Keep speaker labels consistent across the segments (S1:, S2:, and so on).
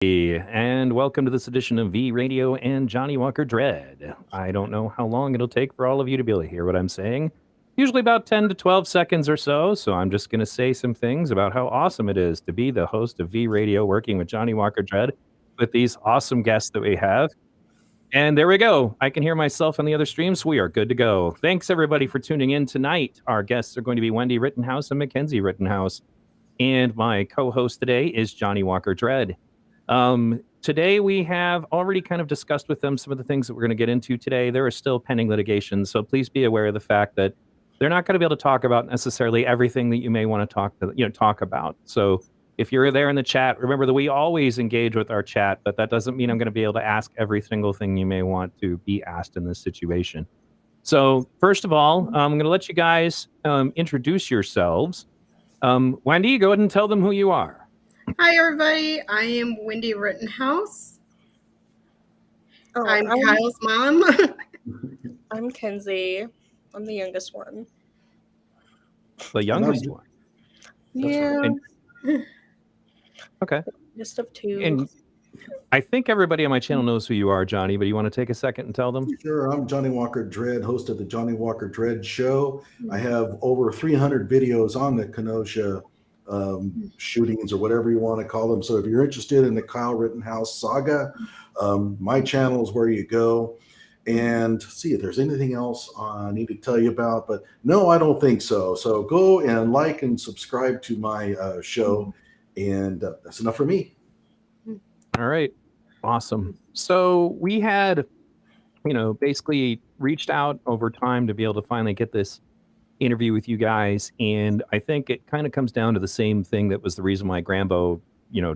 S1: And welcome to this edition of V Radio and Johnny Walker Dread. I don't know how long it'll take for all of you to be able to hear what I'm saying. Usually about 10 to 12 seconds or so I'm just going to say some things about how awesome it is to be the host of V Radio working with Johnny Walker Dread with these awesome guests that we have. And there we go. I can hear myself on the other streams. We are good to go. Thanks, everybody, for tuning in tonight. Our guests are going to be Wendy Rittenhouse and Mackenzie Rittenhouse. And my co-host today is Johnny Walker Dread. Today we have already kind of discussed with them some of the things that we're going to get into today. There are still pending litigation, so please be aware of the fact that they're not going to be able to talk about necessarily everything that you may want to talk about. So if you're there in the chat, remember that we always engage with our chat, but that doesn't mean I'm going to be able to ask every single thing you may want to be asked in this situation. So first of all, I'm going to let you guys introduce yourselves. Wendy, go ahead and tell them who you are.
S2: Hi, everybody. I am Wendy Rittenhouse. I'm Kyle's mom.
S3: I'm Kenzie. I'm the youngest one.
S1: The youngest one?
S3: Yeah.
S1: Okay.
S3: Just of two.
S1: And I think everybody on my channel knows who you are, Johnny, but you want to take a second and tell them?
S4: Sure. I'm Johnny Walker Dread, host of the Johnny Walker Dread Show. I have over 300 videos on the Kenosha shootings or whatever you want to call them. So if you're interested in the Kyle Rittenhouse saga, my channel is where you go. And see if there's anything else I need to tell you about. But no, I don't think so. So go and like and subscribe to my show. And that's enough for me.
S1: All right. Awesome. So we had, basically reached out over time to be able to finally get this interview with you guys. And I think it kind of comes down to the same thing that was the reason why Grambo,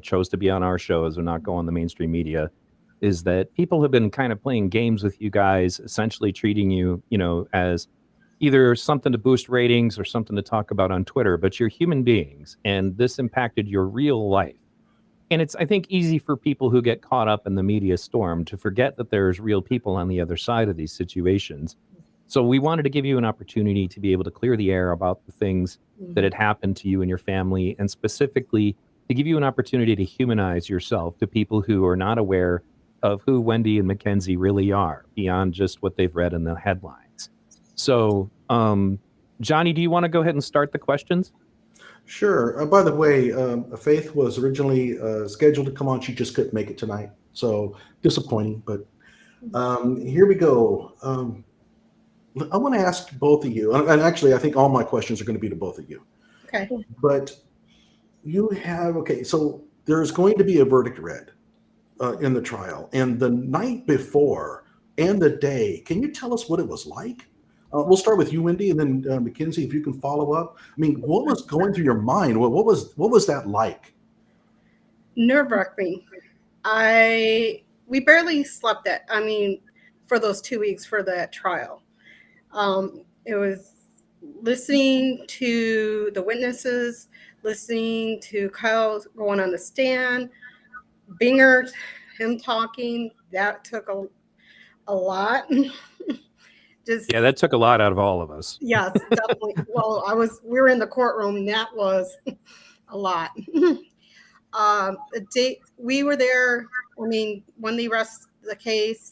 S1: chose to be on our show as we're not go on the mainstream media, is that people have been kind of playing games with you guys, essentially treating you, as either something to boost ratings or something to talk about on Twitter, but you're human beings and this impacted your real life. And it's, I think, easy for people who get caught up in the media storm to forget that there's real people on the other side of these situations. So we wanted to give you an opportunity to be able to clear the air about the things that had happened to you and your family, and specifically to give you an opportunity to humanize yourself to people who are not aware of who Wendy and Mackenzie really are beyond just what they've read in the headlines. So, Johnny, do you want to go ahead and start the questions?
S4: Sure. By the way, Faith was originally scheduled to come on. She just couldn't make it tonight. So disappointing, but here we go. I want to ask both of you, and actually I think all my questions are going to be to both of you.
S2: Okay.
S4: But you have, so there's going to be a verdict read in the trial. And the night before and the day, can you tell us what it was like? We'll start with you, Wendy, and then Mackenzie, if you can follow up. I mean, what was going through your mind? What was that like?
S2: Nerve-wracking. We barely slept for those 2 weeks for that trial. It was listening to the witnesses, listening to Kyle going on the stand, Binger, him talking. That took a lot.
S1: Yeah, that took a lot out of all of us.
S2: Yes, definitely. Well, we were in the courtroom, and that was a lot. We were there. When they arrested the case,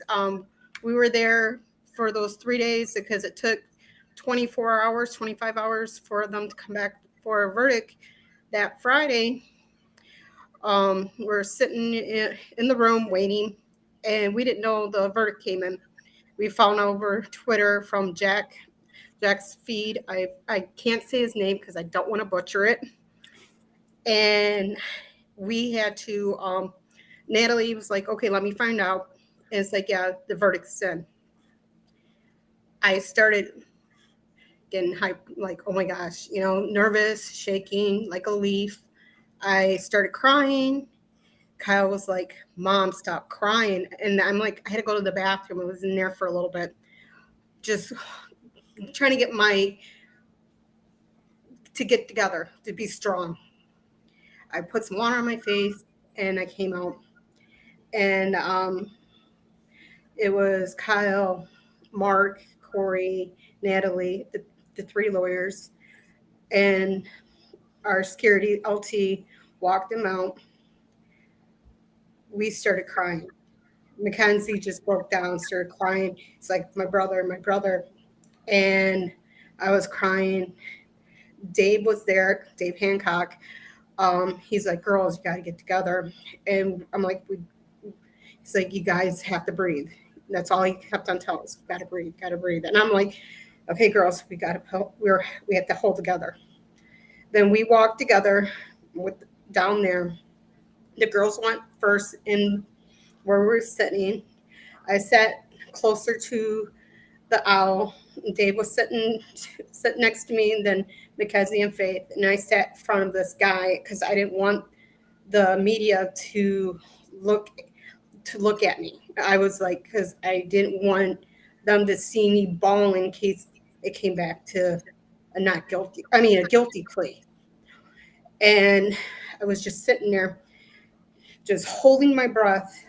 S2: we were there for those 3 days because it took 24 hours, 25 hours for them to come back for a verdict. That Friday, we're sitting in the room waiting, and we didn't know the verdict came in. We found over Twitter from Jack's feed. I can't say his name because I don't want to butcher it. And we had to, Natalie was like, okay, let me find out. And it's like, yeah, the verdict's in. I started getting hyped, like, oh my gosh, nervous, shaking like a leaf. I started crying. Kyle was like, Mom, stop crying. And I'm like, I had to go to the bathroom. I was in there for a little bit, just trying to get together, to be strong. I put some water on my face and I came out. And it was Kyle, Mark, Corey, Natalie, the three lawyers, and our security LT walked him out. we started crying. Mackenzie just broke down, started crying. It's like, my brother. And I was crying. Dave was there, Dave Hancock. He's like, girls, you got to get together. And I'm like, he's like, you guys have to breathe. That's all he kept on telling us. Got to breathe, got to breathe. And I'm like, okay, girls, we have to hold together. Then we walked together down there. The girls went first in where we were sitting. I sat closer to the aisle. Dave was sitting next to me, and then Mackenzie and Faith. And I sat in front of this guy because I didn't want the media to look at me. I was like, because I didn't want them to see me bawling in case it came back to a guilty plea. And I was just sitting there, just holding my breath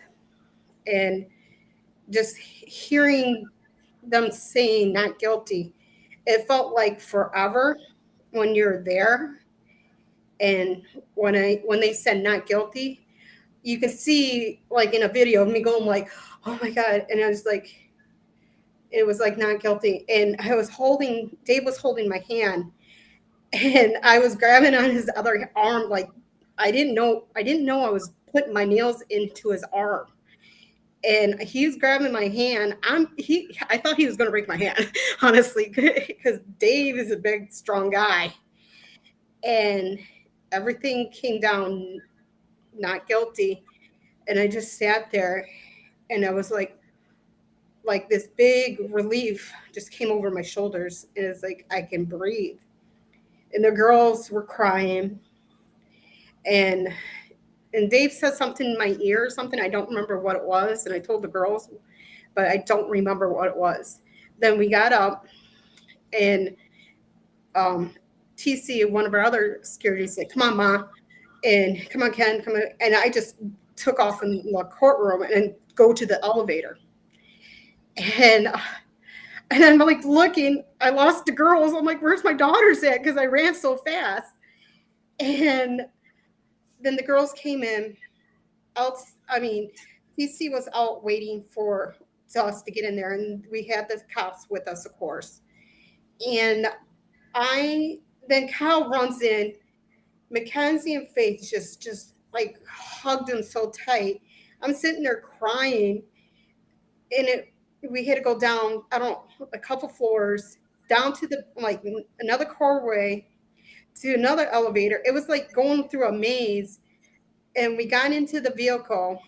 S2: and just hearing them saying not guilty. It felt like forever when you're there. And when they said not guilty, you can see like in a video of me going like, oh my God. And I was like, it was like not guilty. And Dave was holding my hand, and I was grabbing on his other arm. Like, I didn't know I was putting my nails into his arm. And he's grabbing my hand. I thought he was going to break my hand, honestly, because Dave is a big, strong guy. And everything came down not guilty. And I just sat there, and I was like this big relief just came over my shoulders. And it's like, I can breathe. And the girls were crying. And Dave said something in my ear or something. I don't remember what it was. And I told the girls, but I don't remember what it was. Then we got up, and TC, one of our other security, said, come on, Ma. And come on, Ken, come on. And I just took off in the courtroom and go to the elevator. And I'm like looking, I lost the girls. I'm like, where's my daughters at? Because I ran so fast. And then the girls came in. TC was out waiting for us to get in there, and we had the cops with us, of course. And then Kyle runs in. Mackenzie and Faith just like hugged him so tight. I'm sitting there crying, and we had to go down, a couple floors down to another corridor to another elevator. It was like going through a maze. And we got into the vehicle,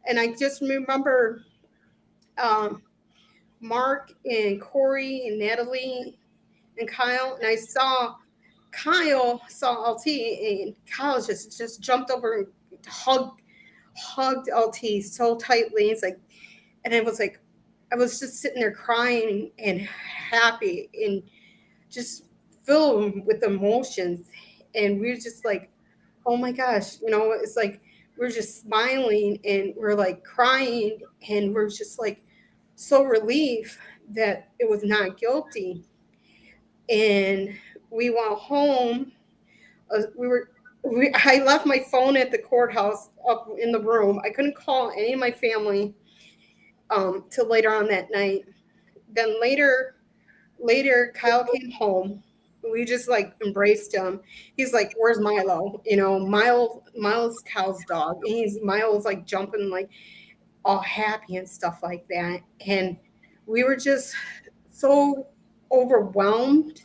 S2: and I just remember Mark and Corey and Natalie and Kyle, and I saw Kyle saw LT, and Kyle just jumped over and hugged LT so tightly. It's like, and it was like, I was just sitting there crying and happy and just filled with emotions. And we were just like, oh my gosh, it's like we're just smiling and we're like crying, and we're just like so relieved that it was not guilty. And we went home. I left my phone at the courthouse up in the room. I couldn't call any of my family till later on that night. Then later Kyle came home. We just like embraced him. He's like, where's Milo? Milo's Kyle's dog. And Milo's like jumping, like all happy and stuff like that. And we were just so overwhelmed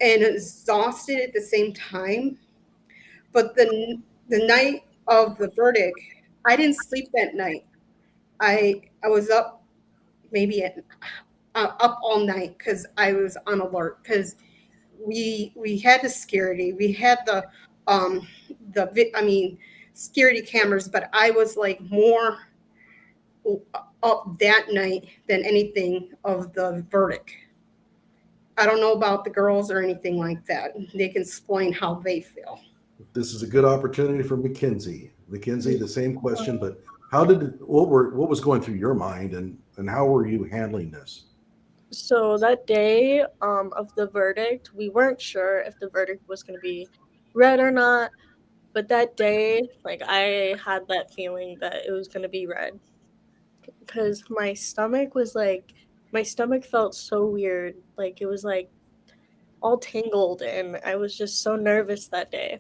S2: and exhausted at the same time. But the night of the verdict, I didn't sleep that night. I was up up all night because I was on alert, because we had the security, we had the security cameras, but I was like more up that night than anything of the verdict. I don't know about the girls or anything like that. They can explain how they feel.
S4: This is a good opportunity for Mackenzie. Mackenzie, the same question, but what was going through your mind, and how were you handling this?
S3: So that day of the verdict, we weren't sure if the verdict was going to be read or not. But that day, like, I had that feeling that it was going to be red because my stomach felt so weird. Like, it was like all tangled, and I was just so nervous that day.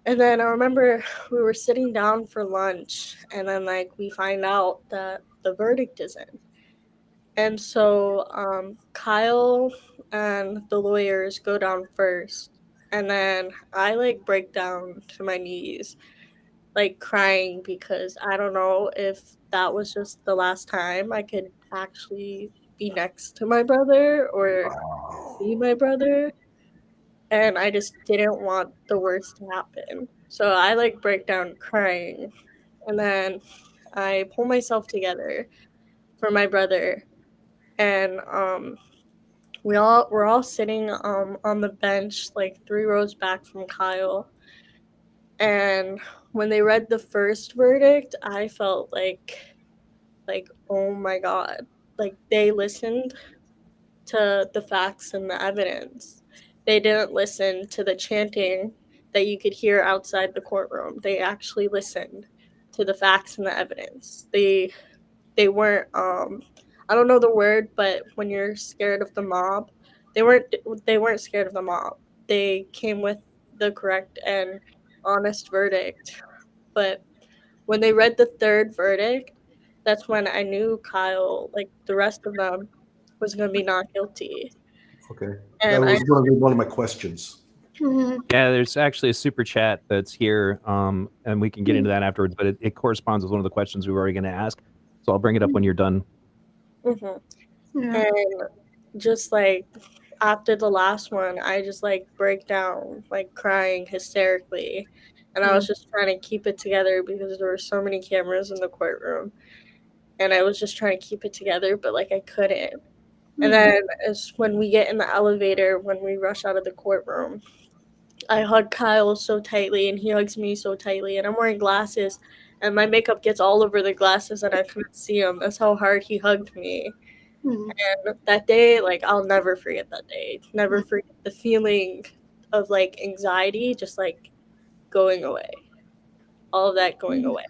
S3: And then I remember we were sitting down for lunch, and then like we find out that the verdict is in. And so Kyle and the lawyers go down first, and then I like break down to my knees, like crying because I don't know if that was just the last time I could actually be next to my brother or see my brother. And I just didn't want the worst to happen. So I like break down crying, and then I pull myself together for my brother, and we're all sitting on the bench like 3 rows back from Kyle. And when they read the first verdict, I felt like oh my god, like they listened to the facts and the evidence. They didn't listen to the chanting that you could hear outside the courtroom. They actually listened to the facts and the evidence. They weren't I don't know the word, but when you're scared of the mob, they weren't scared of the mob. They came with the correct and honest verdict. But when they read the third verdict, that's when I knew Kyle, like the rest of them, was going to be not guilty.
S4: Okay. That
S3: And I
S4: was going to be one of my questions.
S2: Mhm.
S1: Yeah, there's actually a super chat that's here, and we can get into that afterwards, but it corresponds with one of the questions we were already going to ask. So I'll bring it up when you're done.
S3: mhm.
S2: Yeah.
S3: And just like after the last one, I just like break down, like crying hysterically. And I was just trying to keep it together because there were so many cameras in the courtroom. And I was just trying to keep it together, but like I couldn't. And then as when we get in the elevator, when we rush out of the courtroom, I hug Kyle so tightly and he hugs me so tightly, and I'm wearing glasses and my makeup gets all over the glasses and I couldn't see him. That's how hard he hugged me.
S2: Mhm.
S3: And that day, like I'll never forget that day. Never forget the feeling of like anxiety just like going away. All of that going away.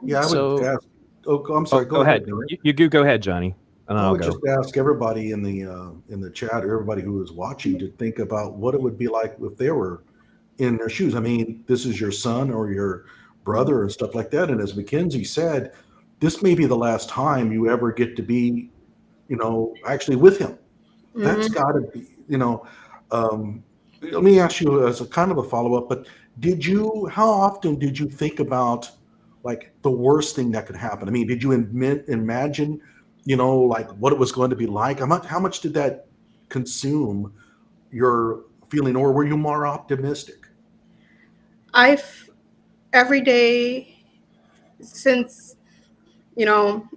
S4: Yeah, I would
S1: So,
S4: ask. Oh, I'm sorry.
S1: go ahead.
S4: Nick.
S1: You go ahead, Johnny, and
S4: I
S1: I'll
S4: would
S1: go.
S4: just ask everybody in the chat, or everybody who is watching, to think about what it would be like if they were in their shoes. I mean, this is your son or your brother and stuff like that. And as Mackenzie said, this may be the last time you ever get to be, actually with him. That's got to be, let me ask you as a kind of a follow-up, but how often did you think about like the worst thing that could happen? I mean, did you imagine, like what it was going to be like? How much did that consume your feeling, or were you more optimistic?
S2: I've every day since, you know,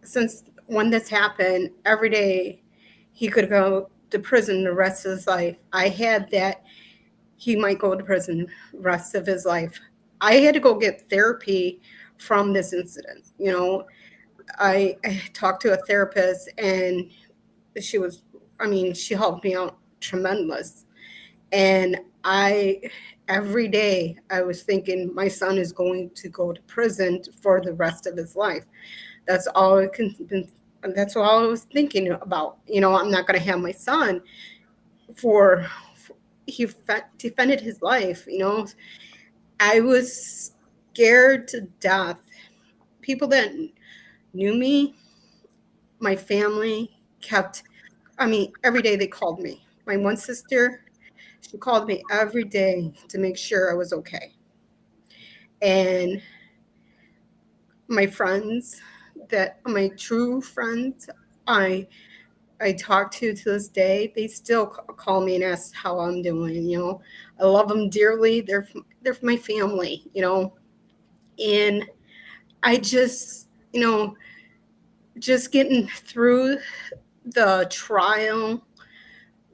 S2: since when this happened, every day he could go to prison the rest of his life. I had that he might go to prison the rest of his life. I had to go get therapy from this incident. I talked to a therapist and she was, she helped me out tremendous. And every day I was thinking my son is going to go to prison for the rest of his life. That's all that's all I was thinking about. I'm not going to have my son he defended his life. I was scared to death. People that knew me, my family every day they called me. My one sister, she called me every day to make sure I was okay. And my friends, my true friends, I talk to this day, they still call me and ask how I'm doing. I love them dearly. They're my family. And I just getting through the trial,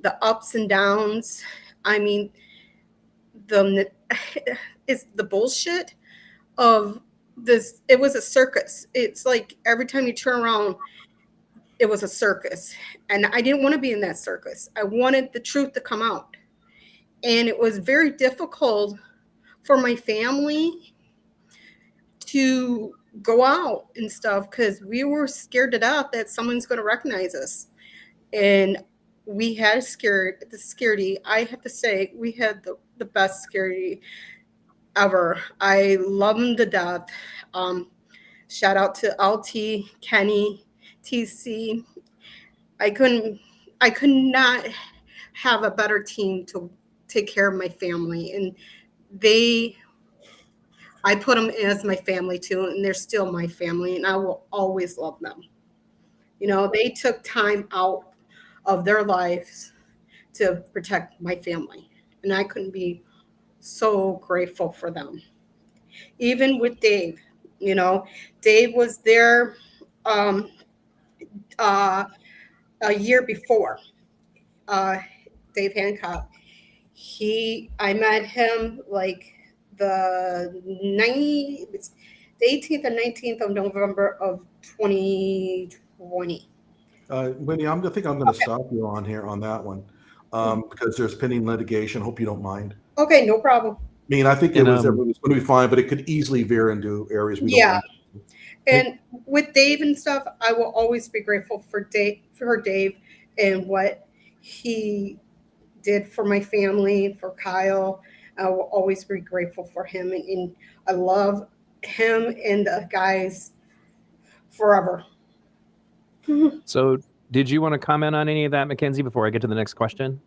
S2: the ups and downs. I mean, the it's the bullshit of this. It was a circus. It's like every time you turn around, it was a circus, and I didn't want to be in that circus. I wanted the truth to come out. And it was very difficult for my family to go out and stuff because we were scared to death that someone's going to recognize us. And we had the security. I have to say, we had the best security ever. I love them to death. Shout out to LT, Kenny, TC. I could not have a better team to take care of my family. And I put them as my family too, and they're still my family, and I will always love them. You know, they took time out of their lives to protect my family, and I couldn't be so grateful for them. Even with Dave, you know, Dave was there um, uh, a year before. Uh, Dave Hancock. I met him like the 18th and 19th of November of 2020.
S4: Wendy, I think I'm going to stop you on here on that one because there's pending litigation. Hope you don't mind.
S2: Okay, no problem.
S4: I mean, I think
S1: And,
S4: it was going to be fine, but it could easily veer into areas we don't
S2: Yeah.
S4: want.
S2: And with Dave and stuff, I will always be grateful for Dave and what he did for my family, for Kyle. I will always be grateful for him. And I love him and the guys forever.
S1: So, did you want to comment on any of that, Mackenzie, before I get to the next question?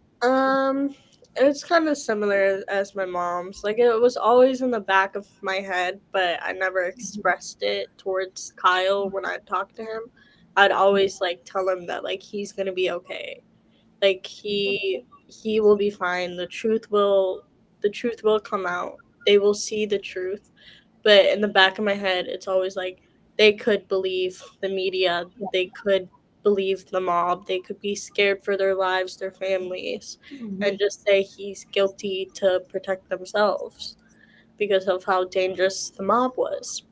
S3: It's kind of similar as my mom's. Like, it was always in the back of my head, but I never expressed it towards Kyle when I talked to him. I'd always like tell him that like he's gonna be okay. Like he will be fine. The truth will come out. They will see the truth. But in the back of my head, it's always like they could believe the media. They could believe the mob. They could be scared for their lives, their families, and just say he's guilty to protect themselves because of how dangerous the mob was.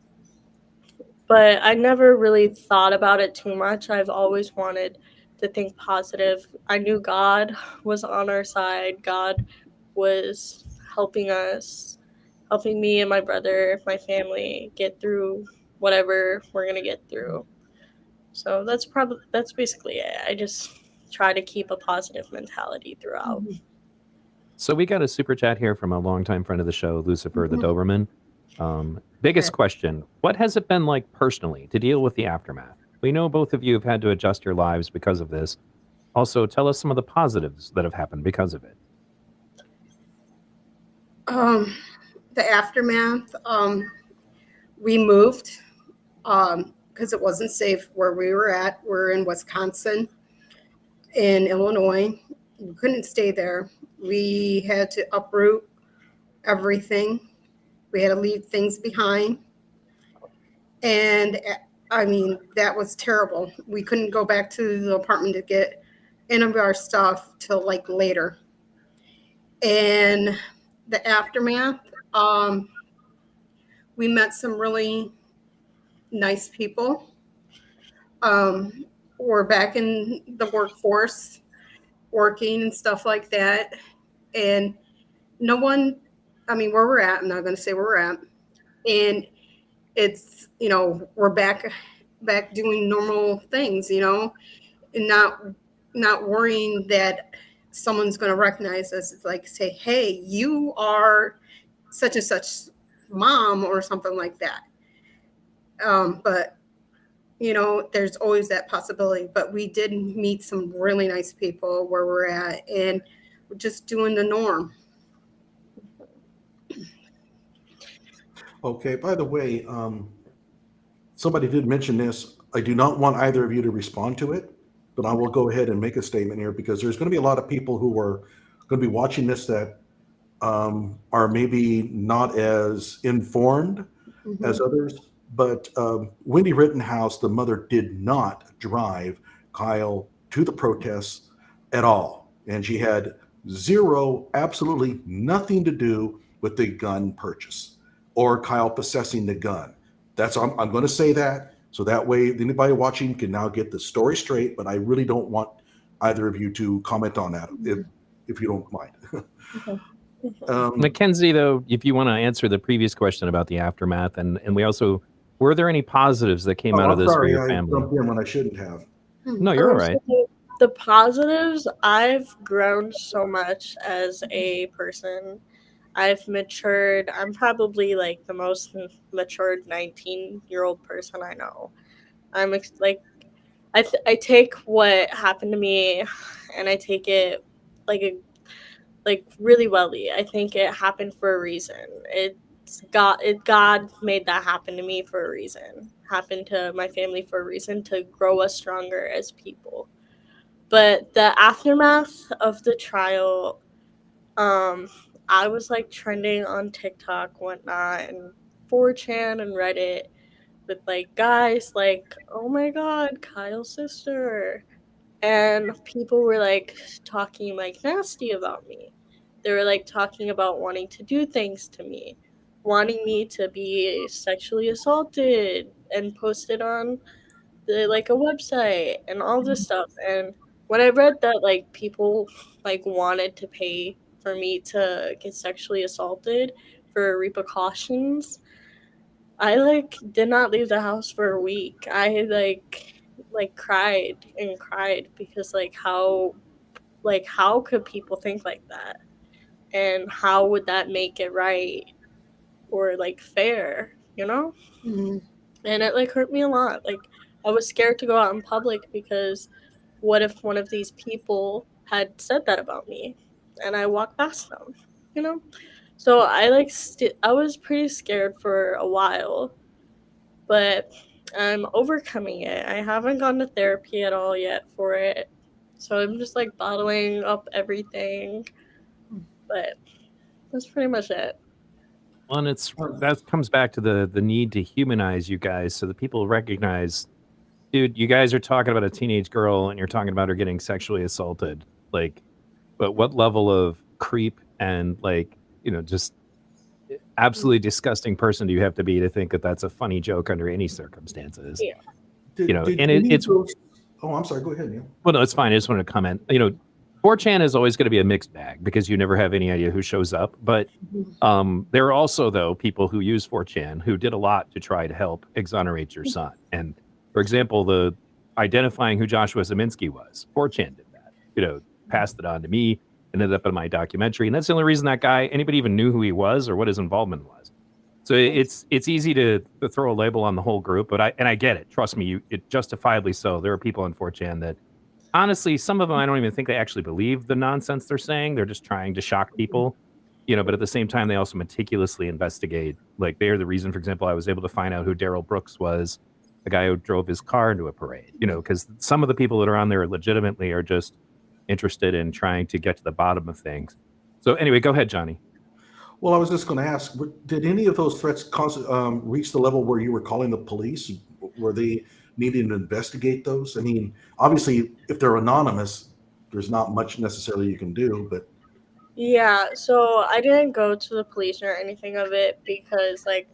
S3: But I never really thought about it too much. I've always wanted to think positive. I knew God was on our side. God was helping us, helping me and my brother, my family get through whatever we're going to get through. So that's basically it. I just try to keep a positive mentality throughout.
S1: So we got a super chat here from a longtime friend of the show, Lucifer the Doberman. Biggest question: what has it been like personally to deal with the aftermath? We know both of you have had to adjust your lives because of this. Also, tell us some of the positives that have happened because of it.
S2: The aftermath, we moved because it wasn't safe where we were at. We're in Wisconsin, in Illinois. We couldn't stay there. We had to uproot everything. We had to leave things behind. And I mean, that was terrible. We couldn't go back to the apartment to get any of our stuff till like later. And the aftermath, we met some really nice people. We're back in the workforce, working and stuff like that. And no one, I mean, where we're at, I'm not going to say where we're at. And it's, you know, we're back doing normal things, you know, and not worrying that someone's going to recognize us. It's like, say, hey, you are such and such mom or something like that. But, you know, there's always that possibility. But we did meet some really nice people where we're at, and we're just doing the norm.
S4: Okay, by the way, somebody did mention this. I do not want either of you to respond to it, but I will go ahead and make a statement here because there's going to be a lot of people who are going to be watching this that are maybe not as informed as others. But Wendy Rittenhouse, the mother, did not drive Kyle to the protests at all. And she had zero, absolutely nothing to do with the gun purchase or Kyle possessing the gun. I'm going to say that so that way anybody watching can now get the story straight. But I really don't want either of you to comment on that if you don't mind.
S1: Mackenzie, though, if you want to answer the previous question about the aftermath, and we also, were there any positives that came out of
S4: I'm
S1: this for
S4: sorry,
S1: your
S4: I
S1: family?
S4: jumped in when I shouldn't have.
S1: No, you're all right.
S3: So the positives, I've grown so much as a person. I've matured. I'm probably like the most matured 19-year-old person I know. I'm like, I take what happened to me, and I take it like really welly. I think it happened for a reason. God made that happen to me for a reason. Happened to my family for a reason, to grow us stronger as people. But the aftermath of the trial, I was like trending on TikTok, whatnot, and 4chan and Reddit with like guys like, oh my god, Kyle's sister. And people were like talking like nasty about me. They were like talking about wanting to do things to me, wanting me to be sexually assaulted and posted on the like a website and all this stuff. And when I read that like people like wanted to pay for me to get sexually assaulted for repercussions, I like did not leave the house for a week. I like cried and cried because how could people think like that? And how would that make it right or like fair, you know?
S2: Mhm.
S3: And it like hurt me a lot. Like I was scared to go out in public because what if one of these people had said that about me and I walked past them, you know? So I like I was pretty scared for a while, but I'm overcoming it. I haven't gone to therapy at all yet for it. So I'm just like bottling up everything. But that's pretty much it.
S1: Well, and that comes back to the need to humanize you guys so that people recognize, dude, you guys are talking about a teenage girl and you're talking about her getting sexually assaulted. Like, but what level of creep and like, just absolutely disgusting person do you have to be to think that that's a funny joke under any circumstances?
S3: Yeah.
S4: Did
S1: And
S4: any of
S1: it's,
S4: those? Oh, I'm sorry. Go ahead, Neil.
S1: well, no, it's fine. I just wanted to comment. 4chan is always going to be a mixed bag because you never have any idea who shows up. But there are also, though, people who use 4chan who did a lot to try to help exonerate your son. And for example, the identifying who Joshua Zeminski was, 4chan did that. Passed it on to me, ended up in my documentary, and that's the only reason that guy, anybody even knew who he was or what his involvement was. So it's easy to throw a label on the whole group, but I get it. Trust me, it justifiably so. There are people on 4chan that, honestly, some of them I don't even think they actually believe the nonsense they're saying. They're just trying to shock people, but at the same time, they also meticulously investigate. Like, they're the reason, for example, I was able to find out who Daryl Brooks was, the guy who drove his car into a parade, because some of the people that are on there legitimately are just interested in trying to get to the bottom of things. So anyway, go ahead, Johnny.
S4: Well, I was just going to ask, did any of those threats reach the level where you were calling the police? Were they needing to investigate those? I mean, obviously, if they're anonymous, there's not much necessarily you can do, but
S3: Yeah, so I didn't go to the police or anything of it because like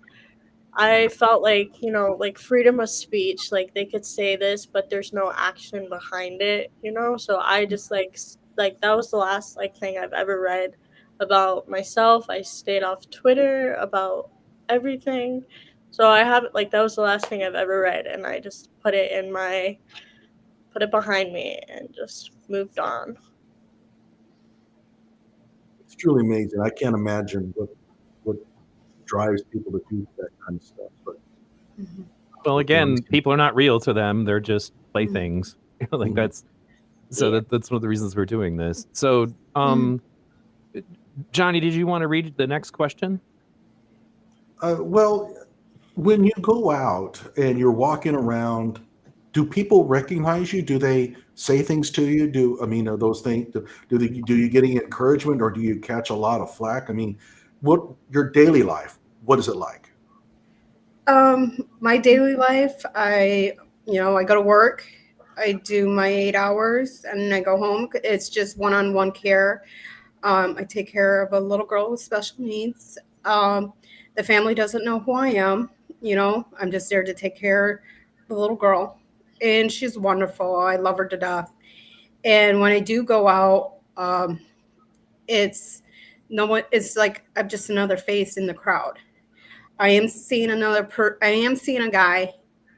S3: I felt like, like freedom of speech, like they could say this, but there's no action behind it. So I just like that was the last like thing I've ever read about myself. I stayed off Twitter about everything. So I haven't like that was the last thing I've ever read, and I just put it behind me and just moved on.
S4: it's truly amazing. I can't imagine what drives people to do that kind of stuff. But
S1: Well, again, people are not real to them. They're just playthings. Like that's one of the reasons we're doing this. So, Johnny, did you want to read the next question?
S4: Well, when you go out and you're walking around, do people recognize you? Do they say things to you? Are those things? Do you get any encouragement, or do you catch a lot of flack? I mean, what your daily life? What is it like?
S2: My daily life, I go to work, I do my 8 hours, and I go home. It's just one-on-one care. I take care of a little girl with special needs. The family doesn't know who I am. I'm just there to take care of the little girl, and she's wonderful. I love her to death. And when I do go out, it's no one, it's like I'm just another face in the crowd. I am seeing I am seeing a guy,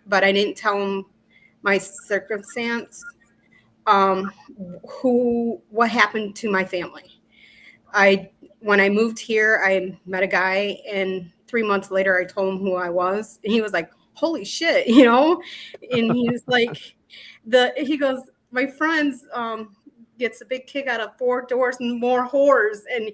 S2: but I didn't tell him my circumstance, what happened to my family. When I moved here, I met a guy, and 3 months later, I told him who I was, and he was like, "Holy shit," And he's like, he goes, "My friends gets a big kick out of 4 doors and more whores," and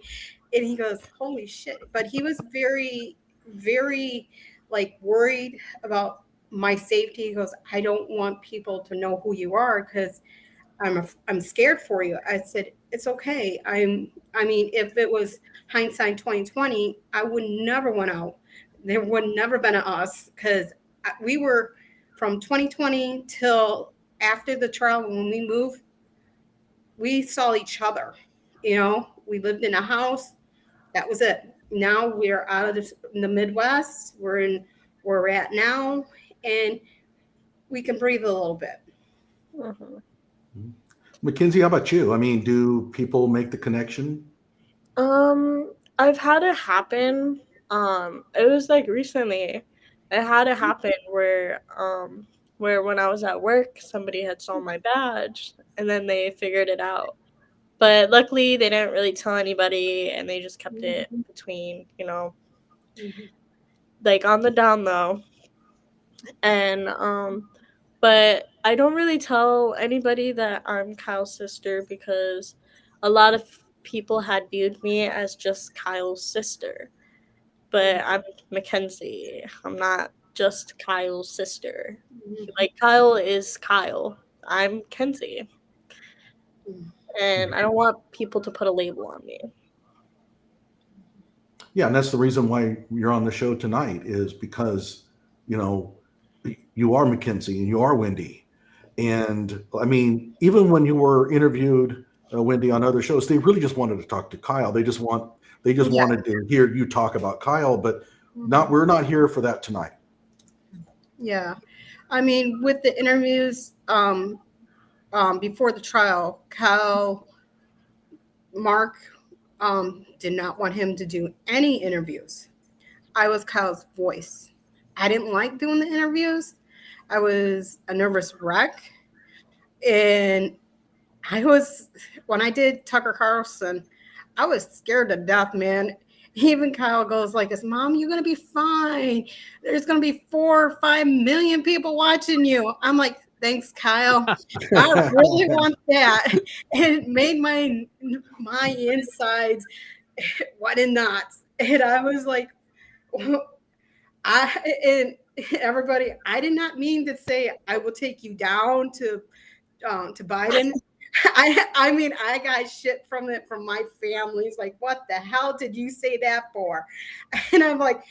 S2: he goes, "Holy shit!" But he was very, very like worried about my safety. He goes, "I don't want people to know who you are because I'm scared for you." I said, "It's okay. I mean, if it was hindsight 2020, I would never went out. There would never been a us because we were from 2020 till after the trial. When we moved, we saw each other. We lived in a house. That was it. Now we're out of the Midwest. We're in where we're at now, and we can breathe a little bit."
S3: Mhm.
S4: Mackenzie, how about you? I mean, do people make the connection?
S3: I've had it happen. It was like recently. It had it happen where when I was at work, somebody had saw my badge and then they figured it out. But luckily they didn't really tell anybody and they just kept it between, like on the down low. And but I don't really tell anybody that I'm Kyle's sister because a lot of people had viewed me as just Kyle's sister. But I'm Mackenzie. I'm not just Kyle's sister. Like Kyle is Kyle. I'm Kenzie. And I don't want people to put a label on me.
S4: Yeah, and that's the reason why you're on the show tonight is because, you are Mackenzie and you are Wendy. And I mean, even when you were interviewed, Wendy, on other shows, they really just wanted to talk to Kyle. They just wanted to hear you talk about Kyle, but we're not here for that tonight.
S2: Yeah. I mean, with the interviews before the trial, Mark did not want him to do any interviews. I was Kyle's voice. I didn't like doing the interviews. I was a nervous wreck. And when I did Tucker Carlson, I was scared to death, man. Even Kyle goes like this, "Mom, you're going to be fine. There's going to be 4 or 5 million people watching you." I'm like, "Thanks, Kyle. I really want that." And it made my insides what in knots. And I was like, and everybody, I did not mean to say I will take you down to Biden. I mean, I got shit from my family. It's like, "What the hell did you say that for?" And I'm like,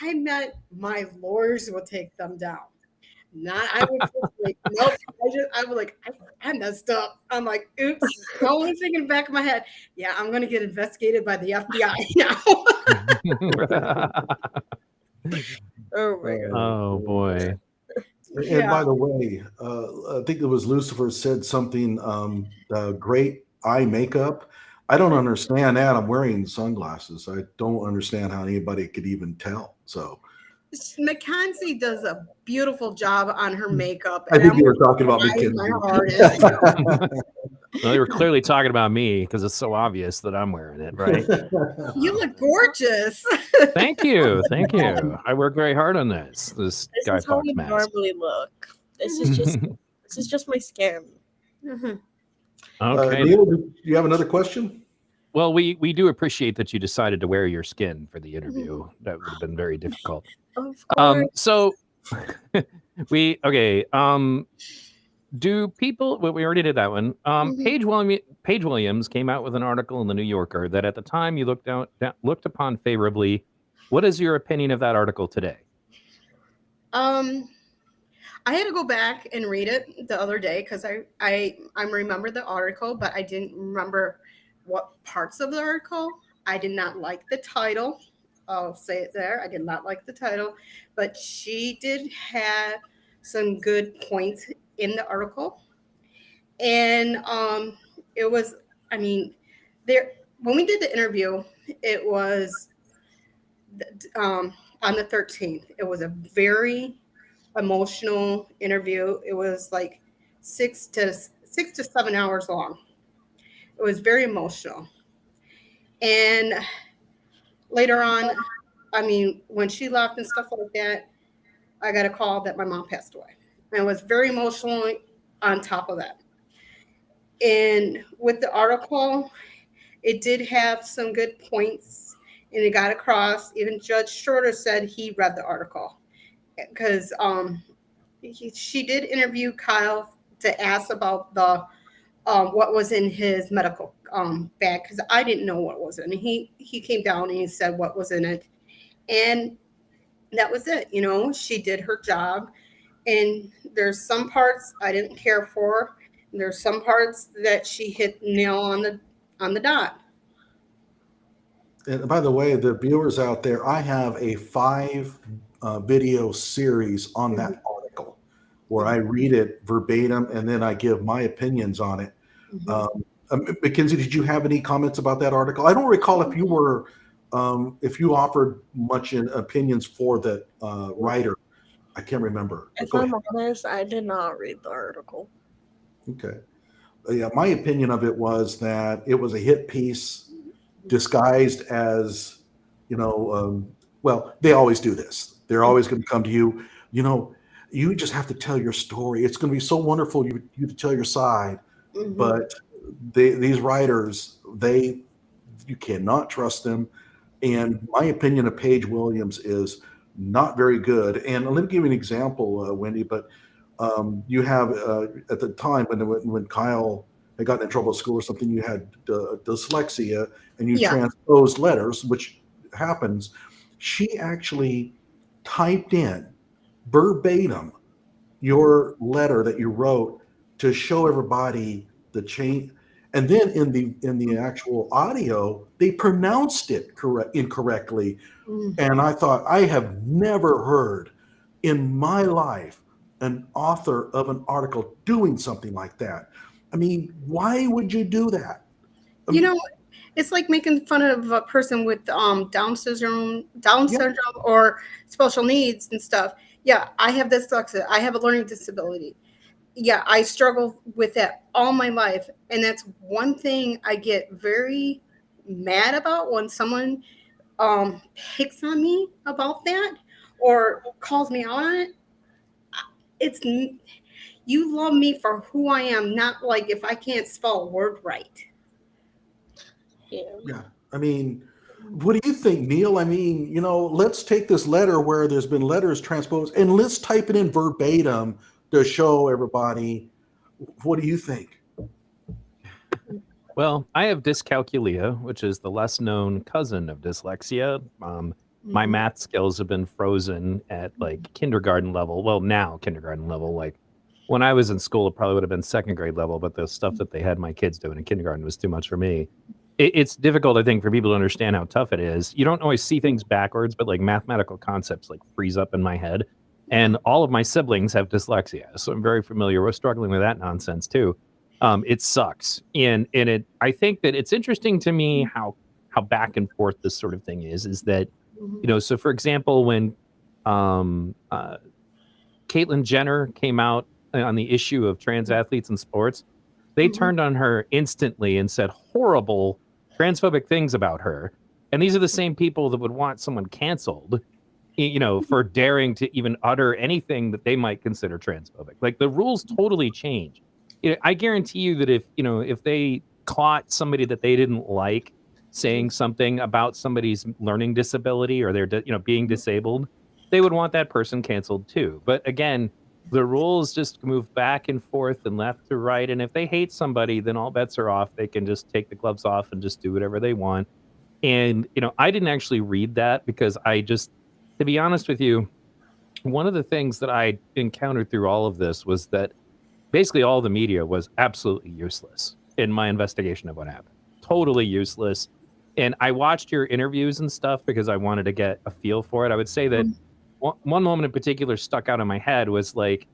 S2: I meant my lawyers will take them down. Not I would like, nope. I was like, I messed up. I'm like, oops. The only thing in the back of my head, yeah, I'm gonna get investigated by the FBI now.
S3: Oh my god.
S1: Oh boy.
S4: And by the way, I think it was Lucifer said something, great eye makeup. I don't understand that. I'm wearing sunglasses. I don't understand how anybody could even tell. So
S2: Mackenzie does a beautiful job on her makeup.
S4: I think you were talking about
S2: trying
S4: Mackenzie.
S2: my hardest.
S1: Well, they were clearly talking about me because it's so obvious that I'm wearing it, right?
S2: You look gorgeous.
S1: Thank you. Thank you. I work very hard on this. This Guy
S3: This is how
S1: Fawkes
S3: we
S1: mask.
S3: normally look. This is just my skin.
S1: Okay.
S4: Neil, do you have another question?
S1: Well, we do appreciate that you decided to wear your skin for the interview. That would have been very difficult.
S3: Of course.
S1: So do people, well, we already did that one. Paige Williams came out with an article in the New Yorker that at the time you looked upon favorably. What is your opinion of that article today?
S2: I had to go back and read it the other day because I remember the article, but I didn't remember what parts of the article. I did not like the title. I'll say it there. I did not like the title, but she did have some good points in the article. And it was, I mean, when we did the interview, it was on the 13th. It was a very emotional interview. It was like 6 to 7 hours long. It was very emotional. And later on, I mean, when she left and stuff like that, I got a call that my mom passed away. And it was very emotional on top of that. And with the article, it did have some good points and it got across. Even Judge Schroeder said he read the article because she did interview Kyle to ask about the what was in his medical bag, because I didn't know what was in it. He came down and he said what was in it, and that was it. You know, she did her job, and there's some parts I didn't care for. There's some parts that she hit nail on the dot.
S4: And by the way, the viewers out there, I have a 5 video series on that article where I read it verbatim and then I give my opinions on it. Mackenzie, did you have any comments about that article? I don't recall if you were, if you offered much in opinions for the writer. I can't remember.
S3: If I'm honest, I did not read the article.
S4: Okay. Yeah, my opinion of it was that it was a hit piece disguised as, you know, well, they always do this. They're always going to come to you, you know, you just have to tell your story. It's going to be so wonderful you to tell your side. But these writers, you cannot trust them. And my opinion of Paige Williams is not very good. And let me give you an example, Wendy, but you have at the time when Kyle had gotten in trouble at school or something, you had dyslexia and you transposed letters, which happens. She actually typed in verbatim your letter that you wrote to show everybody the change. And then in the actual audio, they pronounced it incorrectly. And I thought, I have never heard in my life an author of an article doing something like that. I mean, why would you do that?
S2: You know, it's like making fun of a person with Down syndrome or special needs and stuff. Yeah, I have dyslexia. I have a learning disability. Yeah, I struggle with that all my life. And that's one thing I get very mad about when someone picks on me about that or calls me out on it. It's you love me for who I am, not like if I can't spell a word right.
S3: Yeah.
S4: I mean, what do you think, Neil? I mean, you know, let's take this letter where there's been letters transposed and let's type it in verbatim to show everybody. What do you think?
S1: Well, I have dyscalculia, which is the less known cousin of dyslexia. My math skills have been frozen at like kindergarten level. Well, now kindergarten level. Like when I was in school, it probably would have been second grade level, but the stuff that they had my kids doing in kindergarten was too much for me. It's difficult, I think, for people to understand how tough it is. You don't always see things backwards, but like mathematical concepts like freeze up in my head. And all of my siblings have dyslexia, so I'm very familiar with struggling with that nonsense too. It sucks, and I think that it's interesting to me how back and forth this sort of thing is that, you know, so for example, when Caitlyn Jenner came out on the issue of trans athletes in sports, they turned on her instantly and said horrible transphobic things about her. And these are the same people that would want someone canceled, you know, for daring to even utter anything that they might consider transphobic. Like the rules totally change. You know, I guarantee you that if they caught somebody that they didn't like saying something about somebody's learning disability or their, being disabled, they would want that person canceled too. But again, the rules just move back and forth and left to right. And if they hate somebody, then all bets are off. They can just take the gloves off and just do whatever they want. And, I didn't actually read that because to be honest with you, one of the things that I encountered through all of this was that basically all the media was absolutely useless in my investigation of what happened. Totally useless. And I watched your interviews and stuff because I wanted to get a feel for it. I would say that one moment in particular stuck out in my head was like,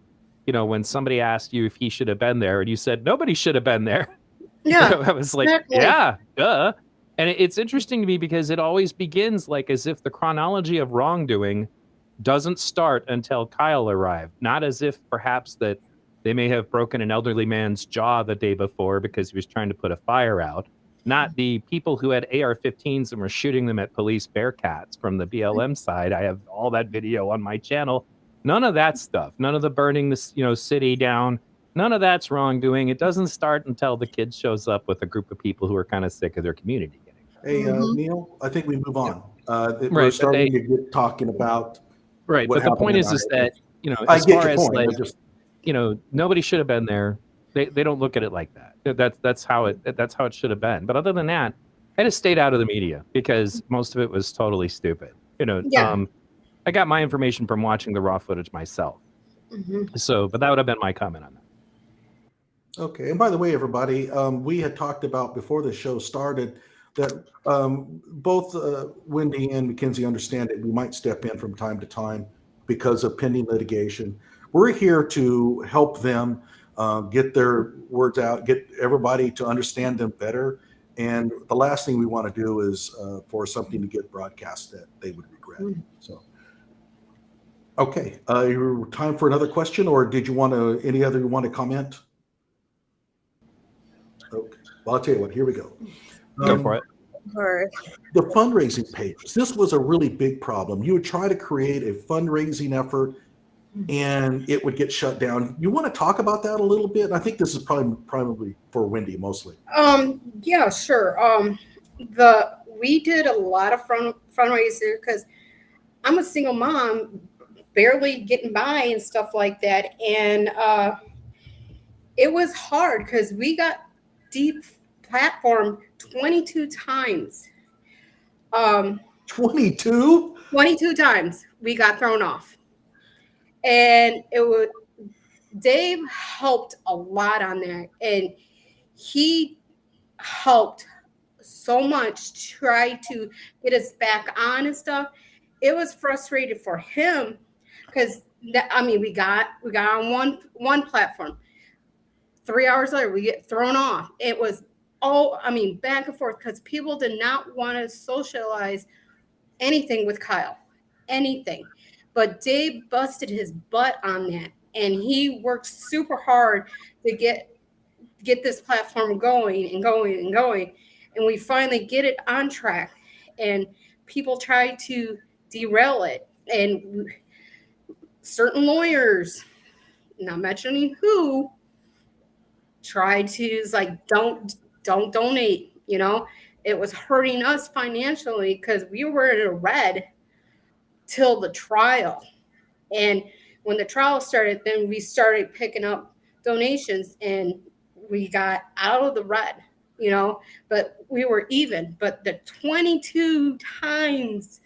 S1: when somebody asked you if he should have been there and you said, nobody should have been there.
S2: Yeah.
S1: I was like,
S2: exactly.
S1: yeah, duh. And it's interesting to me because it always begins like as if the chronology of wrongdoing doesn't start until Kyle arrived. Not as if perhaps that they may have broken an elderly man's jaw the day before because he was trying to put a fire out. Not the people who had AR-15s and were shooting them at police bearcats from the BLM side. I have all that video on my channel. None of that stuff. None of the burning the city down. None of that's wrongdoing. It doesn't start until the kid shows up with a group of people who are kind of sick of their community getting hurt.
S4: Hey,
S2: Mhm.
S4: Neil, I think we move on. We're
S1: Right, but
S4: starting to get talking about
S1: Right,
S4: what
S1: but the
S4: happened
S1: point
S4: in
S1: is
S4: Iowa.
S1: that
S4: I
S1: as
S4: get
S1: far
S4: your
S1: as
S4: point. I
S1: like
S4: just
S1: nobody should have been there. They don't look at it like that. That's how it should have been. But other than that, I just stayed out of the media because most of it was totally stupid.
S2: Yeah.
S1: I got my information from watching the raw footage myself.
S2: Mhm.
S1: So, but that would have been my comment on that.
S4: okay. And by the way, everybody, we had talked about before the show started that both Wendy and Mackenzie understand that we might step in from time to time because of pending litigation. We're here to help them get their words out, get everybody to understand them better. And the last thing we want to do is for something to get broadcast that they would regret.
S2: Mm.
S4: So, okay, time for another question, or did you want to any other you want to comment? Okay, well, I'll tell you what. Here we go.
S1: Go for it.
S3: Or
S4: The fundraising pages. This was a really big problem. You would try to create a fundraising effort and it would get shut down. You want to talk about that a little bit? I think this is probably for Wendy mostly.
S2: Yeah, sure. We did a lot of fundraiser because I'm a single mom, barely getting by and stuff like that, and it was hard because we got deplatformed 22 times.
S4: 22?
S2: 22 times we got thrown off, and Dave helped a lot on that, and he helped so much to try to get us back on and stuff. It was frustrating for him because we got on one platform. 3 hours later, we get thrown off. It was back and forth because people did not want to socialize anything with Kyle, anything. But Dave busted his butt on that, and he worked super hard to get this platform going and going and going. And we finally get it on track, and people try to derail it. And certain lawyers, not mentioning who, tried to don't donate. It was hurting us financially because we were in a red till the trial. And when the trial started, then we started picking up donations and we got out of the red, but we were even. But the 22 times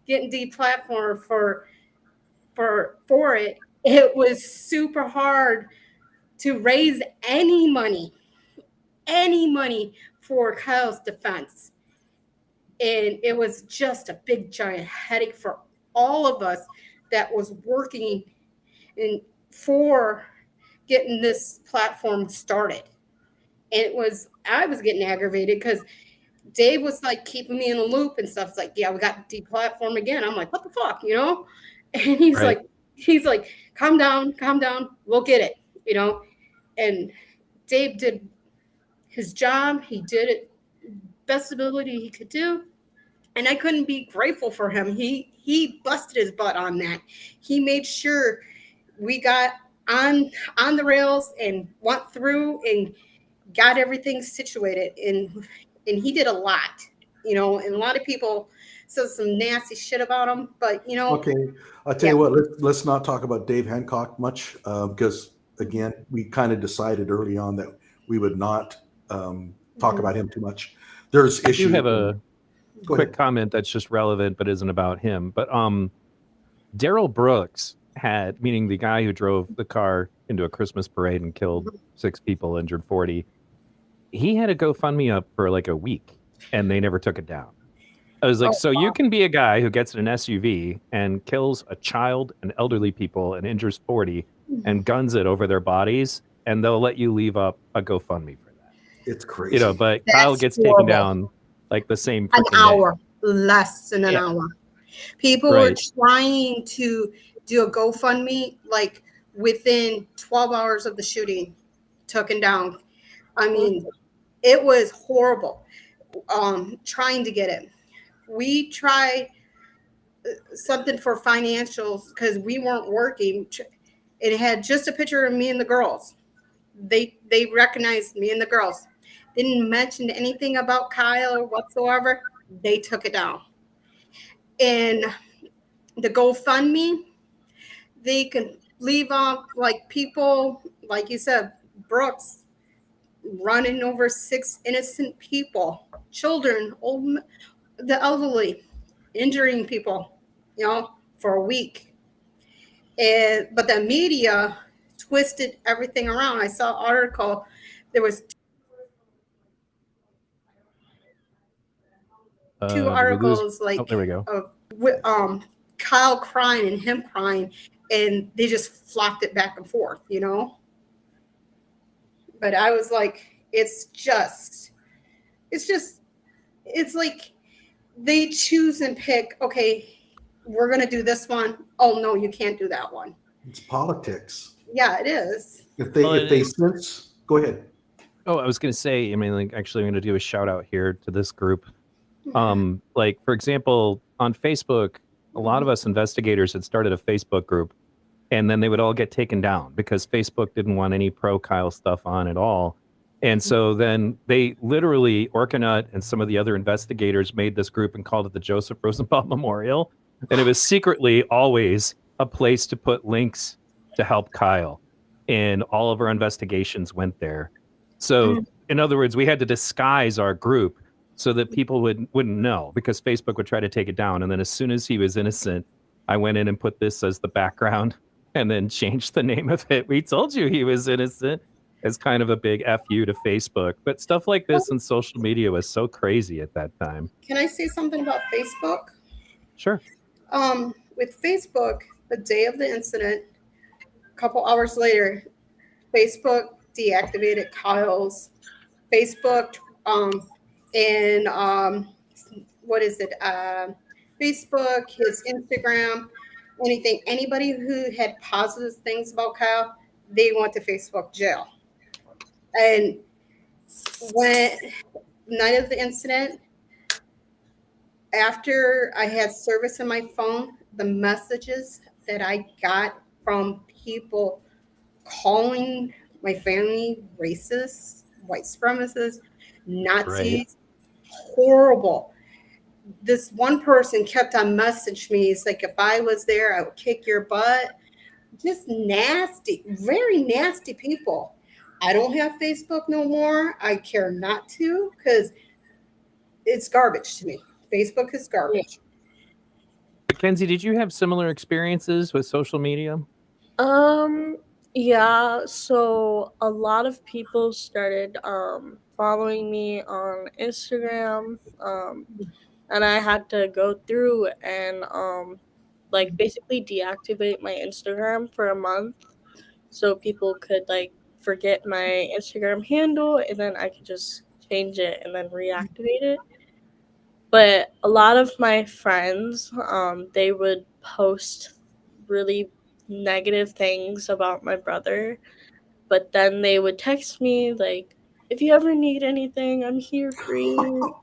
S2: getting deplatformed for it was super hard to raise any money for Kyle's defense. And it was just a big giant headache for all of us that was working for getting this platform started. And I was getting aggravated because Dave was keeping me in a loop and stuff. It's yeah, we got deplatformed again. I'm like, what the fuck, And he's like, calm down, we'll get it, And Dave did his job. He did it best ability he could do. And I couldn't be grateful for him. He busted his butt on that. He made sure we got on the rails and went through and got everything situated. And he did a lot, and a lot of people said some nasty shit about him. But
S4: Okay, I'll tell you what. Let's not talk about Dave Hancock much because again, we kind of decided early on that we would not talk about him too much. There's issues.
S1: I do have a quick comment that's just relevant but isn't about him. But Daryl Brooks meaning the guy who drove the car into a Christmas parade and killed 6 people, injured 40, he had a GoFundMe up for a week and they never took it down. I was like, you can be a guy who gets in an SUV and kills a child and elderly people and injures 40 and guns it over their bodies, and they'll let you leave up a GoFundMe for that.
S4: It's crazy.
S1: But Kyle gets taken down like the same
S2: An
S1: freaking day.
S2: hour, less than an
S1: Yeah.
S2: hour. People were
S1: Right.
S2: trying to do a GoFundMe like within 12 hours of the shooting, taken down. I mean, it was horrible. Trying to get it. We tried something for financials because we weren't working. It had just a picture of me and the girls. They recognized me and the girls. Didn't mention anything about Kyle whatsoever. They took it down. And the GoFundMe, they can leave off like people, like you said, Brooks running over 6 innocent people, children, old, the elderly, injuring people, for a week. But the media twisted everything around. I saw an article. There was two
S1: Did we lose?
S2: articles
S1: Oh, there we go.
S2: of Kyle crying and him crying, and they just flopped it back and forth, But I was like, it's like they choose and pick, okay, we're going to do this one. Oh, no, you can't do that one.
S4: It's politics.
S2: Yeah, it is.
S4: If they sense, go ahead.
S1: Oh, I was going to say, I mean, like, actually, I'm going to do a shout out here to this group. Like, for example, on Facebook, a lot of us investigators had started a Facebook group, and then they would all get taken down because Facebook didn't want any pro Kyle stuff on at all. And so then they literally, Orkanut and some of the other investigators made this group and called it the Joseph Rosenbaum Memorial. And it was secretly always a place to put links to help Kyle. And all of our investigations went there. So in other words, we had to disguise our group so that people wouldn't know, because Facebook would try to take it down. And then as soon as he was innocent, I went in and put this as the background and then changed the name of it. We told you he was innocent, as kind of a big FU to Facebook. But stuff like this on social media was so crazy at that time.
S2: Can I say something about Facebook?
S1: Sure.
S2: With Facebook, the day of the incident, a couple hours later, Facebook deactivated Kyle's Facebook and what is it? Facebook, his Instagram, anything. Anybody who had positive things about Kyle, they went to Facebook jail. And when night of the incident, after I had service on my phone, the messages that I got from people calling my family racist, white supremacists, Nazis, horrible. This one person kept on messaging me. It's like, if I was there, I would kick your butt. Just nasty, very nasty people. I don't have Facebook no more. I care not to, because it's garbage to me. Facebook is garbage.
S1: Mackenzie, did you have similar experiences with social media?
S3: Yeah, so a lot of people started following me on Instagram, and I had to go through and like basically deactivate my Instagram for a month so people could like forget my Instagram handle, and then I could just change it and then reactivate it. But a lot of my friends, they would post really negative things about my brother, but then they would text me like, if you ever need anything, I'm here for you.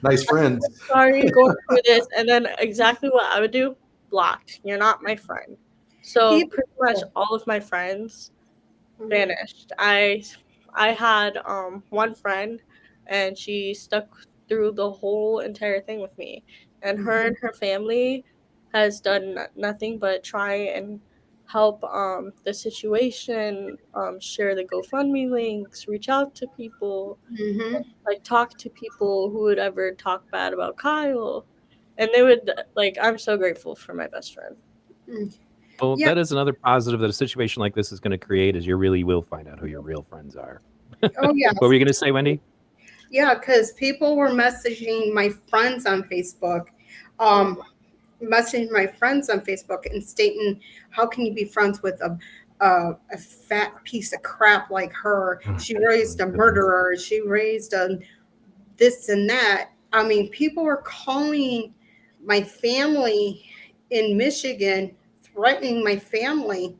S4: Nice friends.
S3: Sorry, going through this. And then exactly what I would do, blocked. You're not my friend. So pretty much all of my friends vanished. I had one friend, and she stuck through the whole entire thing with me, and her and her family has done nothing but try and help the situation, share the GoFundMe links, reach out to people, like talk to people who would ever talk bad about Kyle, and they would like, I'm so grateful for my best friend.
S1: Well, that is another positive that a situation like this is going to create, is you really will find out who your real friends are.
S2: Oh, yeah.
S1: What were you going to say, Wendy?
S2: Yeah, because people were messaging my friends on Facebook, and stating, how can you be friends with a fat piece of crap like her? She raised a murderer. She raised a this and that. I mean, people were calling my family in Michigan, threatening my family.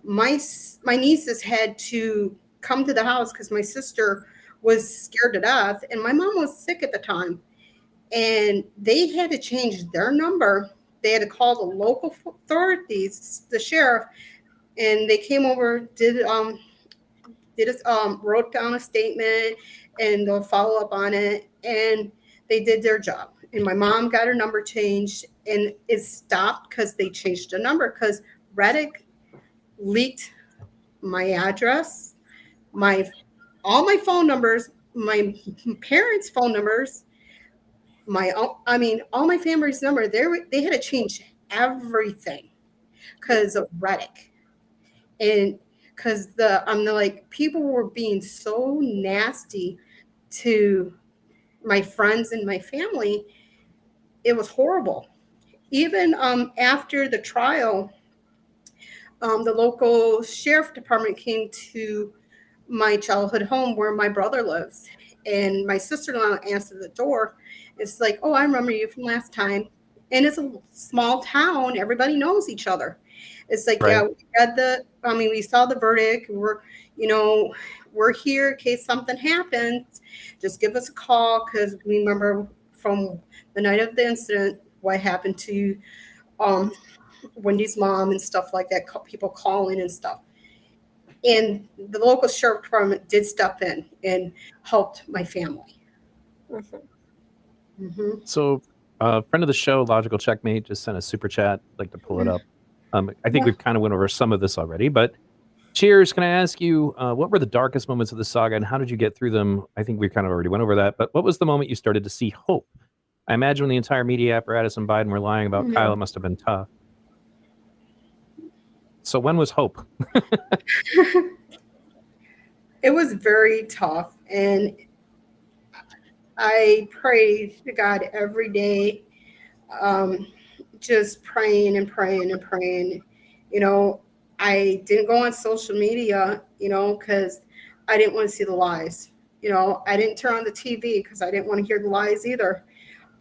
S2: My nieces had to come to the house because my sister was scared to death, and my mom was sick at the time. And they had to change their number. They had to call the local authorities, the sheriff, and they came over, wrote down a statement, and they'll follow up on it. And they did their job. And my mom got her number changed, and it stopped because they changed the number because Reddick leaked my address, all my phone numbers, my parents' phone numbers, all my family's number. They had to change everything because of Reddick. And because people were being so nasty to my friends and my family, it was horrible. Even after the trial, the local sheriff department came to my childhood home where my brother lives, and my sister-in-law answered the door. It's like, oh, I remember you from last time. And it's a small town, everybody knows each other. It's like,
S1: Right.
S2: yeah, we saw the verdict. We're here in case something happens. Just give us a call, because we remember from the night of the incident what happened to Wendy's mom and stuff like that, people calling and stuff. And the local sheriff department did step in and helped my family. Mm-hmm.
S1: So, friend of the show, Logical Checkmate, just sent a super chat. I'd like to pull it up. I think we've kind of went over some of this already, but Cheers, can I ask you, what were the darkest moments of the saga, and how did you get through them? I think we kind of already went over that, but what was the moment you started to see hope? I imagine when the entire media apparatus and Biden were lying about Kyle, it must have been tough. So when was hope?
S2: It was very tough, and I prayed to God every day, just praying and praying and praying. I didn't go on social media, because I didn't want to see the lies. I didn't turn on the TV because I didn't want to hear the lies either.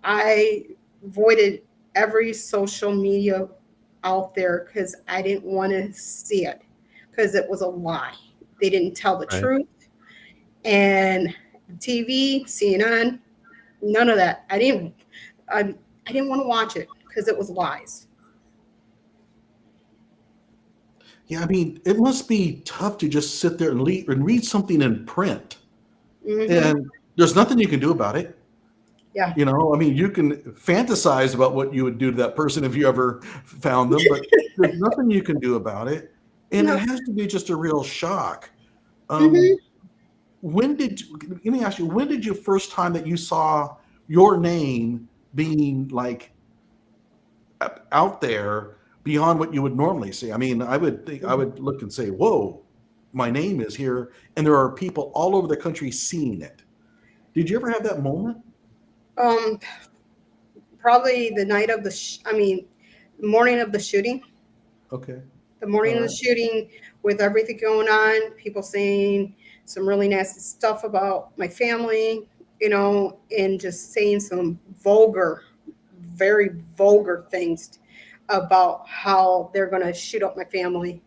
S2: I avoided every social media out there because I didn't want to see it, because it was a lie. They didn't tell the truth. And TV, CNN, none of that. I didn't want to watch it because it was lies.
S4: Yeah, I mean, it must be tough to just sit there and read something in print.
S2: Mm-hmm.
S4: And there's nothing you can do about it.
S2: Yeah.
S4: I mean, you can fantasize about what you would do to that person if you ever found them, but there's nothing you can do about it. And it has to be just a real shock. Let me ask you, when did you first time that you saw your name being like out there beyond what you would normally see? I mean, I would look and say, whoa, my name is here. And there are people all over the country seeing it. Did you ever have that moment?
S2: Probably the night of morning of the shooting.
S4: Okay.
S2: The morning of the shooting, with everything going on, people saying some really nasty stuff about my family, and just saying some very vulgar things about how they're going to shoot up my family,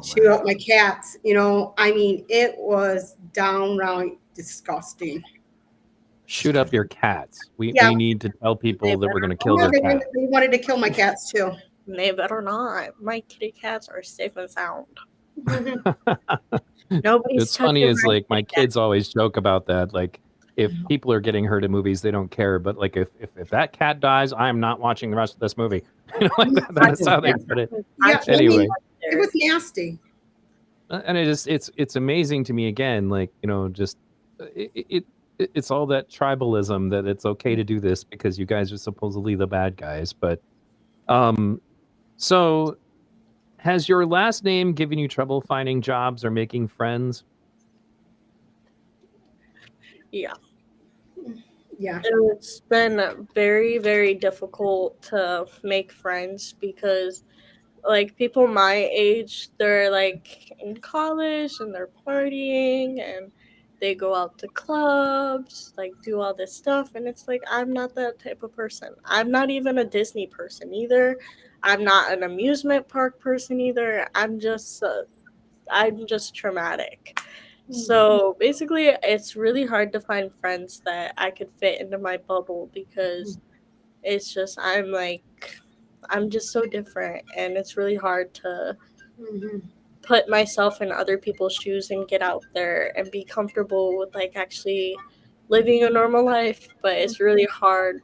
S2: shoot up my cats. It was downright disgusting.
S1: Shoot up your cats. We need to tell people that we're going to kill their cats.
S2: They wanted to kill my cats too.
S3: They better not. My kitty cats are safe and sound. Nobody's.
S1: It's funny is like my kids always joke about that. Like, if people are getting hurt in movies, they don't care. But like, if that cat dies, I am not watching the rest of this movie. That's how they put it.
S2: Yeah,
S1: anyway,
S2: it was nasty.
S1: And it's amazing to me again. Like, just it's all that tribalism that it's okay to do this because you guys are supposedly the bad guys. But so has your last name given you trouble finding jobs or making friends?
S3: Yeah.
S2: Yeah.
S3: It's been very, very difficult to make friends because, like, people my age, they're like in college and they're partying and they go out to clubs, like do all this stuff, and it's like I'm not that type of person. I'm not even a Disney person either. I'm not an amusement park person either. I'm just traumatic. So basically, it's really hard to find friends that I could fit into my bubble because it's just I'm just so different, and it's really hard to put myself in other people's shoes and get out there and be comfortable with like actually living a normal life. But it's really hard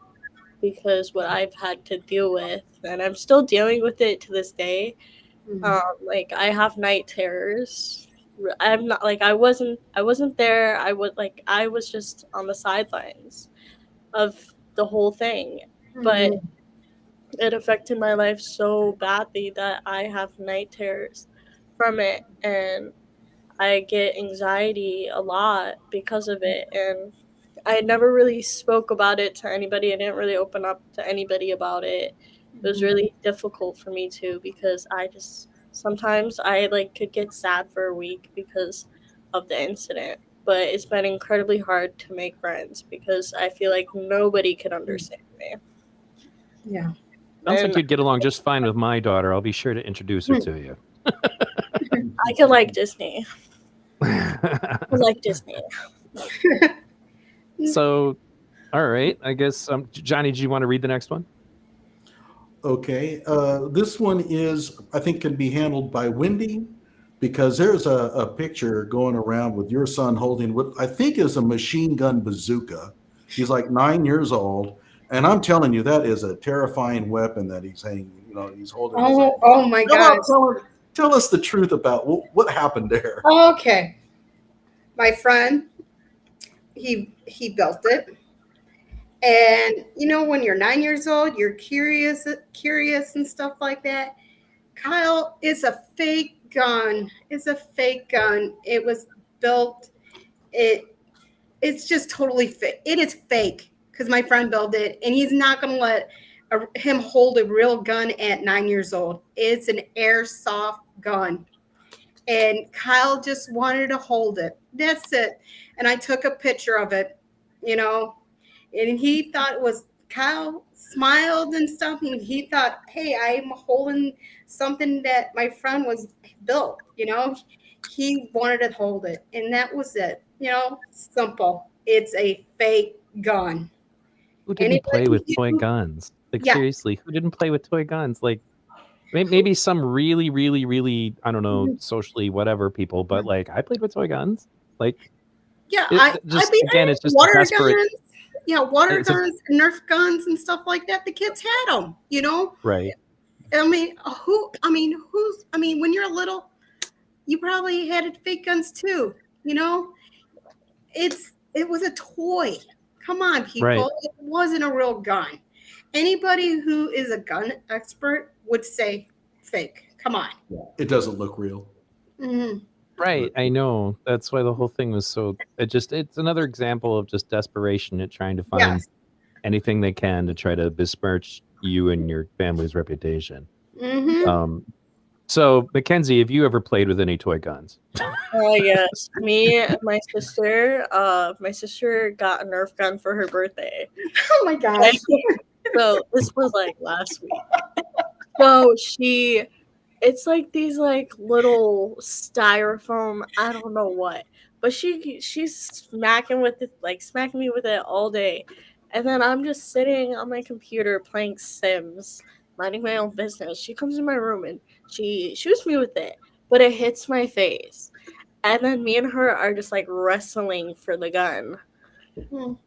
S3: because what I've had to deal with, and I'm still dealing with it to this day. Like I have night terrors. I'm not like I wasn't there. I was just on the sidelines of the whole thing. But it affected my life so badly that I have night terrors from it, and I get anxiety a lot because of it. And I never really spoke about it to anybody. I didn't really open up to anybody about it. It was really difficult for me too, because sometimes I like could get sad for a week because of the incident. But it's been incredibly hard to make friends because I feel like nobody could understand me.
S2: Yeah.
S1: Sounds like you'd get along just fine with my daughter. I'll be sure to introduce her to you.
S3: I could like Disney. I like Disney.
S1: So, all right. I guess, Johnny, do you want to read the next one?
S4: Okay. This one I think, can be handled by Wendy, because there's a picture going around with your son holding what I think is a machine gun bazooka. He's like 9 years old. And I'm telling you, that is a terrifying weapon that he's hanging. He's holding.
S2: Oh my gosh.
S4: Tell us the truth about what happened there.
S2: Okay. My friend, he built it. And when you're 9 years old, you're curious and stuff like that. Kyle, it's a fake gun. It's a fake gun. It was built. It's just totally fake. It is fake because my friend built it, and he's not going to let him hold a real gun at 9 years old. It's an airsoft gun. And Kyle just wanted to hold it. That's it. And I took a picture of it, and he thought it was, Kyle smiled and stuff. And he thought, hey, I'm holding something that my friend was built, He wanted to hold it. And that was it, simple. It's a fake gun.
S1: Who didn't play with toy guns? Like, seriously, who didn't play with toy guns? Like, maybe some really, really, really, I don't know, socially whatever people, but like, I played with toy guns. Like, it's just
S2: water
S1: desperate.
S2: guns. Yeah, water guns, Nerf guns, and stuff like that. The kids had them,
S1: Right.
S2: When you're little, you probably had fake guns too. It was a toy. Come on, people.
S1: Right.
S2: It wasn't a real gun. Anybody who is a gun expert would say fake. Come on.
S4: It doesn't look real.
S2: Mm-hmm.
S1: Right. I know. That's why the whole thing was so. It's another example of just desperation at trying to find anything they can to try to besmirch you and your family's reputation.
S2: Mm-hmm.
S1: So, Mackenzie, have you ever played with any toy guns?
S3: Yes. Me and my sister. My sister got a Nerf gun for her birthday.
S2: Oh my gosh.
S3: So this was like last week. So it's like these like little styrofoam, I don't know what, but she's smacking me with it all day, and then I'm just sitting on my computer playing Sims, minding my own business. She comes in my room and she shoots me with it, but it hits my face, and then me and her are just like wrestling for the gun.
S2: Oh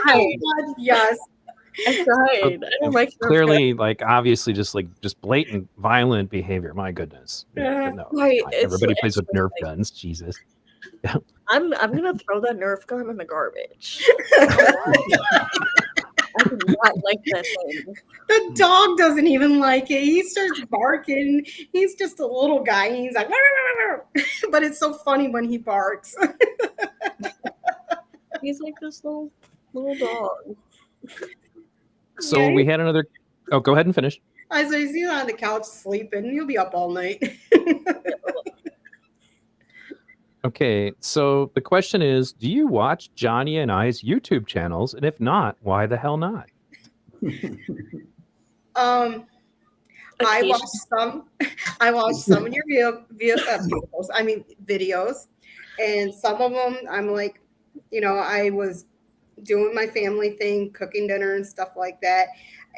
S2: God, yes.
S3: I tried. I don't like
S1: clearly, like, obviously, just blatant violent behavior. My goodness. No,
S3: right.
S1: Everybody plays with Nerf guns. Jesus. Yeah.
S3: I'm gonna throw that Nerf gun in the garbage. I do not like that thing.
S2: The dog doesn't even like it. He starts barking. He's just a little guy. And he's like, but it's so funny when he barks.
S3: He's like this little dog.
S1: So we had another. Oh, go ahead and finish.
S2: I said, he's on the couch sleeping. He'll be up all night.
S1: Okay, so the question is, do you watch Johnny and I's YouTube channels? And if not, why the hell not?
S2: I watched some. I watched some of your videos. I mean videos, and some of them I'm like, I was doing my family thing, cooking dinner and stuff like that,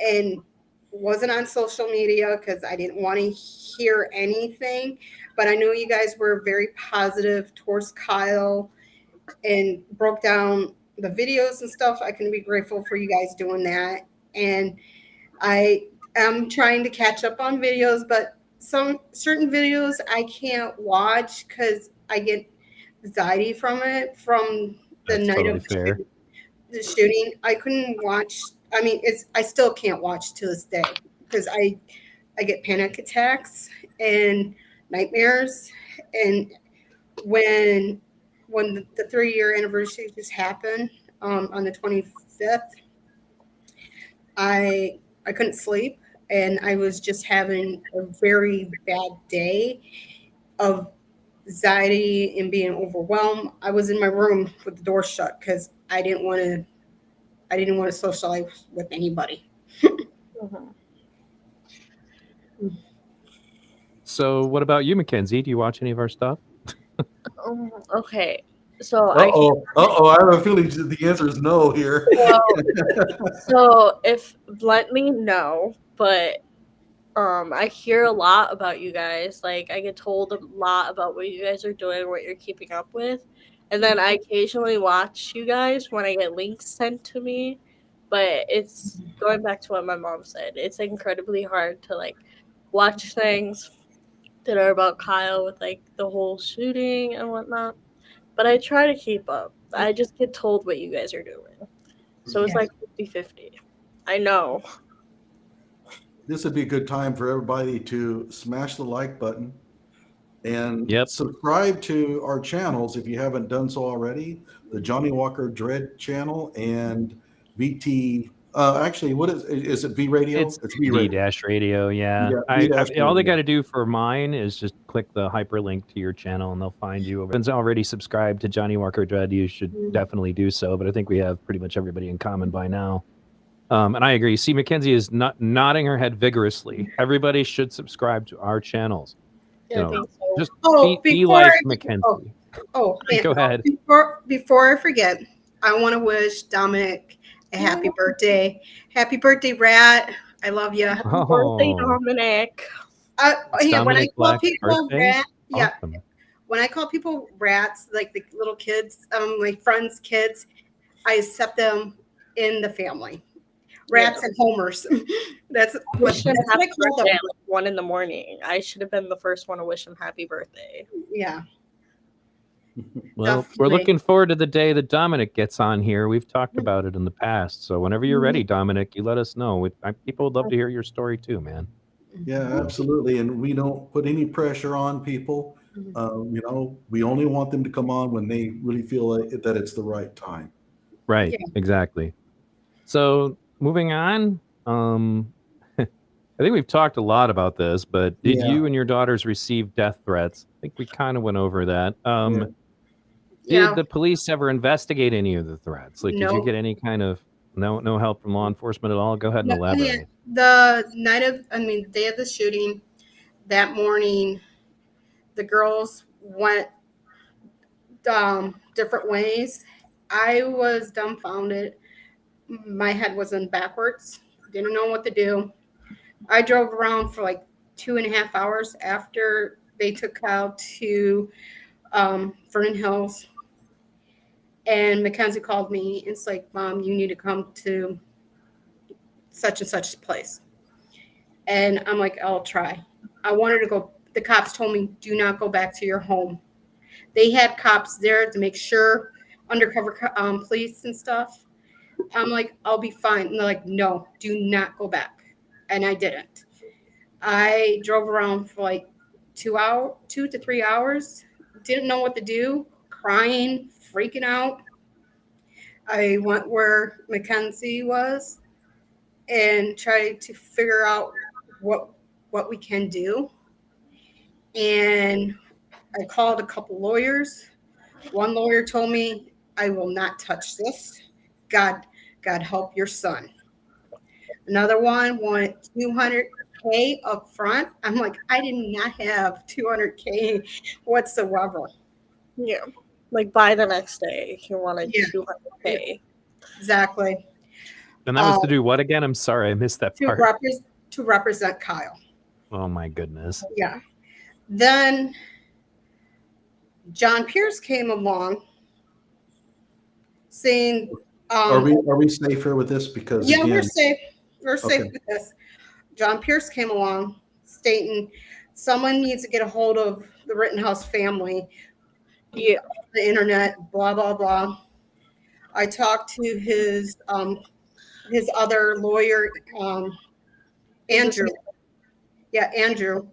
S2: and wasn't on social media because I didn't want to hear anything. But I know you guys were very positive towards Kyle and broke down the videos and stuff. I can be grateful for you guys doing that. And I am trying to catch up on videos, but some certain videos I can't watch because I get anxiety from it from the
S1: That's
S2: night
S1: totally
S2: of
S1: fair.
S2: the shooting. I couldn't watch. I mean, I still can't watch to this day because I get panic attacks and nightmares. And when the 3-year anniversary just happened on the 25th, I couldn't sleep, and I was just having a very bad day of anxiety and being overwhelmed. I was in my room with the door shut because I didn't want to socialize with anybody.
S3: Mhm.
S1: So what about you, Mackenzie? Do you watch any of our stuff?
S3: Okay, so
S4: I have a feeling the answer is no here.
S3: so if bluntly no, but I hear a lot about you guys. Like I get told a lot about what you guys are doing, what you're keeping up with, and then I occasionally watch you guys when I get links sent to me. But it's going back to what my mom said. It's incredibly hard to like watch things that are about Kyle with like the whole shooting and whatnot. But I try to keep up. I just get told what you guys are doing. So it's
S2: Yeah.
S3: like 50-50. I know.
S4: This would be a good time for everybody to smash the like button and
S1: Yep.
S4: subscribe to our channels if you haven't done so already. The Johnny Walker Dread channel and VT. Actually, what is it? V Radio?
S1: It's
S4: V Radio.
S1: V-Dash Radio, yeah.
S4: Yeah, V-Dash
S1: All they
S4: Radio.
S1: got to do for mine is just click the hyperlink to your channel, and they'll find you. If anyone's already subscribed to Johnny Walker Dread, you should definitely do so. But I think we have pretty much everybody in common by now. And I agree. See, Mackenzie is nodding her head vigorously. Everybody should subscribe to our channels.
S3: I think so.
S1: Just
S2: Oh,
S1: be
S2: before
S1: like
S2: I-
S1: Mackenzie.
S2: Yeah,
S1: Go ahead.
S2: Before I forget, I want to wish Dominic a happy birthday. Happy birthday, Rat. I love you.
S3: Happy
S1: Oh.
S3: birthday, Dominic.
S1: It's
S2: When I
S1: Dominic
S2: call
S1: Black's
S2: people
S1: birthday?
S2: rat, yeah.
S1: Awesome.
S2: When I call people rats, like the little kids, my friends' kids, I accept them in the family. Rats and homers. That's
S3: Wish him
S2: what I
S3: happy
S2: call
S3: birthday
S2: them.
S3: at like 1 a.m. I should have been the first one to wish him happy birthday.
S2: Yeah.
S1: Well,
S2: Definitely.
S1: we're looking forward to the day that Dominic gets on here. We've talked about it in the past. So whenever you're ready, Dominic, you let us know. People would love to hear your story too, man.
S4: Yeah, absolutely. And we don't put any pressure on people. We only want them to come on when they really feel like that it's the right time.
S1: Right.
S2: Yeah.
S1: Exactly. So moving on, I think we've talked a lot about this, but did
S4: Yeah.
S1: you and your daughters receive death threats? I think we kind of went over that.
S2: Yeah.
S1: Did the police ever investigate any of the threats? Like, did you
S2: No.
S1: get any kind of no help from law enforcement at all? Go ahead and elaborate.
S2: The day of the shooting, that morning, the girls went different ways. I was dumbfounded. My head was in backwards. Didn't know what to do. I drove around for like 2.5 hours after they took Kyle to Vernon Hills. And Mackenzie called me. It's like, Mom, you need to come to such and such place. And I'm like, I'll try. I wanted to go. The cops told me, do not go back to your home. They had cops there to make sure, undercover police and stuff. I'm like, I'll be fine. And they're like, no, do not go back. And I didn't. I drove around for like 2 to 3 hours. Didn't know what to do, crying, freaking out. I went where Mackenzie was and tried to figure out what we can do. And I called a couple lawyers. One lawyer told me, I will not touch this. God help your son. Another one wanted 200K up front. I'm like, I did not have 200K whatsoever.
S3: Yeah. Like by the next day, he wanted
S2: Yeah.
S3: 200K.
S2: Exactly.
S1: And that was to do what again? I'm sorry, I missed that part.
S2: To represent Kyle.
S1: Oh my goodness.
S2: Yeah. Then John Pierce came along saying,
S4: Are we safe here with this? Because
S2: yeah,
S4: again,
S2: we're safe. We're safe
S4: Okay.
S2: with this. John Pierce came along stating someone needs to get a hold of the Rittenhouse family.
S3: Yeah.
S2: The internet, blah, blah, blah. I talked to his other lawyer, Andrew. Yeah, Andrew.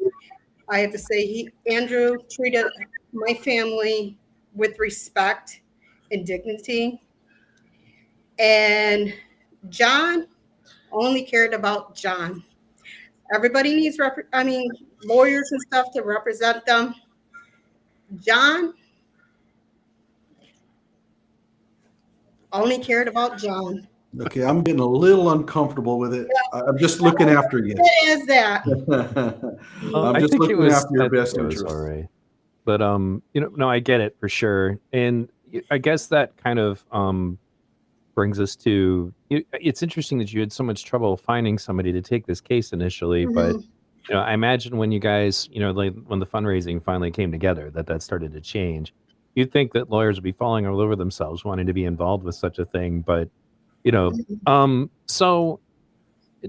S2: I have to say, Andrew treated my family with respect and dignity. And John only cared about John. Everybody needs, lawyers and stuff to represent them. John only cared about John.
S4: Okay, I'm getting a little uncomfortable with it. I'm just looking after you.
S2: It is that.
S4: I'm
S1: I
S4: just
S1: think it
S4: looking
S1: was
S4: after your
S1: I think
S4: best
S1: it was
S4: interest.
S1: all right. But no, I get it for sure. And I guess that kind of brings us to it's interesting that you had so much trouble finding somebody to take this case initially, but I imagine when you guys, like when the fundraising finally came together, that started to change. You'd think that lawyers would be falling all over themselves wanting to be involved with such a thing, but so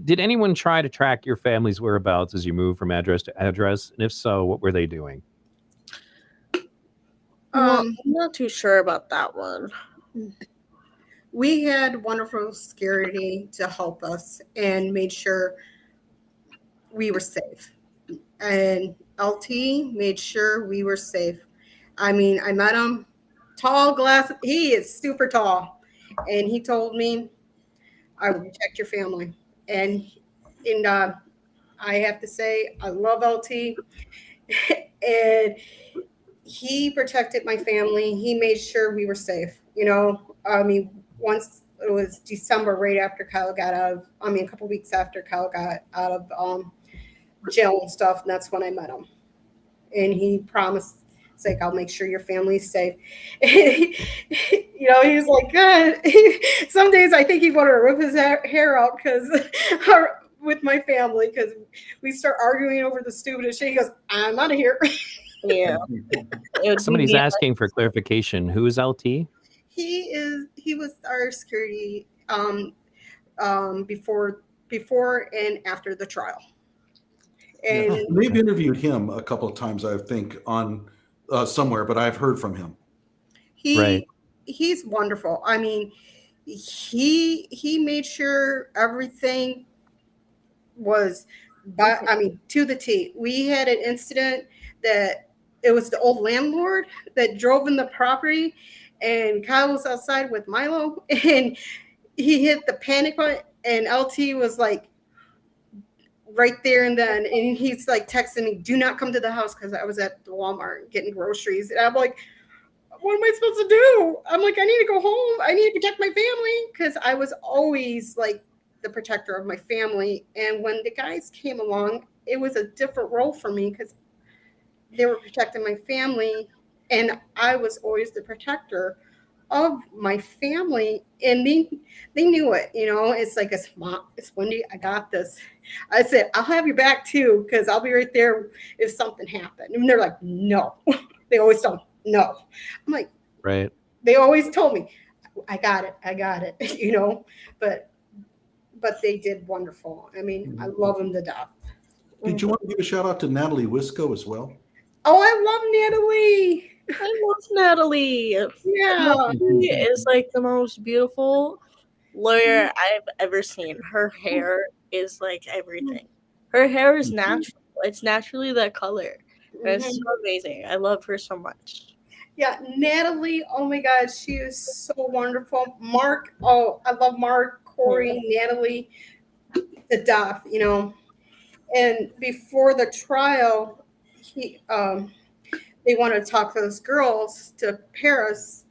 S1: did anyone try to track your family's whereabouts as you moved from address to address? And if so, what were they doing?
S3: Well, I'm not too sure about that one.
S2: We had wonderful security to help us and made sure we were safe. And LT made sure we were safe. I mean, I met him, tall glass. He is super tall. And he told me, I will protect your family. And I have to say, I love LT. And he protected my family. He made sure we were safe. Once it was December, right after Kyle got a couple weeks after Kyle got out of jail and stuff, and that's when I met him. And he promised, it's like, I'll make sure your family's safe. He's like, God. Some days I think he wanted to rip his hair out with my family, because we start arguing over the stupidest shit. He goes, I'm out of here.
S3: Yeah.
S1: Somebody's asking for clarification. Who is LT?
S2: He was our security before and after the trial. And
S4: Yeah. We've interviewed him a couple of times, I think, on somewhere, but I've heard from him.
S2: He's wonderful. I mean, he made sure everything was to the T. We had an incident that it was the old landlord that drove in the property, and Kyle was outside with Milo, and he hit the panic button, and LT was like right there and then, and he's like texting me, do not come to the house, because I was at the Walmart getting groceries. And I'm like, what am I supposed to do? I'm like, I need to go home. I need to protect my family, because I was always like the protector of my family. And when the guys came along, it was a different role for me, because they were protecting my family, and I was always the protector of my family. And they knew it. It's like, it's Wendy, I got this. I said, I'll have your back too, because I'll be right there if something happened. And they're like, no. They always tell me, no. I'm like,
S1: right.
S2: They always told me, I got it, but they did wonderful. I mean, I love them to death.
S4: Did you want to give a shout out to Natalie Wisco as well?
S2: Oh, I love Natalie.
S3: I love Natalie.
S2: Yeah.
S3: Natalie is like the most beautiful lawyer I've ever seen. Her hair is like everything. Her hair is natural. It's naturally that color. And it's so amazing. I love her so much.
S2: Yeah, Natalie, oh my God, she is so wonderful. Mark, oh, I love Mark, Corey, Natalie, the death, And before the trial, they wanted to talk to those girls to pair us.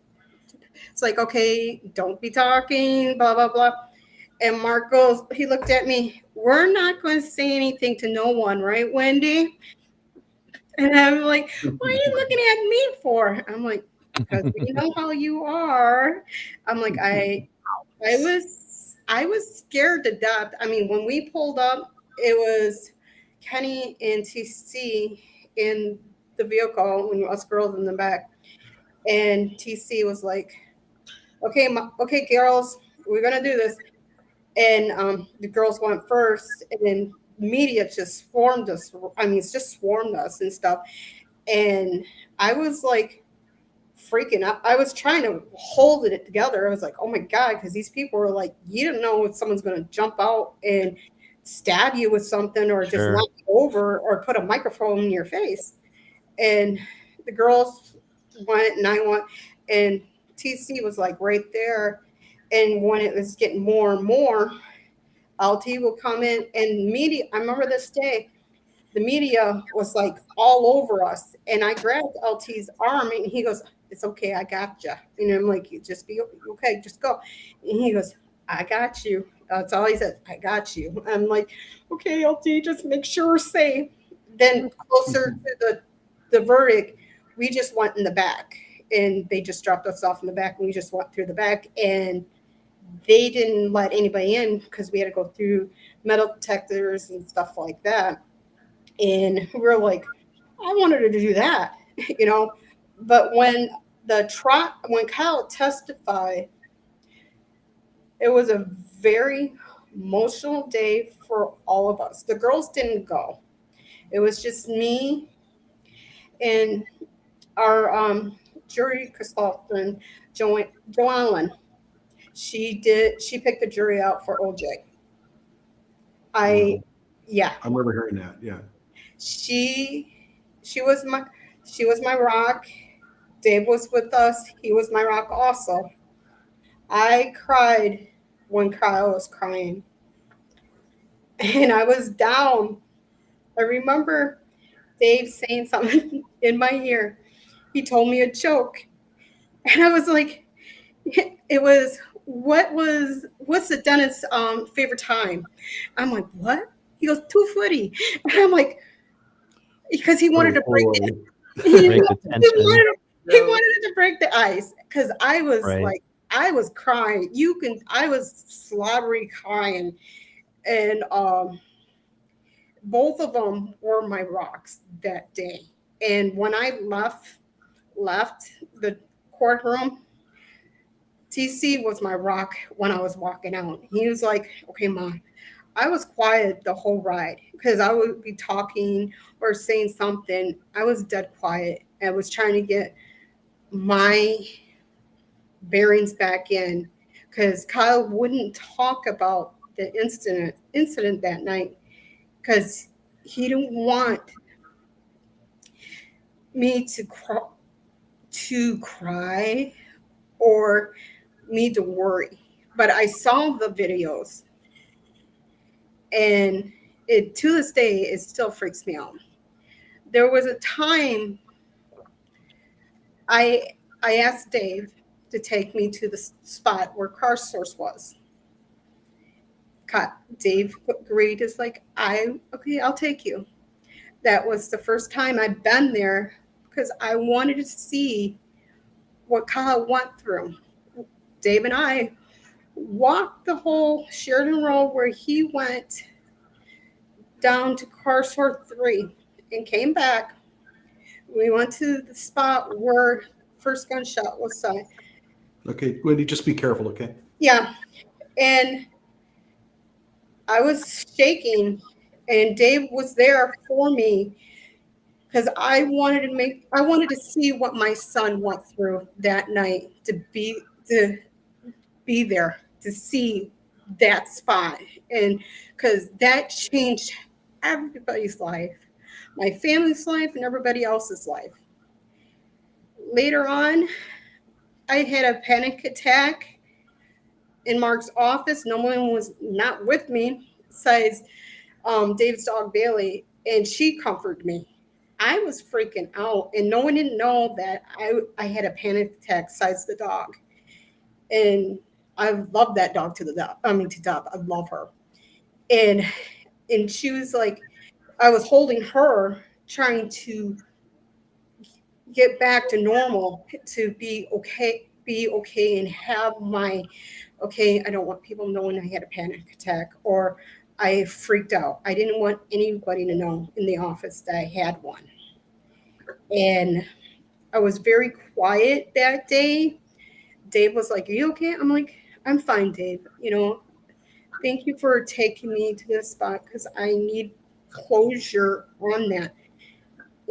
S2: It's like, okay, don't be talking, blah, blah, blah. And Mark goes, he looked at me, we're not going to say anything to no one, right, Wendy? And I'm like, what are you looking at me for? I'm like, because we know how you are. I'm like, I was scared to death. I mean, when we pulled up, it was Kenny and TC in the vehicle, and us girls in the back. And TC was like, okay, okay, girls, we're gonna do this. And the girls went first, and then media just swarmed us. I mean, it's just swarmed us and stuff. And I was like freaking out. I was trying to hold it together. I was like, oh my God, because these people were like, you don't know if someone's going to jump out and stab you with something or just
S1: Sure.
S2: knock you over or put a microphone in your face. And the girls went and I went, and TC was like right there. And when it was getting more and more, LT will come in and media. I remember this day, the media was like all over us. And I grabbed LT's arm and he goes, it's okay, I got you. And I'm like, you just be okay, just go. And he goes, I got you. That's all he said, I got you. I'm like, okay, LT, just make sure we're safe. Then closer to the verdict, we just went in the back and they just dropped us off in the back and we just went through the back, and they didn't let anybody in because we had to go through metal detectors and stuff like that. And we were like, I wanted to do that, you know. But when when Kyle testified, it was a very emotional day for all of us. The girls didn't go. It was just me and our jury consultant, Joanne. She picked the jury out for OJ.
S4: Wow.
S2: Yeah.
S4: I remember hearing that. Yeah.
S2: She was my rock. Dave was with us. He was my rock also. I cried when Kyle was crying. And I was down. I remember Dave saying something in my ear. He told me a joke. And I was like, it was, what's the dentist's favorite time? I'm like, what? He goes, 2:40. And I'm like, because he wanted to break it.
S1: Break the tension.
S2: He wanted to break the ice because I was
S1: Right.
S2: like, I was crying. I was slobbery crying. And both of them were my rocks that day. And when I left the courtroom, TC was my rock when I was walking out. He was like, okay, Mom. I was quiet the whole ride because I would be talking or saying something. I was dead quiet. I was trying to get my bearings back in because Kyle wouldn't talk about the incident that night because he didn't want me to cry or me to worry. But I saw the videos, and it to this day it still freaks me out. There was a time I asked Dave to take me to the spot where Car Source was. Dave agreed. Is like, okay, I'll take you. That was the first time I'd been there because I wanted to see what Kyle went through. Dave and I walked the whole Sheridan Road where he went down to Car Source 3 and came back. We went to the spot where first gunshot was signed.
S4: Okay, Wendy, just be careful, okay?
S2: Yeah. And I was shaking, and Dave was there for me because I wanted to see what my son went through that night, to be there, to see that spot. And because that changed everybody's life, my family's life and everybody else's life. Later on, I had a panic attack in Mark's office. No one was not with me besides Dave's dog Bailey, and she comforted me. I was freaking out, and no one didn't know that I had a panic attack besides the dog. And I love that dog to death. I love her. And she was like, I was holding her, trying to get back to normal, to be okay, and have my okay. I don't want people knowing I had a panic attack or I freaked out. I didn't want anybody to know in the office that I had one. And I was very quiet that day. Dave was like, "Are you okay?" I'm like, "I'm fine, Dave. Thank you for taking me to this spot because I need closure on that."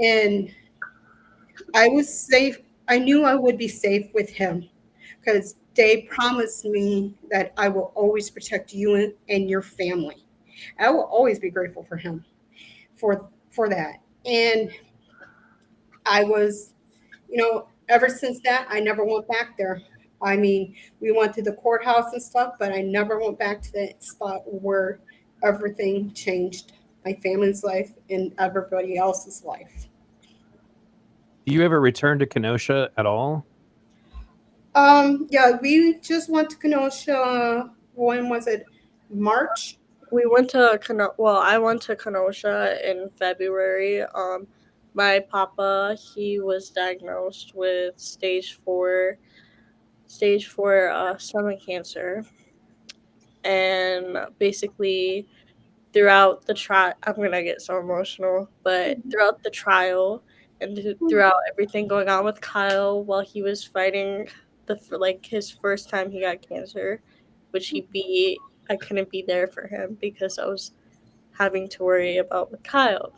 S2: And I was safe. I knew I would be safe with him because Dave promised me that I will always protect you and your family. I will always be grateful for him for that. And I was, ever since that, I never went back there. I mean, we went to the courthouse and stuff, but I never went back to that spot where everything changed my family's life and everybody else's life.
S1: Do you ever return to Kenosha at all?
S2: Yeah, we just went to Kenosha. When was it? March?
S3: We went to I went to Kenosha in February. My papa, he was diagnosed with stage 4 stomach cancer, and basically throughout the trial, I'm gonna get so emotional, but throughout the trial and throughout everything going on with Kyle while he was fighting his first time he got cancer, which he beat, I couldn't be there for him because I was having to worry about with Kyle.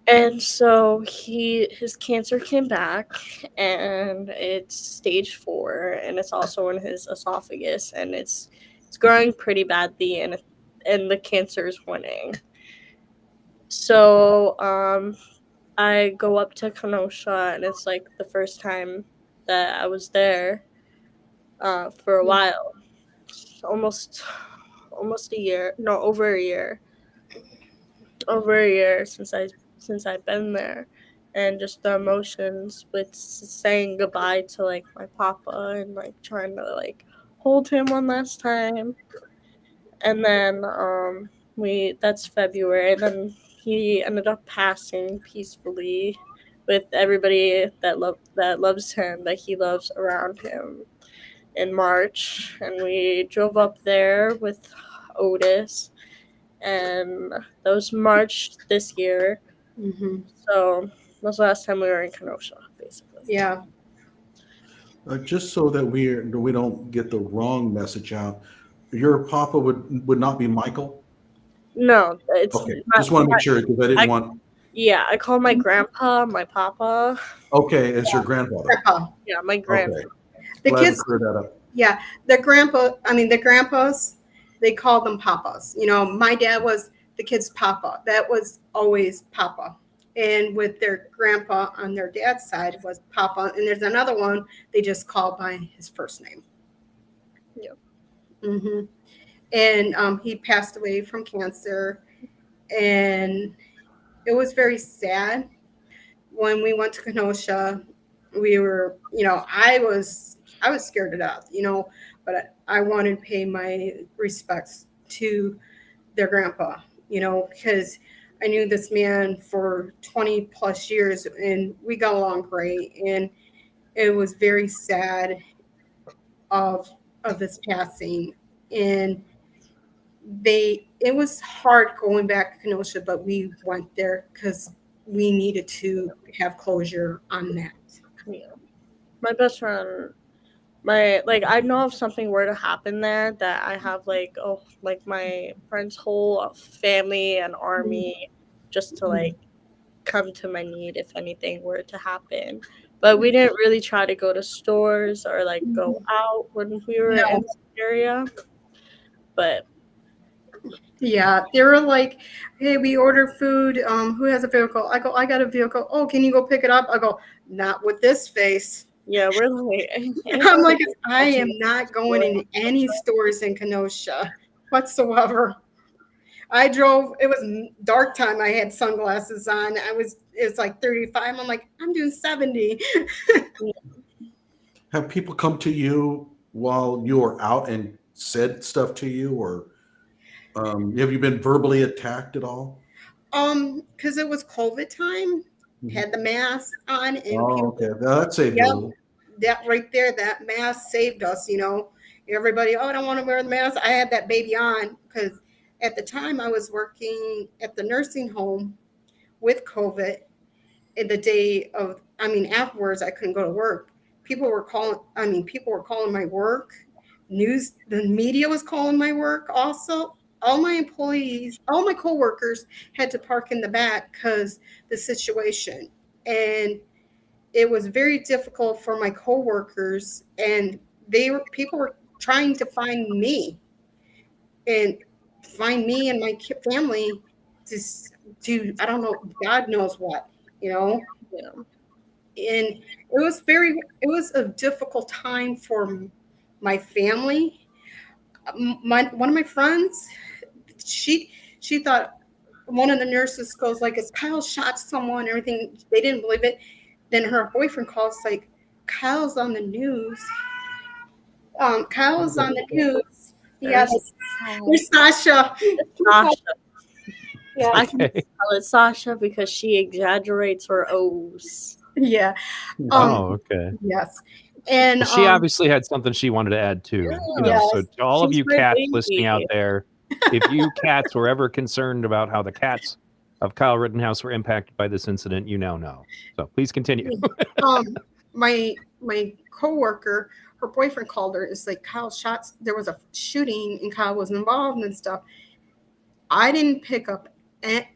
S3: And so his cancer came back, and it's stage 4, and it's also in his esophagus, and it's growing pretty badly, and the cancer is winning. So I go up to Kenosha, and it's like the first time that I was there for a while, almost a year, no, over a year since I've been there, and just the emotions with saying goodbye to like my papa and like trying to like hold him one last time. And then that's February, and then he ended up passing peacefully with everybody that loves him, that he loves around him, in March. And we drove up there with Otis, and that was March this year.
S2: Mm-hmm.
S3: So that was the last time we were in Kenosha, basically.
S2: Yeah.
S4: Just so that we don't get the wrong message out, your papa would not be Michael?
S3: No, it's
S4: Okay, just want to make sure because I didn't want.
S3: Yeah, I call my grandpa my papa.
S4: Okay, it's your grandfather.
S2: Grandpa.
S3: Yeah, my grandpa.
S4: Okay,
S2: The
S4: glad
S2: kids,
S4: to clear that up.
S2: yeah, the grandpas, they call them papas. My dad was the kid's papa. That was always papa. And with their grandpa on their dad's side was papa. And there's another one they just call by his first name.
S3: Yeah.
S2: Mm-hmm. And he passed away from cancer. And it was very sad. When we went to Kenosha, we were, I was scared to death, but I wanted to pay my respects to their grandpa, because I knew this man for 20 plus years and we got along great. And it was very sad of his passing. And it was hard going back to Kenosha, but we went there because we needed to have closure on that.
S3: Yeah. My best friend, I know if something were to happen there, that I have my friend's whole family and army just to come to my need if anything were to happen. But we didn't really try to go to stores or go out when we were in the area. But
S2: yeah, they were like, "Hey, we ordered food. Who has a vehicle?" I go, "I got a vehicle." "Oh, can you go pick it up?" I go, "Not with this face."
S3: yeah, we're like,
S2: I'm like, I am not going in any stores in Kenosha whatsoever. I drove. It was dark time. I had sunglasses on. it's like 35. I'm like, I'm doing 70.
S4: Have people come to you while you were out and said stuff to you, or have you been verbally attacked at all?
S2: Because it was COVID time, had the mask on, and
S4: Oh,
S2: people,
S4: okay. That saved you a
S2: yep,
S4: little.
S2: that right there, that mask saved us. Everybody, oh, I don't want to wear the mask. I had that baby on because at the time I was working at the nursing home with COVID. In the day of, afterwards, I couldn't go to work. People were calling my work. The media was calling my work also. All my employees, all my coworkers had to park in the back because the situation. And it was very difficult for my coworkers, and people were trying to find me and my family to do, I don't know, God knows what,
S3: Yeah.
S2: and it was a difficult time for my family. One of my friends, she thought, one of the nurses goes like, "Is Kyle shot someone?" Everything, they didn't believe it. Then her boyfriend calls like, "Kyle's on the news. Kyle's on the news." Yes, there's Sasha.
S3: Sasha.
S2: Yeah,
S3: I can
S1: Okay.
S3: call it Sasha because she exaggerates her O's.
S2: yeah.
S1: Oh, okay.
S2: Yes, and
S1: Well, she obviously had something she wanted to add too.
S2: Yes.
S1: So to all of
S3: She's
S1: you
S3: my
S1: cats
S3: baby.
S1: listening out there, if you cats were ever concerned about how the cats of Kyle Rittenhouse were impacted by this incident, you now know. So please continue.
S2: my coworker, her boyfriend called her. It's like, Kyle shots. There was a shooting, and Kyle was involved and stuff. I didn't pick up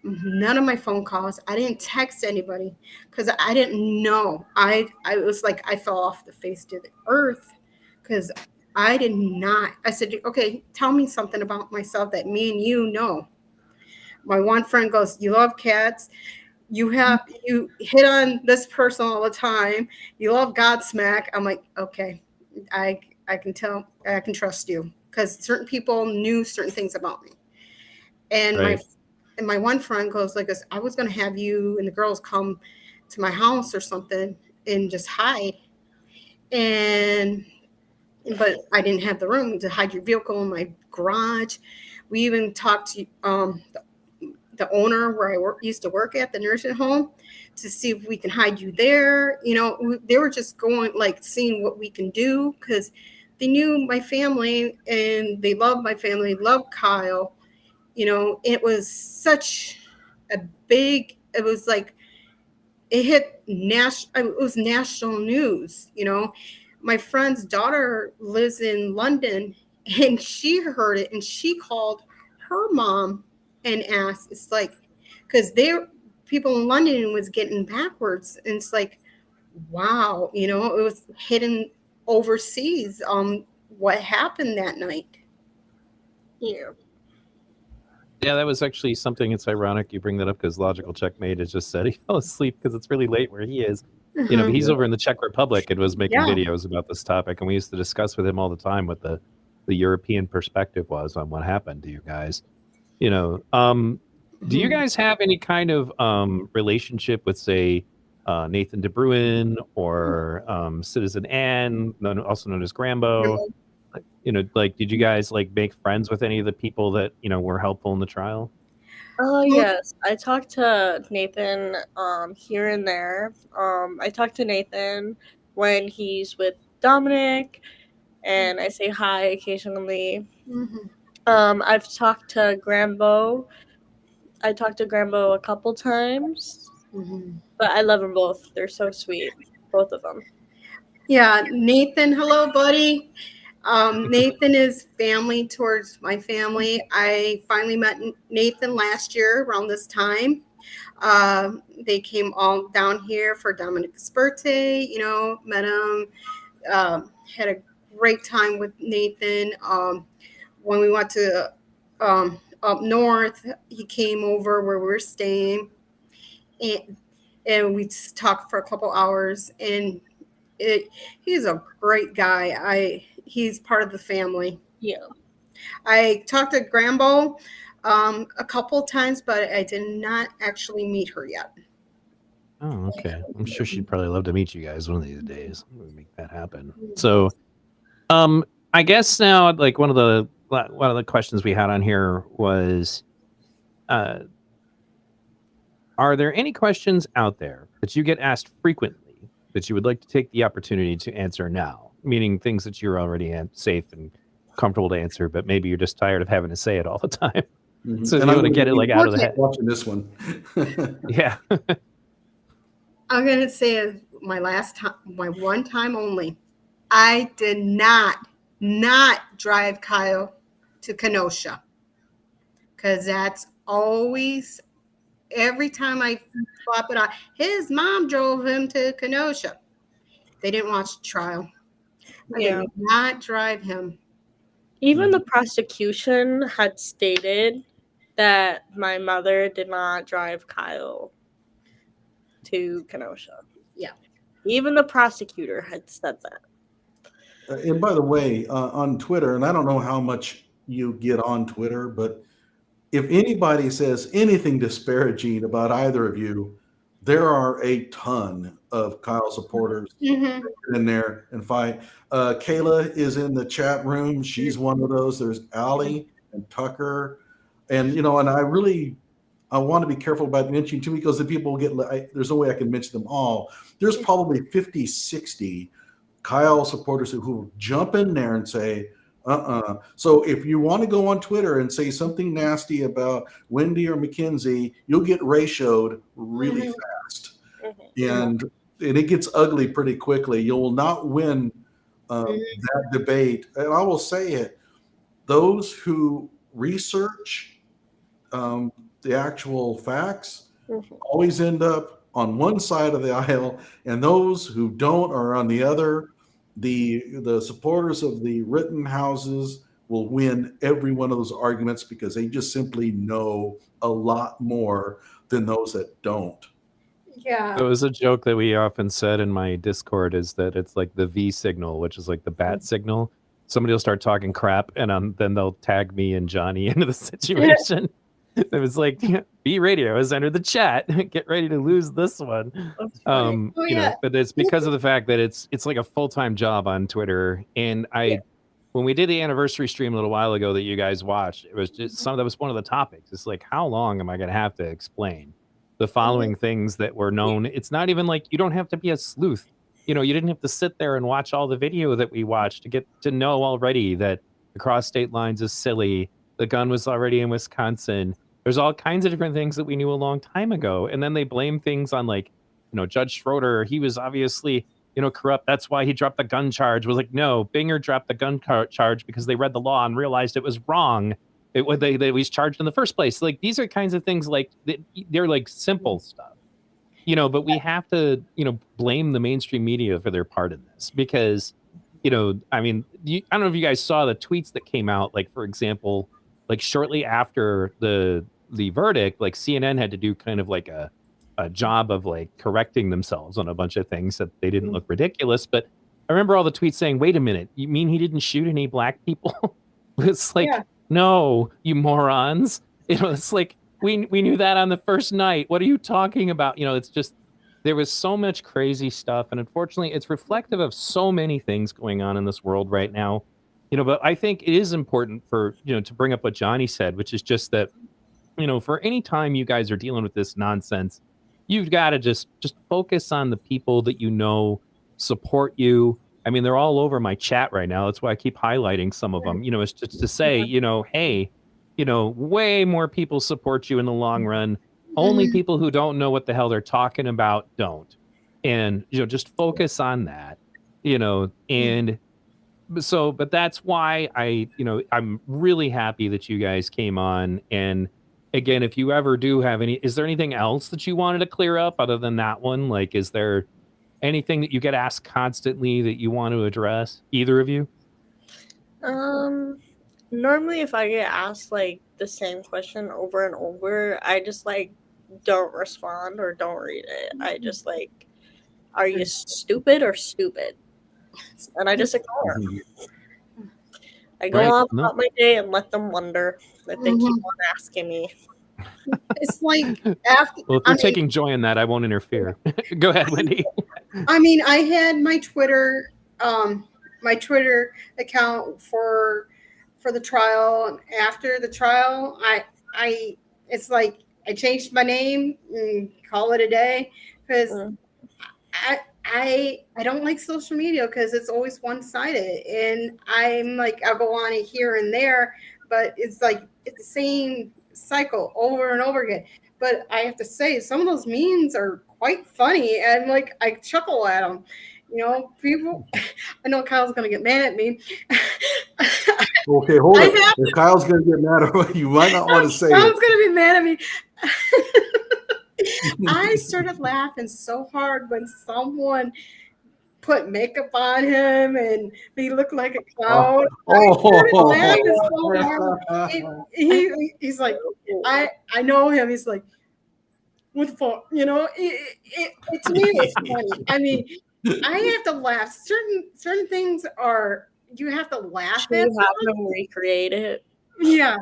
S2: none of my phone calls. I didn't text anybody because I didn't know. I was like, I fell off the face of the earth because I did not. I said, okay, tell me something about myself that me and you know. My one friend goes, you love cats. You hit on this person all the time. You love Godsmack. I'm like, okay, I can tell. I can trust you because certain people knew certain things about me. And
S1: Right.
S2: my one friend goes like this, I was going to have you and the girls come to my house or something and just hide. But I didn't have the room to hide your vehicle in my garage. We even talked to the owner where I used to work at the nursing home to see if we can hide you there. They were just going like seeing what we can do because they knew my family and they loved my family, loved Kyle. It was such a big, it was like, it was national news. My friend's daughter lives in London and she heard it and she called her mom and asked, it's like, because people in London was getting backwards. And it's like, wow, it was hidden overseas, what happened that night.
S3: Yeah.
S1: Yeah, that was actually something. It's ironic you bring that up because Logical Checkmate has just said he fell asleep because it's really late where he is. But he's over in the Czech Republic and was making
S2: Yeah.
S1: videos about this topic, and we used to discuss with him all the time what the European perspective was on what happened to you guys. Do you guys have any kind of relationship with, say, Nathan DeBruin or Citizen Ann, also known as Grambo? Did you guys make friends with any of the people that were helpful in the trial?
S3: Oh yes, I talked to Nathan here and there. I talked to Nathan when he's with Dominic, and I say hi occasionally. I've talked to Grambo. I talked to Grambo a couple times, but I love them both. They're so sweet, both of them.
S2: Yeah, Nathan, hello, buddy. Nathan is family towards my family. I finally met Nathan last year around this time. They came all down here for Dominic's birthday, met him, had a great time with Nathan. When we went to up north, he came over where we were staying, and we talked for a couple hours, and he's a great guy. He's part of the family.
S3: Yeah.
S2: I talked to Grambo a couple times, but I did not actually meet her yet.
S1: Oh, okay. I'm sure she'd probably love to meet you guys one of these days. We'll make that happen. So, I guess now, like one of the questions we had on here was, uh, are there any questions out there that you get asked frequently that you would like to take the opportunity to answer now? Meaning things that you're already safe and comfortable to answer, but maybe you're just tired of having to say it all the time. So
S4: And
S1: you
S4: I'm
S1: want to get it like out of the
S2: Okay.
S1: head.
S4: watching this one.
S1: Yeah.
S2: I'm gonna say my last time, my one time only. I did not drive Kyle to Kenosha, because that's always every time I flop it out. His mom drove him to Kenosha. They didn't watch the trial. I
S3: Yeah.
S2: did not drive him.
S3: Even the prosecution had stated that my mother did not drive Kyle to Kenosha.
S2: Yeah.
S3: Even the prosecutor had said that.
S4: And by the way, on Twitter, and I don't know how much you get on Twitter, but if anybody says anything disparaging about either of you, there are a ton of Kyle supporters
S2: Mhm.
S4: in there and fight. Kayla is in the chat room. She's one of those. There's Allie and Tucker. And, and I want to be careful about mentioning too, because the people there's no way I can mention them all. There's probably 50, 60 Kyle supporters who jump in there and say, So if you want to go on Twitter and say something nasty about Wendy or Mackenzie, you'll get ratioed really fast. And it gets ugly pretty quickly. You will not win that debate. And I will say it, those who research the actual facts always end up on one side of the aisle, and those who don't are on the other. The supporters of the Rittenhouses will win every one of those arguments because they just simply know a lot more than those that don't.
S2: Yeah.
S1: So it was a joke that we often said in my Discord is that it's like the V signal, which is like the bat signal. Somebody will start talking crap, and then they'll tag me and Johnny into the situation. It was like, B Radio has entered the chat. Get ready to lose this one.
S2: Oh, yeah.
S1: But it's because of the fact that it's like a full-time job on Twitter. And when we did the anniversary stream a little while ago that you guys watched, it was just that was one of the topics. It's like, how long am I going to have to explain the following things that were known? It's not even like you don't have to be a sleuth. You didn't have to sit there and watch all the video that we watched to get to know already that across state lines is silly. The gun was already in Wisconsin. There's all kinds of different things that we knew a long time ago. And then they blame things on like, Judge Schroeder, he was obviously, corrupt. That's why he dropped the gun charge. Was like, no, Binger dropped the gun charge because they read the law and realized it was wrong. They was charged in the first place. Like, these are kinds of things like, they're like simple stuff, but we have to, blame the mainstream media for their part in this because, I don't know if you guys saw the tweets that came out, like, for example, like shortly after the verdict, like CNN had to do kind of like a job of like correcting themselves on a bunch of things that they didn't look ridiculous. But I remember all the tweets saying, wait a minute, you mean he didn't shoot any black people? It's like, no, you morons. It's like, we knew that on the first night. What are you talking about? It's just, there was so much crazy stuff. And unfortunately, it's reflective of so many things going on in this world right now. But I think it is important for, to bring up what Johnny said, which is just that, for any time you guys are dealing with this nonsense, you've got to just focus on the people that support you. I mean, they're all over my chat right now. That's why I keep highlighting some of them. It's just to say, hey, way more people support you in the long run. Only people who don't know what the hell they're talking about don't. And, just focus on that, and so, but that's why I'm really happy that you guys came on. And again, if you ever do have is there anything else that you wanted to clear up other than that one? Like, is there anything that you get asked constantly that you want to address, either of you?
S3: Normally if I get asked like the same question over and over, I just like don't respond or don't read it. I just like, are you stupid or stupid? And I just ignore them. I go on about my day and let them wonder if they keep on asking me.
S2: It's like after.
S1: Well, if
S2: I
S1: you're
S2: mean,
S1: taking joy in that, I won't interfere. Go ahead, Wendy.
S2: I mean, I had my Twitter account for the trial. And after the trial, I it's like I changed my name and call it a day because
S3: Mm.
S2: I don't like social media because it's always one sided, and I'm like I'll go on it here and there, but it's like it's the same cycle over and over again. But I have to say, some of those memes are quite funny, and like I chuckle at them. You know, people. I know Kyle's gonna get mad at me.
S4: Okay, hold
S2: I
S4: it.
S2: have.
S4: If Kyle's going to get mad at you, might not want to say
S2: Kyle's
S4: it.
S2: gonna be mad at me. I started laughing so hard when someone put makeup on him and he looked like a clown. I started laughing so hard. He's like, I know him. He's like, what the fuck? You know, to me it's funny. I mean, I have to laugh. Certain things are you have to laugh
S3: Should
S2: at.
S3: we have him recreate it?
S2: Yeah,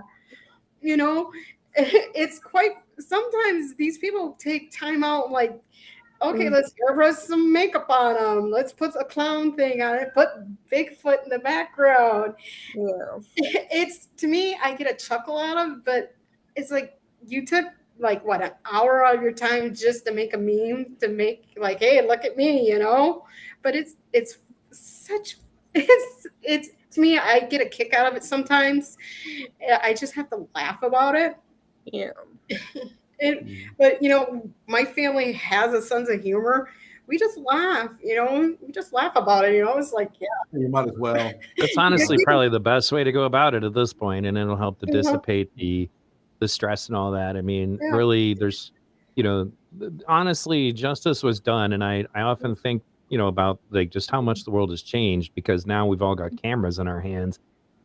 S2: you know, it's quite. Sometimes these people take time out, like, okay, let's airbrush some makeup on them. Let's put a clown thing on it. Put Bigfoot in the background.
S3: Yeah.
S2: It's to me, I get a chuckle out of, but it's like you took like what an hour of your time just to make a meme to make like, hey, look at me, you know. But it's such it's to me, I get a kick out of it sometimes. I just have to laugh about it.
S3: Yeah.
S2: But you know, my family has a sense of humor. We just laugh, you know. We just laugh about it, you know. It's like, yeah,
S4: You might as well.
S1: That's honestly probably the best way to go about it at this point, and it'll help to
S2: Mhm.
S1: dissipate the stress and all that. I mean,
S2: Yeah.
S1: really, there's, honestly, justice was done, and I often think, about like just how much the world has changed because now we've all got cameras in our hands.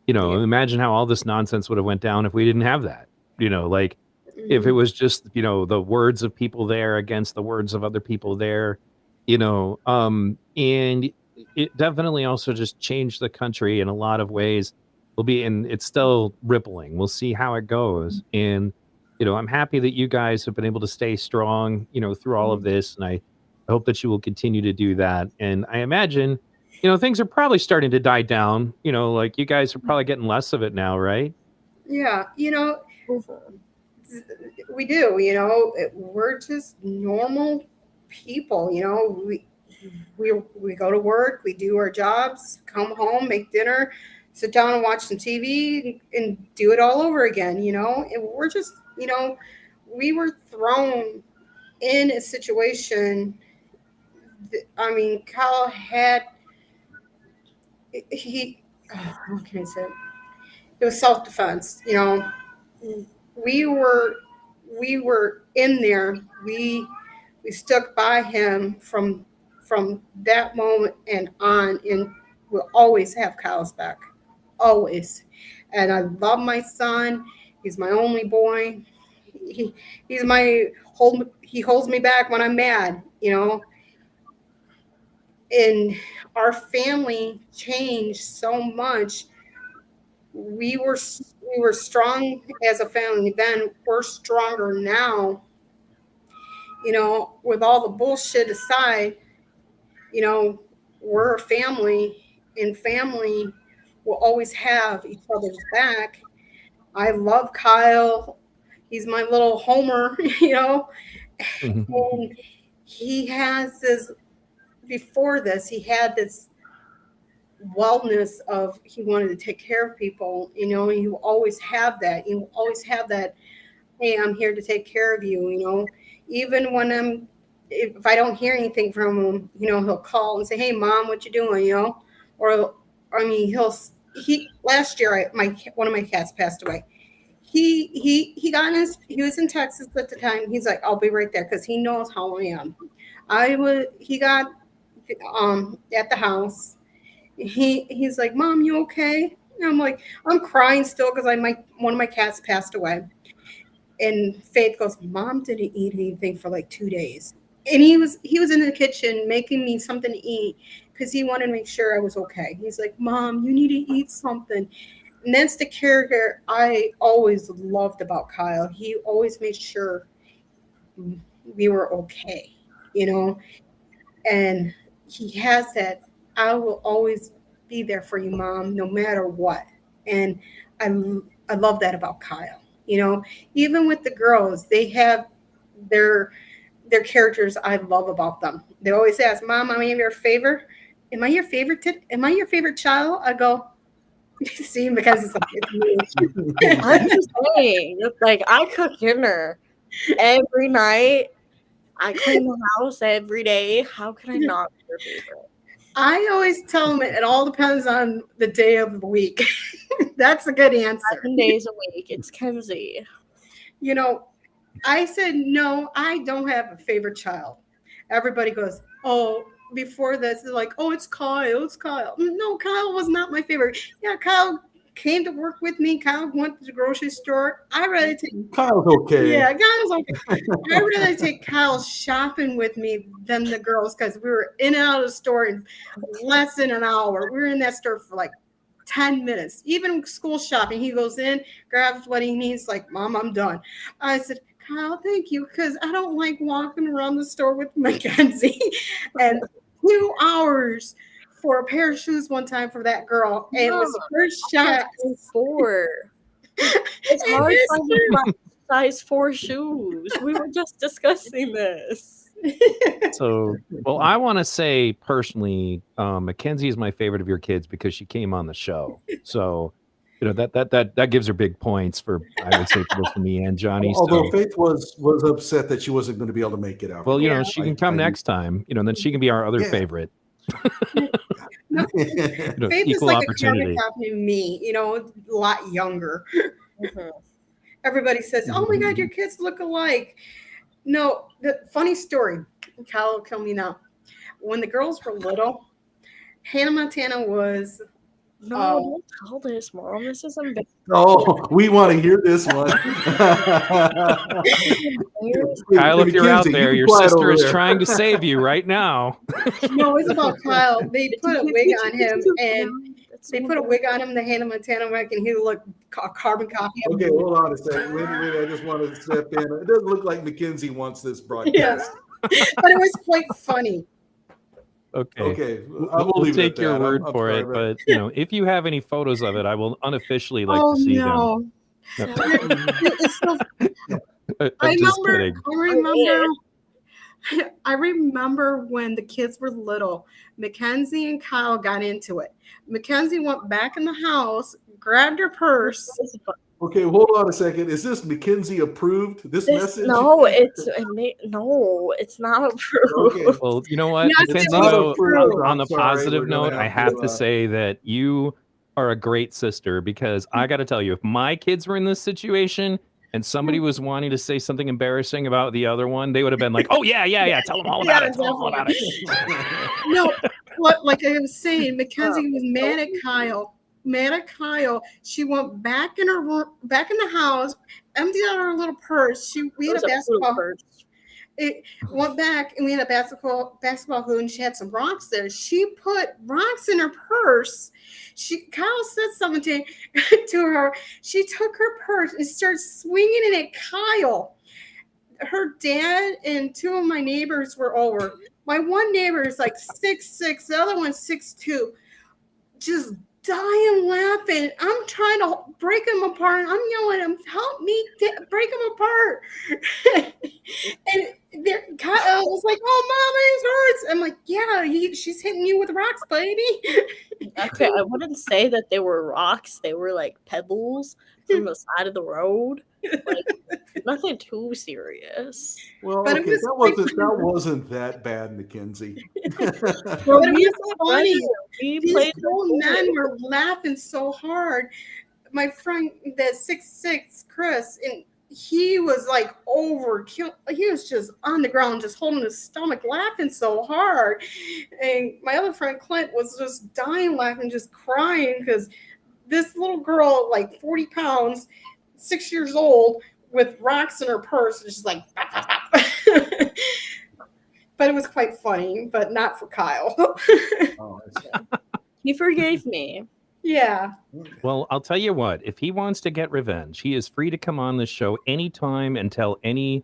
S2: Yeah.
S1: Imagine how all this nonsense would have went down if we didn't have that. Like if it
S2: Mhm.
S1: was just the words of people there against the words of other people there, and it definitely also just changed the country in a lot of ways. And it's still rippling. We'll see how it goes. And I'm happy that you guys have been able to stay strong, through all of this, and I hope that you will continue to do that. And I imagine, things are probably starting to die down. Like you guys are probably getting less of it now, right?
S2: Yeah, you know,
S3: Mhm.
S2: we do, you know, we're just normal people, you know. We go to work, we do our jobs, come home, make dinner, sit down and watch some TV and do it all over again, you know. And we're just, you know, we were thrown in a situation I mean, Kyle had he how can I say it? It was self-defense, you know. we were we were in there. We stuck by him from that moment and on, and we'll always have Kyle's back, always. And I love my son. He's my only boy. He he's my hold. He holds me back when I'm mad, you know. And our family changed so much. We were strong as a family then. We're stronger now, you know, with all the bullshit aside. You know, we're a family, and family will always have each other's back. I love Kyle. He's my little Homer, you know. And he has this, before this, he had this wellness of he wanted to take care of people, you know. And you always have that. You always have that, hey, I'm here to take care of you, you know. Even when if I don't hear anything from him, you know, he'll call and say, hey, mom, what you doing, you know. Or I mean, he last year, one of my cats passed away. He got in he was in Texas at the time. He's like, I'll be right there, because he knows how I am. He got at the house. He's like, mom, you okay? And I'm like, I'm crying still because one of my cats passed away. And Faith goes, mom didn't eat anything for like 2 days. And he was in the kitchen making me something to eat because he wanted to make sure I was okay. He's like, mom, you need to eat something. And that's the character I always loved about Kyle. He always made sure we were okay, you know, and he has that I will always be there for you, Mom, no matter what. And I love that about Kyle. You know, even with the girls, they have their characters I love about them. They always ask, Mom, am I your favorite? Am I your favorite? Am I your favorite child? I go, see, because it's like, it's me.
S3: I'm just saying, like, I cook dinner every night. I clean the house every day. How can I not be your favorite?
S2: I always tell them it all depends on the day of the week. That's a good answer.
S3: 7 days a week. It's Kenzie.
S2: You know, I said, no, I don't have a favorite child. Everybody goes, oh, before this, they're like, oh, it's Kyle. It's Kyle. No, Kyle was not my favorite. Yeah, Kyle came to work with me. Kyle went to the grocery store. I rather take
S4: Kyle's okay.
S2: Yeah, Kyle's okay. I rather take Kyle shopping with me than the girls because we were in and out of the store in less than an hour. We were in that store for like 10 minutes. Even school shopping, he goes in, grabs what he needs, like, Mom, I'm done. I said, Kyle, thank you, because I don't like walking around the store with Mackenzie. And 2 hours for a pair of shoes one time for that girl. And it was the first shot.
S3: 4. It's hard finding size 4 shoes. We were just discussing this.
S1: So, well, I want to say personally, Mackenzie is my favorite of your kids because she came on the show. So, you know, that gives her big points for, I would say, for me and Johnny.
S4: Although
S1: So,
S4: Faith was upset that she wasn't going to be able to make it out.
S1: well, you know,
S2: Yeah.
S1: she can come next time, you know, and then she can be our other favorite. You know,
S2: Faith is
S1: equal
S2: like
S1: opportunity.
S2: a copy of me, you know, a lot younger.
S3: Mhm.
S2: Everybody says, oh my God, your kids look alike. No, the funny story, Kyle will kill me now. When the girls were little, Hannah Montana was
S3: No, don't tell this, Mom. This is embarrassing.
S4: Oh, we want to hear this one.
S1: Kyle, if you're out
S4: Mackenzie,
S1: there,
S4: you
S1: your
S4: quiet
S1: sister
S4: over
S1: is
S4: there.
S1: trying to save you right now.
S2: no, it's about Kyle. They put a wig on him and they put a wig on him, the Hannah Montana wig, and he looked a carbon copy of
S4: Okay,
S2: him.
S4: hold on a second. Wait, I just want to step in. It doesn't look like Mackenzie wants this broadcast.
S2: Yes. But it was quite funny.
S4: Okay,
S1: We'll
S4: leave
S1: take
S4: it at
S1: your
S4: that.
S1: word
S4: I'm
S1: for
S4: sorry,
S1: it, but you know, if you have any photos of it, I will unofficially like
S2: Oh
S1: to see
S2: no.
S1: them.
S2: It's so
S1: I'm just kidding.
S2: I remember when the kids were little, Mackenzie and Kyle got into it. Mackenzie went back in the house, grabbed her purse.
S4: Okay, hold on a second. Is this Mackenzie approved? This message?
S3: No, it's not approved.
S4: Okay.
S1: Well, you know what,
S2: Yes,
S1: Mackenzie,
S2: it was
S1: though,
S2: approved.
S1: on the
S4: I'm sorry,
S1: positive
S4: we're gonna
S1: note, I
S4: have
S1: have
S4: to,
S1: to say that you are a great sister because I got to tell you, if my kids were in this situation and somebody was wanting to say something embarrassing about the other one, they would have been like, oh, yeah, tell them all about it. Tell them all about it.
S2: No, like I was saying, Mackenzie was mad at Kyle. She went back in the house, emptied out her little purse. We had a basketball. It went back and we had a basketball hoop and she had some rocks there. She put rocks in her purse. Kyle said something to her. She took her purse and started swinging it at Kyle. Her dad and 2 of my neighbors were over. My one neighbor is like 6'6", the other one's 6'2", just dying laughing. I'm trying to break them apart. I'm yelling at him, help me break them apart. And Kyle was like, oh, Mom, it hurts. I'm like, yeah, she's hitting you with rocks, baby.
S3: Okay, I wouldn't say that they were rocks. They were like pebbles from the side of the road. Like nothing too serious.
S4: Well,
S2: But
S4: okay,
S2: it was
S4: that wasn't that bad, Mackenzie.
S2: But it was funny. These
S3: played
S2: grown men were laughing so hard. My friend, the 6'6", Chris, and he was like overkill. He was just on the ground, just holding his stomach, laughing so hard. And my other friend, Clint, was just dying laughing, just crying because this little girl, like 40 pounds, 6 years old, with rocks in her purse, is just like, bop, bop, bop. But it was quite funny, but not for Kyle.
S4: Oh,
S3: He forgave me.
S2: Yeah.
S1: Well, I'll tell you what, if he wants to get revenge, he is free to come on the show anytime and tell any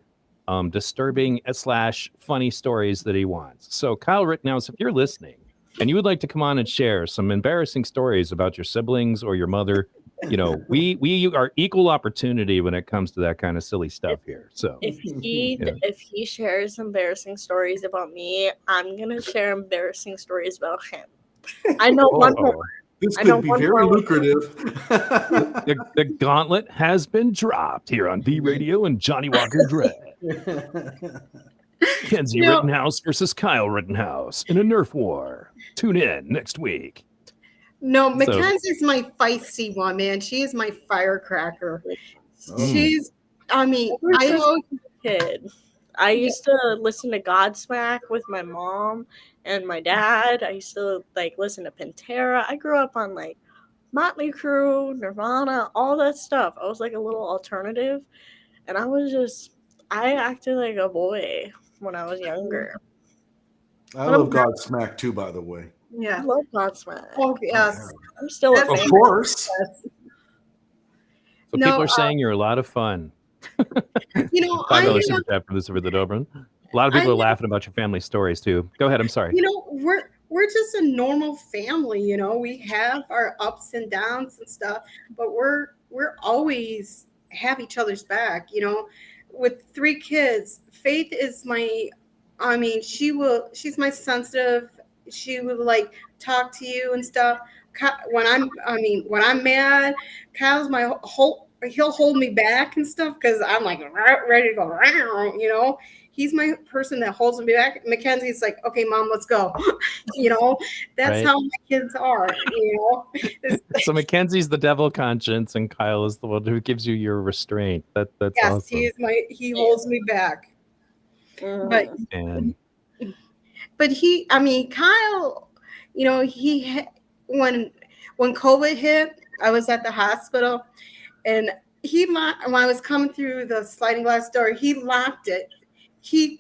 S1: disturbing / funny stories that he wants. So Kyle Rittenhouse, if you're listening and you would like to come on and share some embarrassing stories about your siblings or your mother, you know, we are equal opportunity when it comes to that kind of silly stuff here. So
S3: If he
S1: Yeah.
S3: if he shares embarrassing stories about me, I'm gonna share embarrassing stories about him. I know one more.
S1: oh,
S4: This
S3: I know
S4: could be
S3: one
S4: very
S3: more.
S4: lucrative.
S1: the gauntlet has been dropped here on V Radio and Johnny Walker Dread. Kenzie
S2: No.
S1: Rittenhouse versus Kyle Rittenhouse in a Nerf war. Tune in next week.
S2: No,
S1: So-
S2: Mackenzie's my feisty one, man. She is my firecracker.
S4: Oh.
S2: She's, I mean,
S3: Ever
S2: I
S3: since
S2: love,
S3: kid, I used to listen to Godsmack with my mom and my dad. I used to like listen to Pantera. I grew up on like Motley Crue, Nirvana, all that stuff. I was like a little alternative, and I acted like a boy when I was younger.
S4: I love Godsmack too, by the way.
S3: I
S2: yeah.
S3: love Godsmack.
S2: Oh, yes.
S3: I'm still a
S2: Of
S4: Of
S3: fan.
S4: course.
S1: So
S2: No,
S1: people are saying you're a lot of fun.
S2: You know,
S1: $5 super chat for Lucifer the Dobrin. A lot of people
S2: I
S1: are
S2: know-
S1: laughing about your family stories too. Go ahead. I'm sorry.
S2: you know, we're just a normal family, you know. We have our ups and downs and stuff, but we're always have each other's back, you know. With 3 kids, Faith is my, I mean, she's my sensitive. She would like talk to you and stuff. When I'm mad, Kyle's my he'll hold me back and stuff because I'm like ready to go, you know. He's my person that holds me back. Mackenzie's like, okay, mom, let's go. You know, that's
S1: Right.
S2: how my kids are, you know.
S1: So Mackenzie's the devil conscience and Kyle is the one who gives you your restraint. That's
S2: Yes,
S1: awesome.
S2: he holds me back. But
S3: Mhm.
S1: And
S2: Kyle, you know, when COVID hit, I was at the hospital, and when I was coming through the sliding glass door, he locked it. He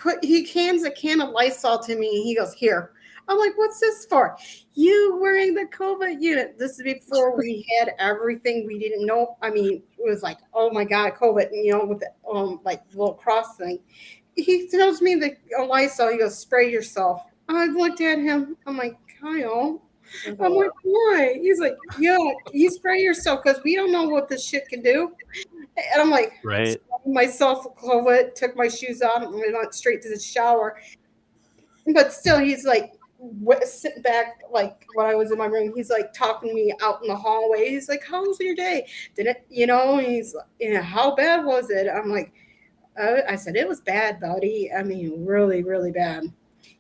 S2: hands a can of Lysol to me. He goes, "Here." I'm like, "What's this for?" You wearing the COVID unit. This is before we had everything we didn't know. I mean, it was like, oh my God, COVID, you know, with the like little cross thing. He tells me the Lysol, he goes, "Spray yourself." I looked at him. I'm like, "Kyle." I'm like, "Why?" He's like, "Yeah, you spray yourself because we don't know what this shit can do." And I'm like,
S1: right.
S2: myself with COVID, took my shoes off and went straight to the shower. But still, he's like sitting back, like when I was in my room, he's like talking to me out in the hallway. He's like, "How was your day? Did it, you know?" And he's like, "Yeah, how bad was it?" I'm like, I said, "It was bad, buddy. I mean, really, really bad."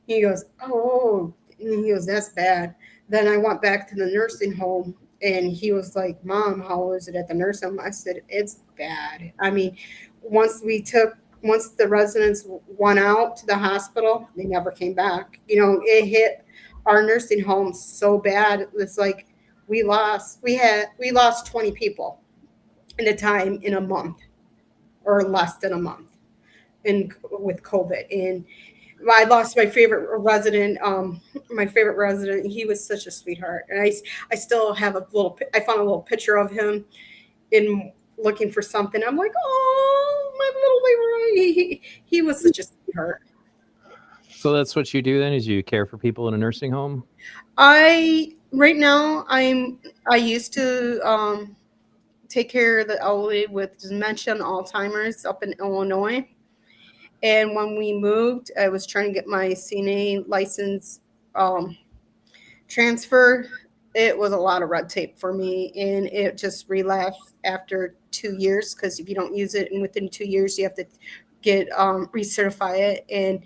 S2: He goes, "Oh," and he goes, "That's bad." Then I went back to the nursing home, and he was like, "Mom, how is it at the nursing home?" I said, "It's bad. I mean, once the residents went out to the hospital, they never came back. You know, it hit our nursing home so bad. It's like we lost 20 people in a month or less than a month with COVID. And I lost my favorite resident. He was such a sweetheart, and I still have I found a little picture of him in looking for something. I'm like, oh, my little Leroy. He was such a sweetheart.
S1: So that's what you do then, is you care for people in a nursing home?
S2: Right now I used to take care of the elderly with dementia and Alzheimer's up in Illinois. And when we moved, I was trying to get my CNA license transferred. It was a lot of red tape for me, and it just relapsed after 2 years because if you don't use it, and within 2 years you have to get recertify it, and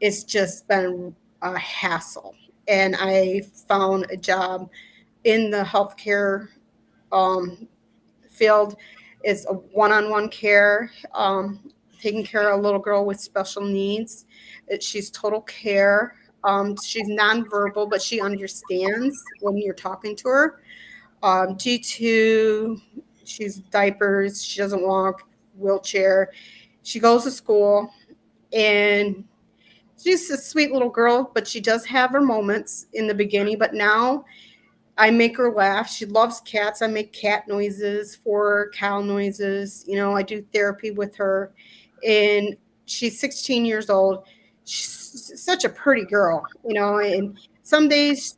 S2: it's just been a hassle. And I found a job in the healthcare field. It's a one-on-one care, taking care of a little girl with special needs. She's total care. She's nonverbal, but she understands when you're talking to her. G2, she's diapers. She doesn't walk, wheelchair. She goes to school, and she's a sweet little girl, but she does have her moments in the beginning. But now I make her laugh. She loves cats. I make cat noises for her, cow noises. You know, I do therapy with her. And she's 16 years old. She's such a pretty girl, you know, and some days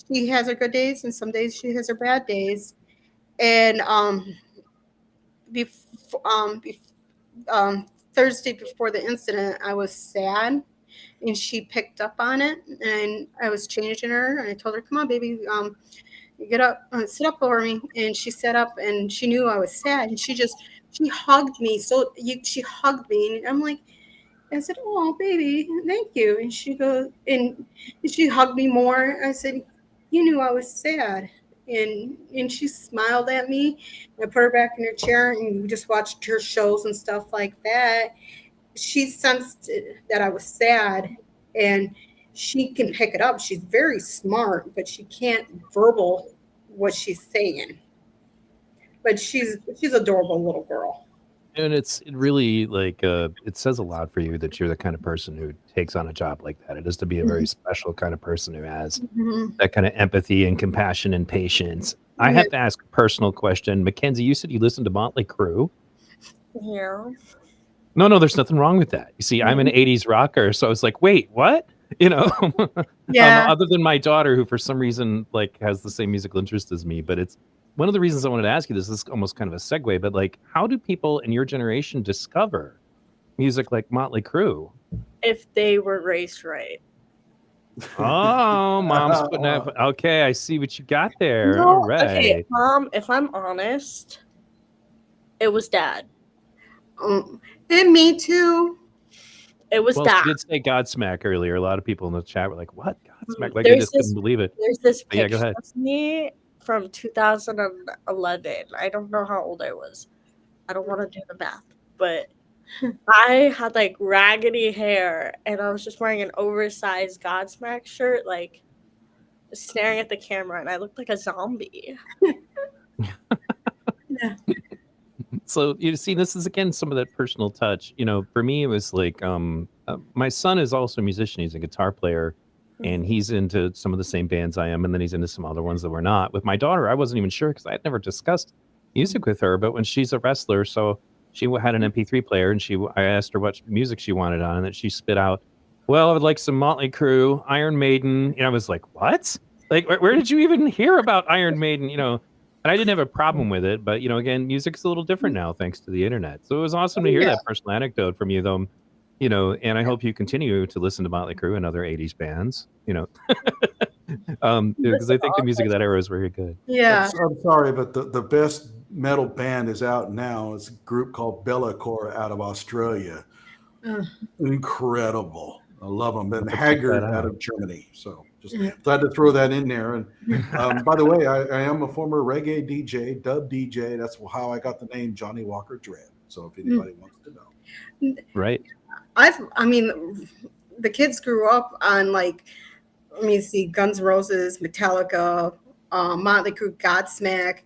S2: she has her good days and some days she has her bad days. And before, Thursday before the incident, I was sad and she picked up on it and I was changing her and I told her, come on, baby, get up, sit up over me. And she sat up and she knew I was sad and she hugged me. She hugged me and I'm like, I said, oh, baby, thank you. And she goes, and she hugged me more. I said, you knew I was sad. And she smiled at me. I put her back in her chair and we just watched her shows and stuff like that. She sensed that I was sad and she can pick it up. She's very smart, but she can't verbal what she's saying. But she's adorable little girl.
S1: And it really like it says a lot for you that you're the kind of person who takes on a job like that. It is to be a very special kind of person who has that kind of empathy and compassion and patience. I have to ask a personal question. Mackenzie, you said you listened to Motley Crue.
S3: Yeah.
S1: No, there's nothing wrong with that. You see, I'm an 80s rocker, so I was like, wait, what? You know, other than my daughter, who for some reason like has the same musical interest as me. But it's one of the reasons I wanted to ask you this. This is almost kind of a segue, but like, how do people in your generation discover music like Motley Crue?
S3: If they were raised right.
S1: Oh, mom's putting up. Okay, I see what you got there.
S3: No,
S1: All right.
S3: Okay, Mom, if I'm honest, it was Dad.
S2: And me too.
S3: It was
S1: Well,
S3: Dad.
S1: she did say Godsmack earlier. A lot of people in the chat were like, what? Godsmack? Like, I just couldn't believe it.
S3: There's this
S1: But yeah, go
S3: picture
S1: ahead.
S3: of me from 2011. I don't know how old I was. I don't want to do the math, but I had like raggedy hair and I was just wearing an oversized Godsmack shirt, like just staring at the camera, and I looked like a zombie.
S2: Yeah.
S1: So you see, this is again some of that personal touch. You know, for me, it was like my son is also a musician. He's a guitar player, and he's into some of the same bands I am, and then he's into some other ones that we're not. With my daughter, I wasn't even sure because I had never discussed music with her. But when she's a wrestler, so she had an MP3 player, and I asked her what music she wanted on, and that she spit out, well, I would like some Motley Crue, Iron Maiden. And I was like, what? Like, where did you even hear about Iron Maiden? You know. And I didn't have a problem with it, but, you know, again, music's a little different now thanks to the internet. So it was awesome to hear that personal anecdote from you, though, you know, and I hope you continue to listen to Motley Crue and other 80s bands, you know, because I think the music of that era is very good.
S2: Yeah.
S4: I'm sorry, but the best metal band is out now. It's a group called Bellacore out of Australia. Incredible. I love them. And Haggard out of Germany. So just glad to throw that in there. And by the way, I am a former reggae DJ, dub DJ. That's how I got the name Johnny Walker Dread. So if anybody wants to know.
S1: Right.
S2: I mean, the kids grew up on like, let me see, Guns N' Roses, Metallica, Motley Crue, Godsmack.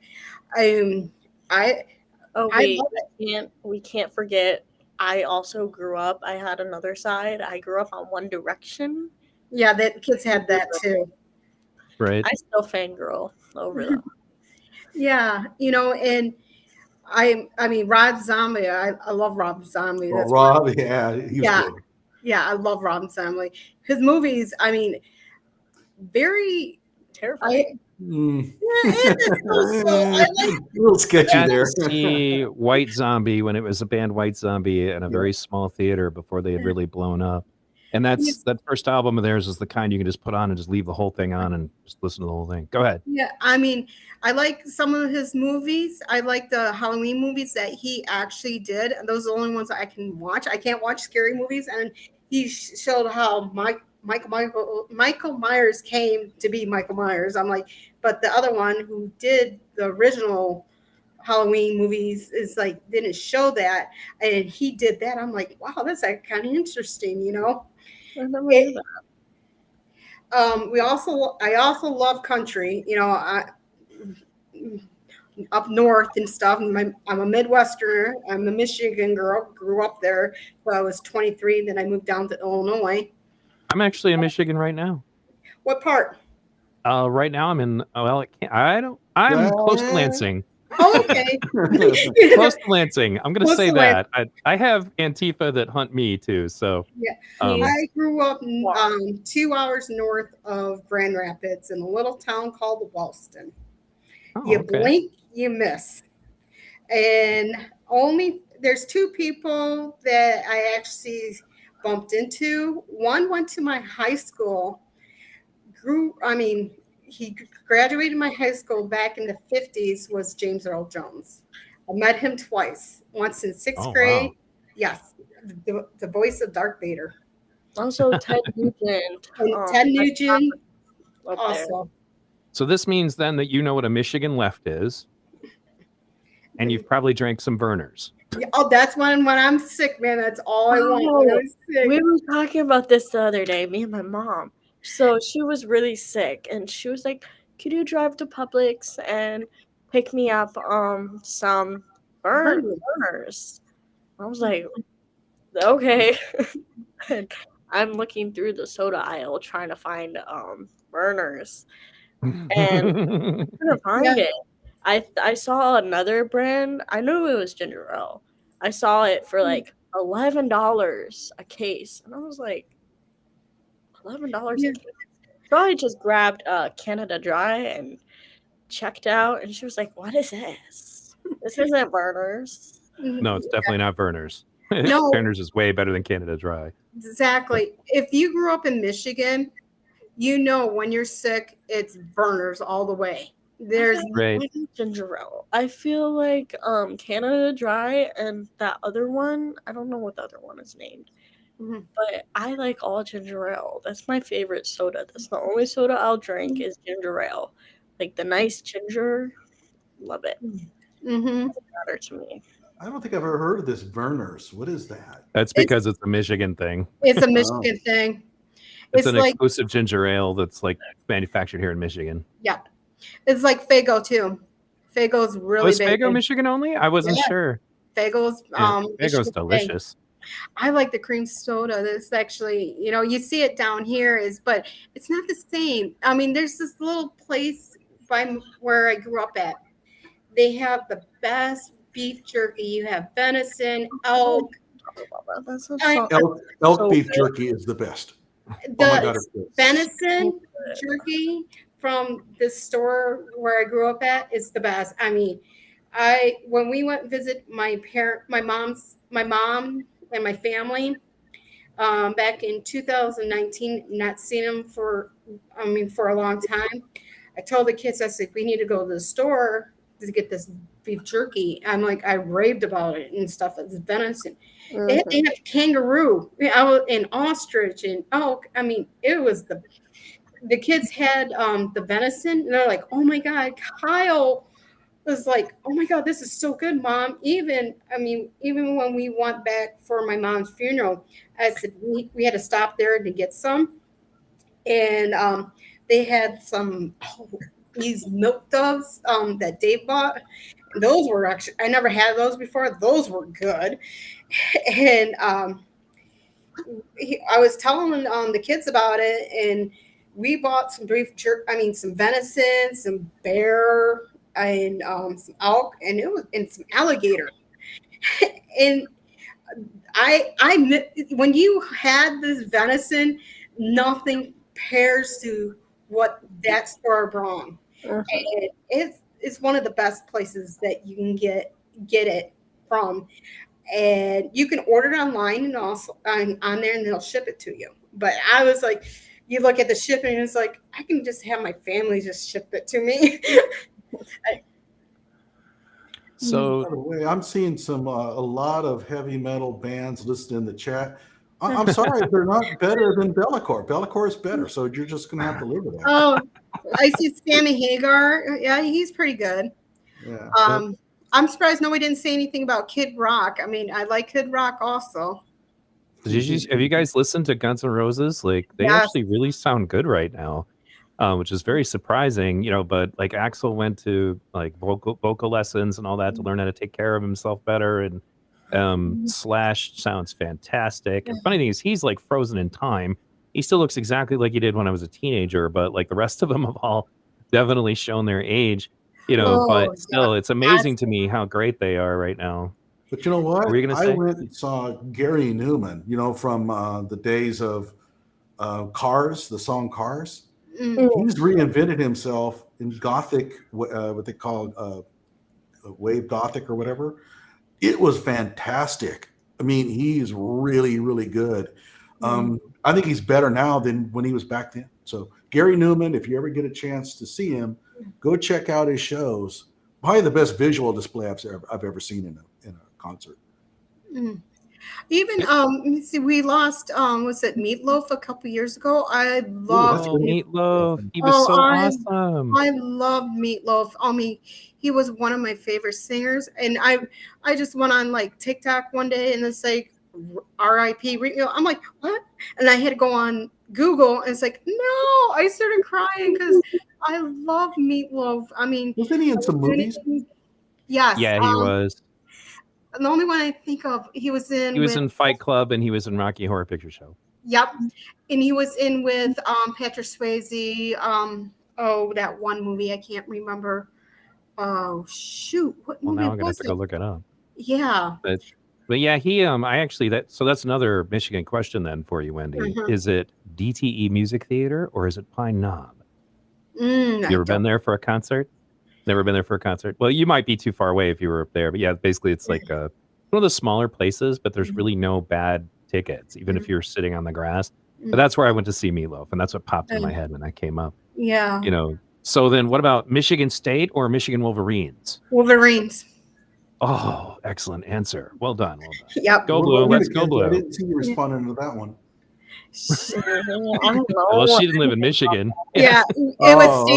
S3: We can't forget. I also grew up. I had another side. I grew up on One Direction.
S2: Yeah, that kids had that too.
S1: Right.
S3: I still fangirl over them.
S2: Yeah, you know, and I mean, Rob Zombie. I love Rob Zombie.
S4: Well, Rob, he was good.
S2: Yeah, I love Rob Zombie. His movies, I mean, very
S3: terrifying.
S4: A little sketchy there.
S1: See White Zombie when it was a band White Zombie in a very small theater before they had really blown up. And that first album of theirs is the kind you can just put on and just leave the whole thing on and just listen to the whole thing. Go ahead.
S2: Yeah, I mean, I like some of his movies. I like the Halloween movies that he actually did. And those are the only ones I can watch. I can't watch scary movies. And he showed how Michael Myers came to be Michael Myers. I'm like, but the other one who did the original Halloween movies is like, didn't show that. And he did that. I'm like, wow, that's like kind of interesting, you know?
S3: I never knew that.
S2: I also love country, you know, up north and stuff. I'm a Midwesterner. I'm a Michigan girl, grew up there when I was 23. Then I moved down to Illinois.
S1: I'm actually in Michigan right now.
S2: What part?
S1: Right now I'm in. Well, I'm close to Lansing.
S2: Oh, okay.
S1: Close to Lansing. I'm gonna
S2: Close
S1: say
S2: to
S1: that. I have Antifa that hunt me too. So
S2: Yeah.
S1: um,
S2: I grew up
S3: Wow.
S2: 2 hours north of Grand Rapids in a little town called Wellston. You
S1: okay.
S2: blink, you miss. And only there's two people that I actually bumped into. One went to my high school, he graduated my high school back in the 50s, was James Earl Jones. I met him twice, once in sixth
S1: Oh,
S2: grade.
S1: wow.
S2: Yes, the voice of Darth Vader.
S3: Also, Ted Nugent.
S2: And Ted Nugent
S3: Up there.
S2: also.
S1: So this means then that you know what a Michigan left is, and you've probably drank some Vernors.
S2: Yeah, oh, that's when I'm sick, man. That's all I want when I was sick.
S3: We were talking about this the other day, me and my mom. So she was really sick, and she was like, "Could you drive to Publix and pick me up some burners?" I was like, "Okay." And I'm looking through the soda aisle trying to find burners, and I couldn't find it. I saw another brand. I knew it was ginger ale. I saw it for like $11 a case, and I was like, $11
S2: Yeah.
S3: a case. So I just grabbed Canada Dry and checked out, and she was like, "What is this? This isn't burners."
S1: No, it's definitely not Vernors.
S2: No.
S1: Vernors is way better than Canada Dry.
S2: Exactly. If you grew up in Michigan, you know when you're sick, it's burners all the way. There's
S1: Right.
S3: I like ginger ale. I feel like Canada Dry and that other one, I don't know what the other one is named.
S2: Mhm.
S3: But I like all ginger ale. That's my favorite soda. That's the only soda I'll drink is ginger ale. Like the nice ginger, love it.
S2: Mhm.
S3: Doesn't matter to me.
S4: I don't think I've ever heard of this Vernors. What is that?
S1: That's because it's a Michigan thing.
S2: It's a Michigan thing.
S1: It's an
S2: like
S1: exclusive ginger ale that's like manufactured here in Michigan.
S2: yeah, it's like Fago too. Fago's really
S1: Was
S2: big.
S1: Fago Michigan only? I wasn't
S2: Yeah.
S1: sure.
S2: Fago's
S1: Yeah,
S2: Michigan
S1: Fago's
S2: thing.
S1: delicious.
S2: I like the cream soda. That's actually, you see it down here but it's not the same. I mean, there's this little place by where I grew up at. They have the best beef jerky. You have venison, elk.
S3: Talk about that. That's so
S2: I-
S3: soft.
S4: Elk
S3: So
S4: beef
S3: good.
S4: jerky is the best. Oh my
S2: The
S4: God, it's good.
S2: venison jerky from the store where I grew up at is the best. I mean, when we went and visit my mom and my family back in 2019, not seen them for a long time. I told the kids, I said, we need to go to the store to get this beef jerky. I raved about it and stuff. It's venison. They
S3: Mhm.
S2: have kangaroo, and ostrich and elk. I mean, it was the kids had the venison, and they're like, oh my God, Kyle was like, oh my God, this is so good, Mom. Even when we went back for my mom's funeral, I said we had to stop there to get some. And they had these milk doves that Dave bought. Those were actually, I never had those before. Those were good. And I was telling the kids about it, and we bought some some venison, some bear, and some elk, and some alligator. And when you had this venison, nothing compares to what that store brought.
S3: Mhm.
S2: And it's one of the best places that you can get it from. And you can order it online and also on there, and they'll ship it to you. But I was like, you look at the shipping, and it's like, I can just have my family just ship it to me.
S1: So
S4: By the way, I'm seeing a lot of heavy metal bands listed in the chat. I'm sorry, they're not better than Bellicor. Bellicor is better, so you're just going to have to live with that.
S2: Oh, I see Sammy Hagar. Yeah, he's pretty good.
S4: Yeah.
S2: I'm surprised nobody didn't say anything about Kid Rock. I mean, I like Kid Rock also.
S1: have you guys listened to Guns N' Roses? Like they
S2: Yes.
S1: actually really sound good right now, which is very surprising. But like Axl went to like vocal lessons and all that to learn how to take care of himself better. And Slash sounds fantastic. And funny thing is, he's like frozen in time. he still looks exactly like he did when I was a teenager, but like the rest of them have all definitely shown their age,
S2: Oh,
S1: but
S2: yeah.
S1: still, it's amazing to me how great they are right now.
S4: But you know what?
S1: What were you going to
S4: I
S1: say?
S4: went and saw Gary Newman, from the days of Cars, the song Cars.
S2: Mm.
S4: He's reinvented himself in Gothic, what they call wave Gothic or whatever. It was fantastic. I mean, he's really, really good. I think he's better now than when he was back then. So Gary Newman, if you ever get a chance to see him, go check out his shows. Probably the best visual display I've ever seen in a concert.
S2: Mm. Even let me see, we lost was it Meatloaf a couple years ago? I love
S1: Meatloaf. He was so awesome.
S2: I love Meatloaf. I mean, he was one of my favorite singers, and I just went on like TikTok one day and it's like R.I.P. I'm like, what? And I had to go on Google and it's like, no, I started crying because I love Meatloaf. I mean,
S4: wasn't he in some movies?
S2: Yes.
S1: Yeah, he was.
S2: The only one I think of, he was in
S1: Fight Club and he was in Rocky Horror Picture Show.
S2: Yep. And he was in with Patrick Swayze. That one movie I can't remember. Oh shoot, what
S1: Well,
S2: movie
S1: now I'm gonna
S2: was
S1: have to go
S2: it?
S1: look it up.
S2: Yeah.
S1: But yeah, that's another Michigan question then for you, Wendy.
S2: Mhm.
S1: Is it DTE Music Theater or is it Pine Knob?
S2: You
S1: You ever been there for a concert? Never been there for a concert? Well, you might be too far away if you were up there. But yeah, basically it's like one of the smaller places, but there's really no bad tickets, even if you're sitting on the grass. But that's where I went to see Meatloaf, and that's what popped in my head when I came up.
S2: Yeah.
S1: So then what about Michigan State or Michigan Wolverines?
S2: Wolverines.
S1: Oh, excellent answer. Well done.
S2: Yep.
S1: Go Blue. Let's go Blue.
S4: I didn't see you responding to that one.
S3: I don't know.
S1: Well, she didn't live in Michigan.
S2: Yeah, it was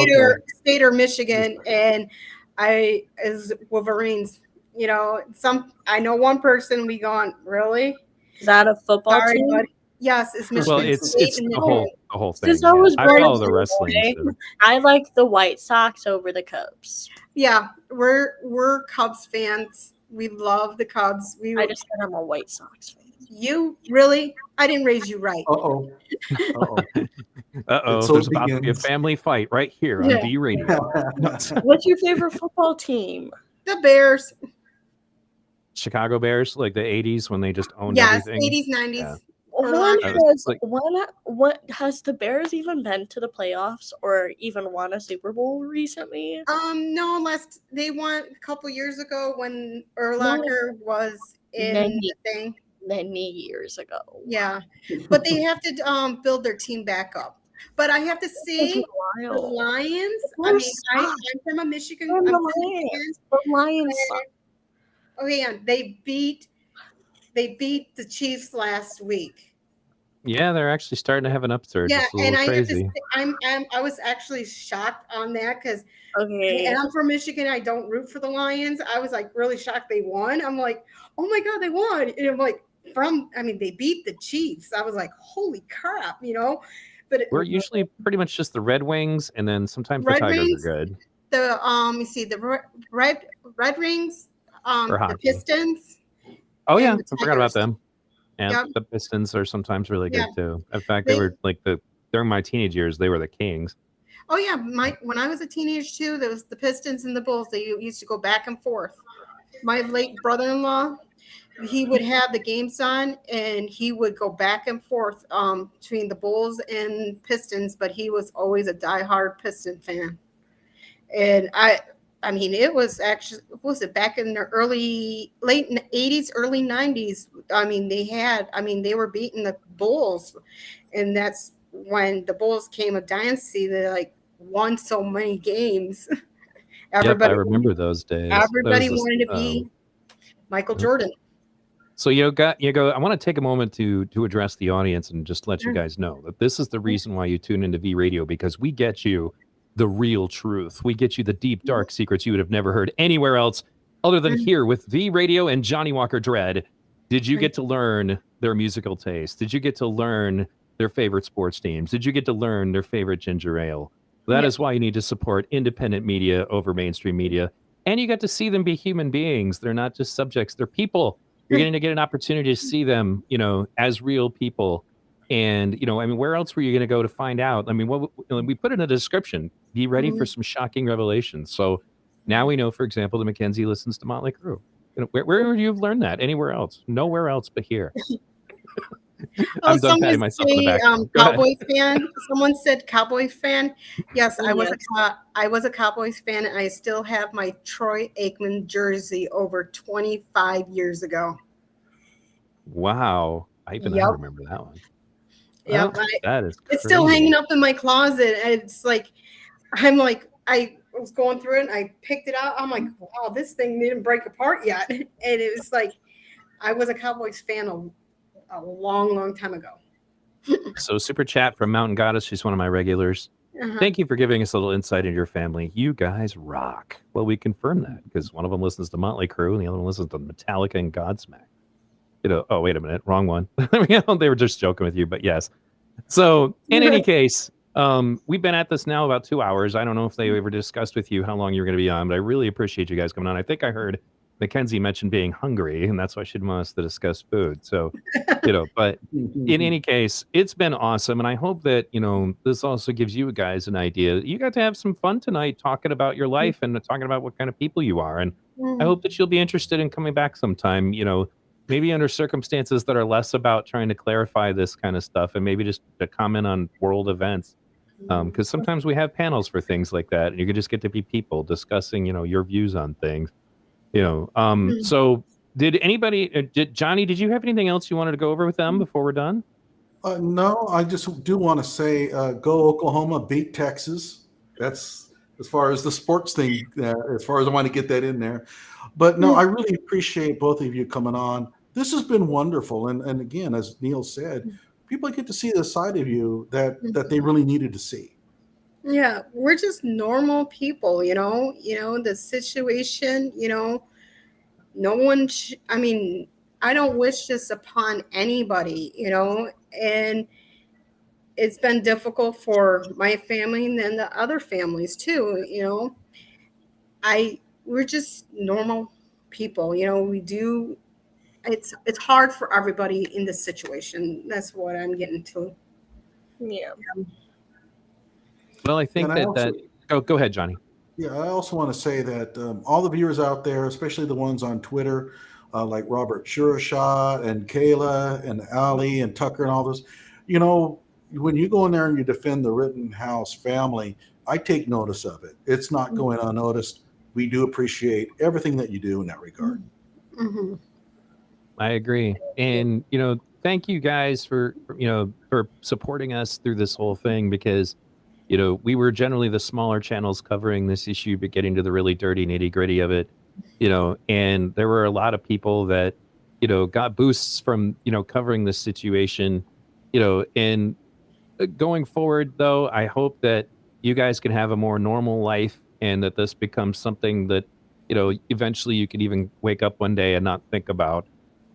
S2: State or
S4: okay.
S2: Michigan, and I is Wolverines. I know one person. We gone really.
S3: Is that a football
S2: Sorry,
S3: team?
S2: but yes, it's Michigan.
S1: Well, it's
S2: State and
S1: the
S2: Michigan.
S1: whole thing.
S3: Since I was
S1: I
S3: born
S1: follow
S3: in
S1: the wrestling
S3: Illinois,
S1: too.
S3: I like the White Sox over the Cubs.
S2: Yeah, we're Cubs fans. We love the Cubs.
S3: I just said I'm a White Sox fan.
S2: You really? I didn't raise you right.
S4: Uh-oh.
S1: So there's about to be a family fight right here on V Radio.
S3: What's your favorite football team?
S2: The Bears.
S1: Chicago Bears, like the 80s when they just owned
S2: Yes,
S1: everything.
S2: 80s, 90s.
S1: Yeah.
S3: Has the Bears even been to the playoffs or even won a Super Bowl recently?
S2: No, unless they won a couple years ago when Urlacher was in the thing.
S3: Many years ago.
S2: Yeah, but they have to build their team back up. But I have to say, the Lions. I mean, I'm from a Michigan. I'm from Michigan.
S3: The Lions.
S2: Okay, and they beat the Chiefs last week.
S1: Yeah, they're actually starting to have an upsurge.
S2: Yeah,
S1: it's a little
S2: and
S1: crazy.
S2: I was actually shocked on that because
S3: Okay.
S2: and I'm from Michigan. I don't root for the Lions. I was like really shocked they won. I'm like, oh my God, they won. And I'm like, they beat the Chiefs. I was like, holy crap, But
S1: We're usually pretty much just the Red Wings, and then sometimes the Tigers
S2: Wings,
S1: are good.
S2: You see the Red Wings, the Pistons.
S1: Oh yeah,
S2: the
S1: I forgot about
S2: Tigers.
S1: them. And
S2: Yep.
S1: the Pistons are sometimes really good
S2: Yeah.
S1: too. In fact, they were like during my teenage years, they were the Kings.
S2: Oh yeah, when I was a teenager too, there was the Pistons and the Bulls. They used to go back and forth. My late brother-in-law, he would have the games on, and he would go back and forth between the Bulls and Pistons. But he was always a diehard Piston fan. And I mean, it was actually, was it back in the late 80s, early 90s? I mean, they were beating the Bulls, and that's when the Bulls came a dynasty. They like won so many games.
S1: Everybody, I remember those days.
S2: Everybody wanted to be Michael Jordan.
S1: So I want to take a moment to address the audience and just let you guys know that this is the reason why you tune into V Radio, because we get you the real truth. We get you the deep, dark secrets you would have never heard anywhere else other than here with V Radio and Johnny Walker Dread. Did you get to learn their musical taste? Did you get to learn their favorite sports teams? Did you get to learn their favorite ginger ale? That is why you need to support independent media over mainstream media. And you get to see them be human beings. They're not just subjects. They're people. You're going to get an opportunity to see them, as real people And, I mean, where else were you going to go to find out? I mean, we put in a description, be ready for some shocking revelations. So now we know, for example, that Mackenzie listens to Motley Crue. Where would you have learned that? Anywhere else? Nowhere else but here.
S2: Oh,
S1: I'm done patting
S2: someone
S1: myself on the
S2: say
S1: back. Go ahead.
S2: Cowboy fan. Someone said Cowboy fan. Yes, I was
S3: Yes.
S2: I was a Cowboys fan, and I still have my Troy Aikman jersey over 25 years ago.
S1: Wow. I
S2: Yep.
S1: remember that one.
S2: Yep.
S1: Wow, that is
S2: It's still
S1: crazy.
S2: hanging up in my closet. And it's like, I was going through it and I picked it out. I'm like, wow, this thing didn't break apart yet. And it was like, I was a Cowboys fan a long, long time ago.
S1: So super chat from Mountain Goddess. She's one of my regulars.
S2: Uh-huh.
S1: Thank you for giving us a little insight into your family. You guys rock. Well, we confirm that because one of them listens to Motley Crue and the other one listens to Metallica and Godsmack. Oh, wait a minute. Wrong one. They were just joking with you, but yes. So in any case, we've been at this now about 2 hours. I don't know if they ever discussed with you how long you were going to be on, but I really appreciate you guys coming on. I think I heard Mackenzie mention being hungry, and that's why she didn't want us to discuss food. So, but in any case, it's been awesome. And I hope that, this also gives you guys an idea. You got to have some fun tonight talking about your life and talking about what kind of people you are. And I hope that you'll be interested in coming back sometime, maybe under circumstances that are less about trying to clarify this kind of stuff and maybe just to comment on world events. Because sometimes we have panels for things like that, and you can just get to be people discussing, your views on things. So did Johnny, did you have anything else you wanted to go over with them before we're done?
S4: No, I just do want to say, go Oklahoma, beat Texas. That's as far as the sports thing, as far as I want to get that in there. But no, I really appreciate both of you coming on. This has been wonderful. And again, as Neil said, people get to see the side of you that they really needed to see.
S2: Yeah, we're just normal people, the situation, no one, I don't wish this upon anybody, and it's been difficult for my family and then the other families too, we're just normal people, it's hard for everybody in this situation. That's what I'm getting to.
S3: Yeah.
S1: Well, I think go ahead, Johnny.
S4: Yeah, I also want to say that all the viewers out there, especially the ones on Twitter, like Robert Shurashot and Kayla and Ali and Tucker and all those, when you go in there and you defend the Rittenhouse family, I take notice of it. It's not going unnoticed. We do appreciate everything that you do in that regard.
S2: Mm-hmm.
S1: I agree. And, thank you guys for supporting us through this whole thing because, we were generally the smaller channels covering this issue, but getting to the really dirty nitty gritty of it, and there were a lot of people that, got boosts from, covering this situation, and going forward, though, I hope that you guys can have a more normal life and that this becomes something that, eventually you could even wake up one day and not think about,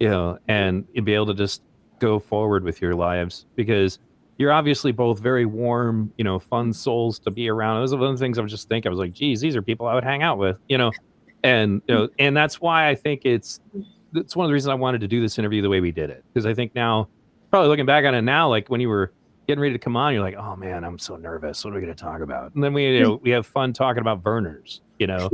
S1: and you'd be able to just go forward with your lives because you're obviously both very warm, fun souls to be around. Those are one of the things I was just thinking. I was like, geez, these are people I would hang out with, and that's why I think it's one of the reasons I wanted to do this interview the way we did it. Because I think now, probably looking back on it now, like when you were getting ready to come on, you're like, oh man, I'm so nervous. What are we going to talk about? And then we have fun talking about burners,
S2: Yeah.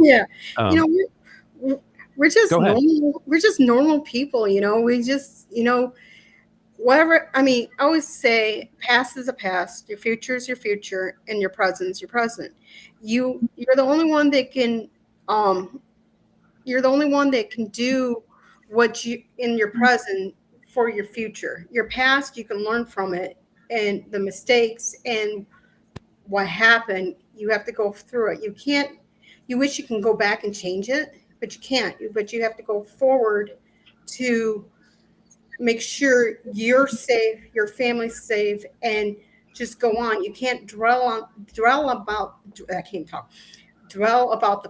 S2: We're just normal. We're just normal people, we just, whatever. I always say past is a past, your future is your future, and your present is your present. You're the only one that can do what you in your present for your future. Your past, you can learn from it and the mistakes and what happened. You have to go through it. You wish you can go back and change it, but you can't. But you have to go forward to make sure you're safe, your family's safe, and just go on. You can't dwell about the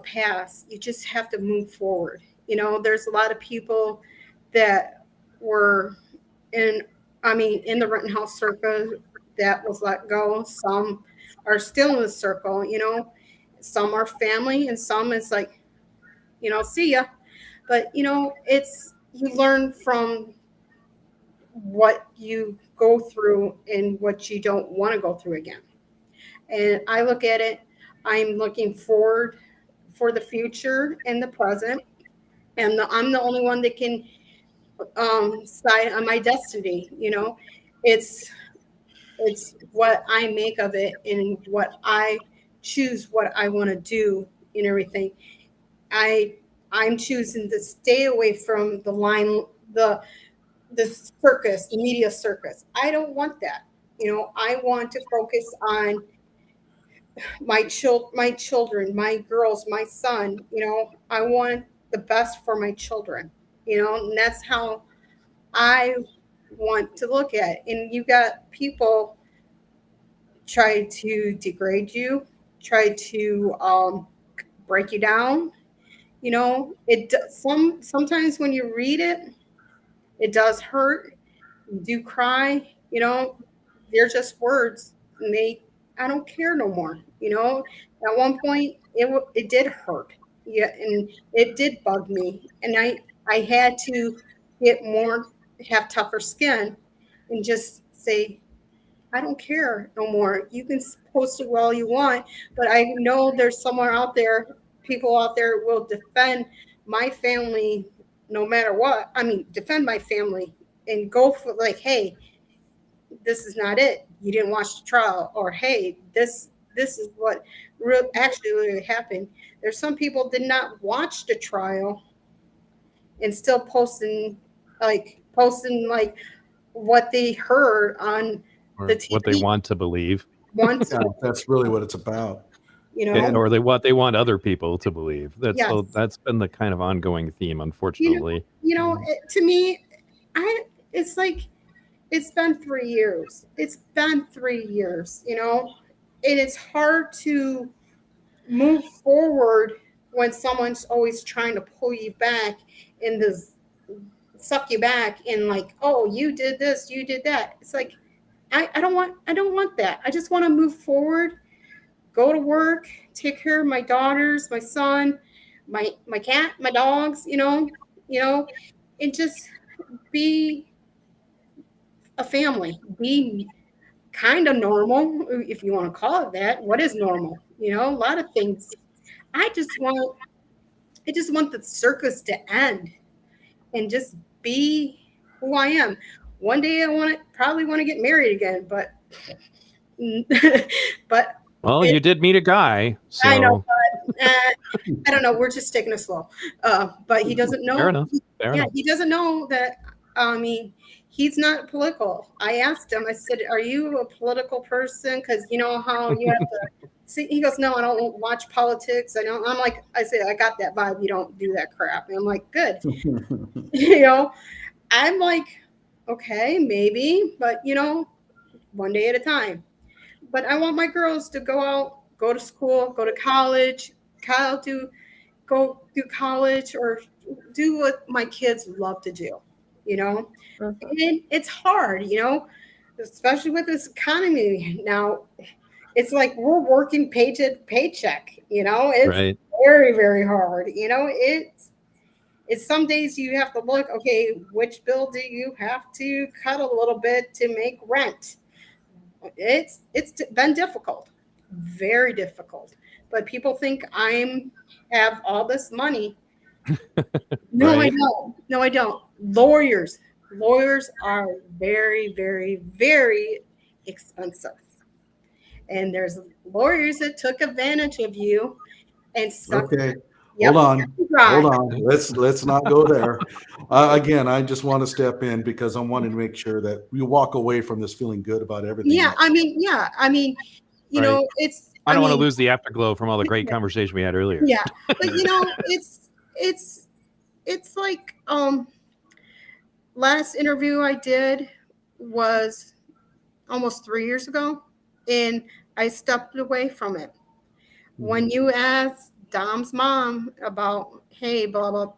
S2: past. You just have to move forward. There's a lot of people that were in the Rittenhouse circle that was let go. Some are still in the circle, some are family and some is like, see ya. But, you learn from what you go through and what you don't want to go through again. And I look at it, I'm looking forward for the future and the present. And I'm the only one that can side on my destiny. It's it's what I make of it and what I choose, what I want to do and everything. I I'm choosing to stay away from the line, the circus, the media circus. I don't want that. I want to focus on my children, my girls, my son. I want the best for my children. And that's how I want to look at it. And you got people try to degrade you, try to break you down. Sometimes when you read it, it does hurt. You do cry. They're just words, and I don't care no more. At one point it did hurt, yeah, and it did bug me, and I had to have tougher skin, and just say, I don't care no more. You can post it all you want, but I know there's someone out there, people out there will defend my family no matter what. I mean, defend my family and go for, like, hey, this is not it. You didn't watch the trial, or hey, this is what actually really happened. There's some people did not watch the trial and still posting like what they heard on
S1: Or
S2: the TV.
S1: what they want to believe.
S4: Yeah, that's really what it's about.
S1: Or what they want other people to believe.
S2: Yes.
S1: That's been the kind of ongoing theme, unfortunately.
S2: To me, it's like, it's been 3 years. It's been 3 years, and it's hard to move forward when someone's always trying to pull you back in this, suck you back in, like, oh, you did this, you did that. It's like, I don't want that. I just want to move forward, go to work, take care of my daughters, my son, my cat, my dogs, and just be a family, be kind of normal, if you want to call it that. What is normal? A lot of things. I just want the circus to end and just be who I am. One day I probably want to get married again, but
S1: Well, you did meet a guy, so
S2: I know, but I don't know. We're just taking it slow. But he doesn't know.
S1: Fair enough.
S2: He doesn't know that. I mean, he's not political. I asked him. I said, "Are you a political person? Because you know how you have to." See, he goes, "No, I don't watch politics. I don't." I'm like, I said, "I got that vibe. You don't do that crap." And I'm like, "Good." I'm like, okay, maybe, but one day at a time. But I want my girls to go out, go to school, go to college. Kyle go do college, or do what my kids love to do, And it's hard, especially with this economy now. It's like we're working paycheck to paycheck, It's
S1: right.
S2: very, very hard, It's some days you have to look, okay, which bill do you have to cut a little bit to make rent? It's been difficult, very difficult. But people think have all this money. No,
S1: Right.
S2: I don't. No, I don't. Lawyers are very, very, very expensive. And there's lawyers that took advantage of you and sucked.
S4: Okay.
S2: Yep,
S4: Hold
S2: dry.
S4: on. Let's not go there. Again, I just want to step in because I'm wanting to make sure that we walk away from this feeling good about everything.
S2: Yeah, I mean,
S1: Right.
S2: it's.
S1: I don't want to lose the afterglow from all the great conversation we had earlier.
S2: Yeah, but it's like last interview I did was almost 3 years ago, and I stepped away from it. When you asked Dom's mom about, hey, blah blah,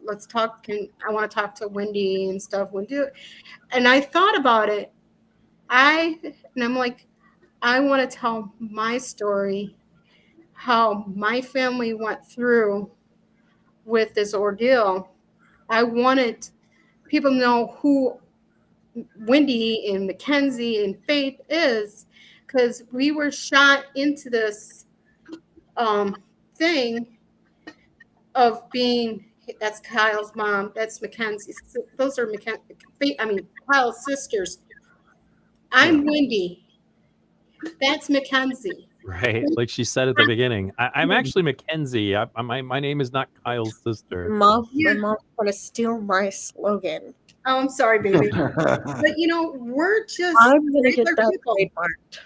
S2: let's talk. I want to talk to Wendy and stuff. And I thought about it. And I'm like, I want to tell my story, how my family went through with this ordeal. I wanted people to know who Wendy and Mackenzie and Faith is, because we were shot into this thing of being, that's Kyle's mom, that's Mackenzie's, those are Kyle's sisters. I'm Wendy, that's Mackenzie.
S1: Right. Like she said at the beginning, I'm actually Mackenzie. My name is not Kyle's sister.
S3: My
S2: Yeah.
S3: mom's gonna steal my slogan.
S2: Oh, I'm sorry, baby. But we're just
S3: I'm gonna get
S2: regular
S3: that
S2: people.
S3: trademarked.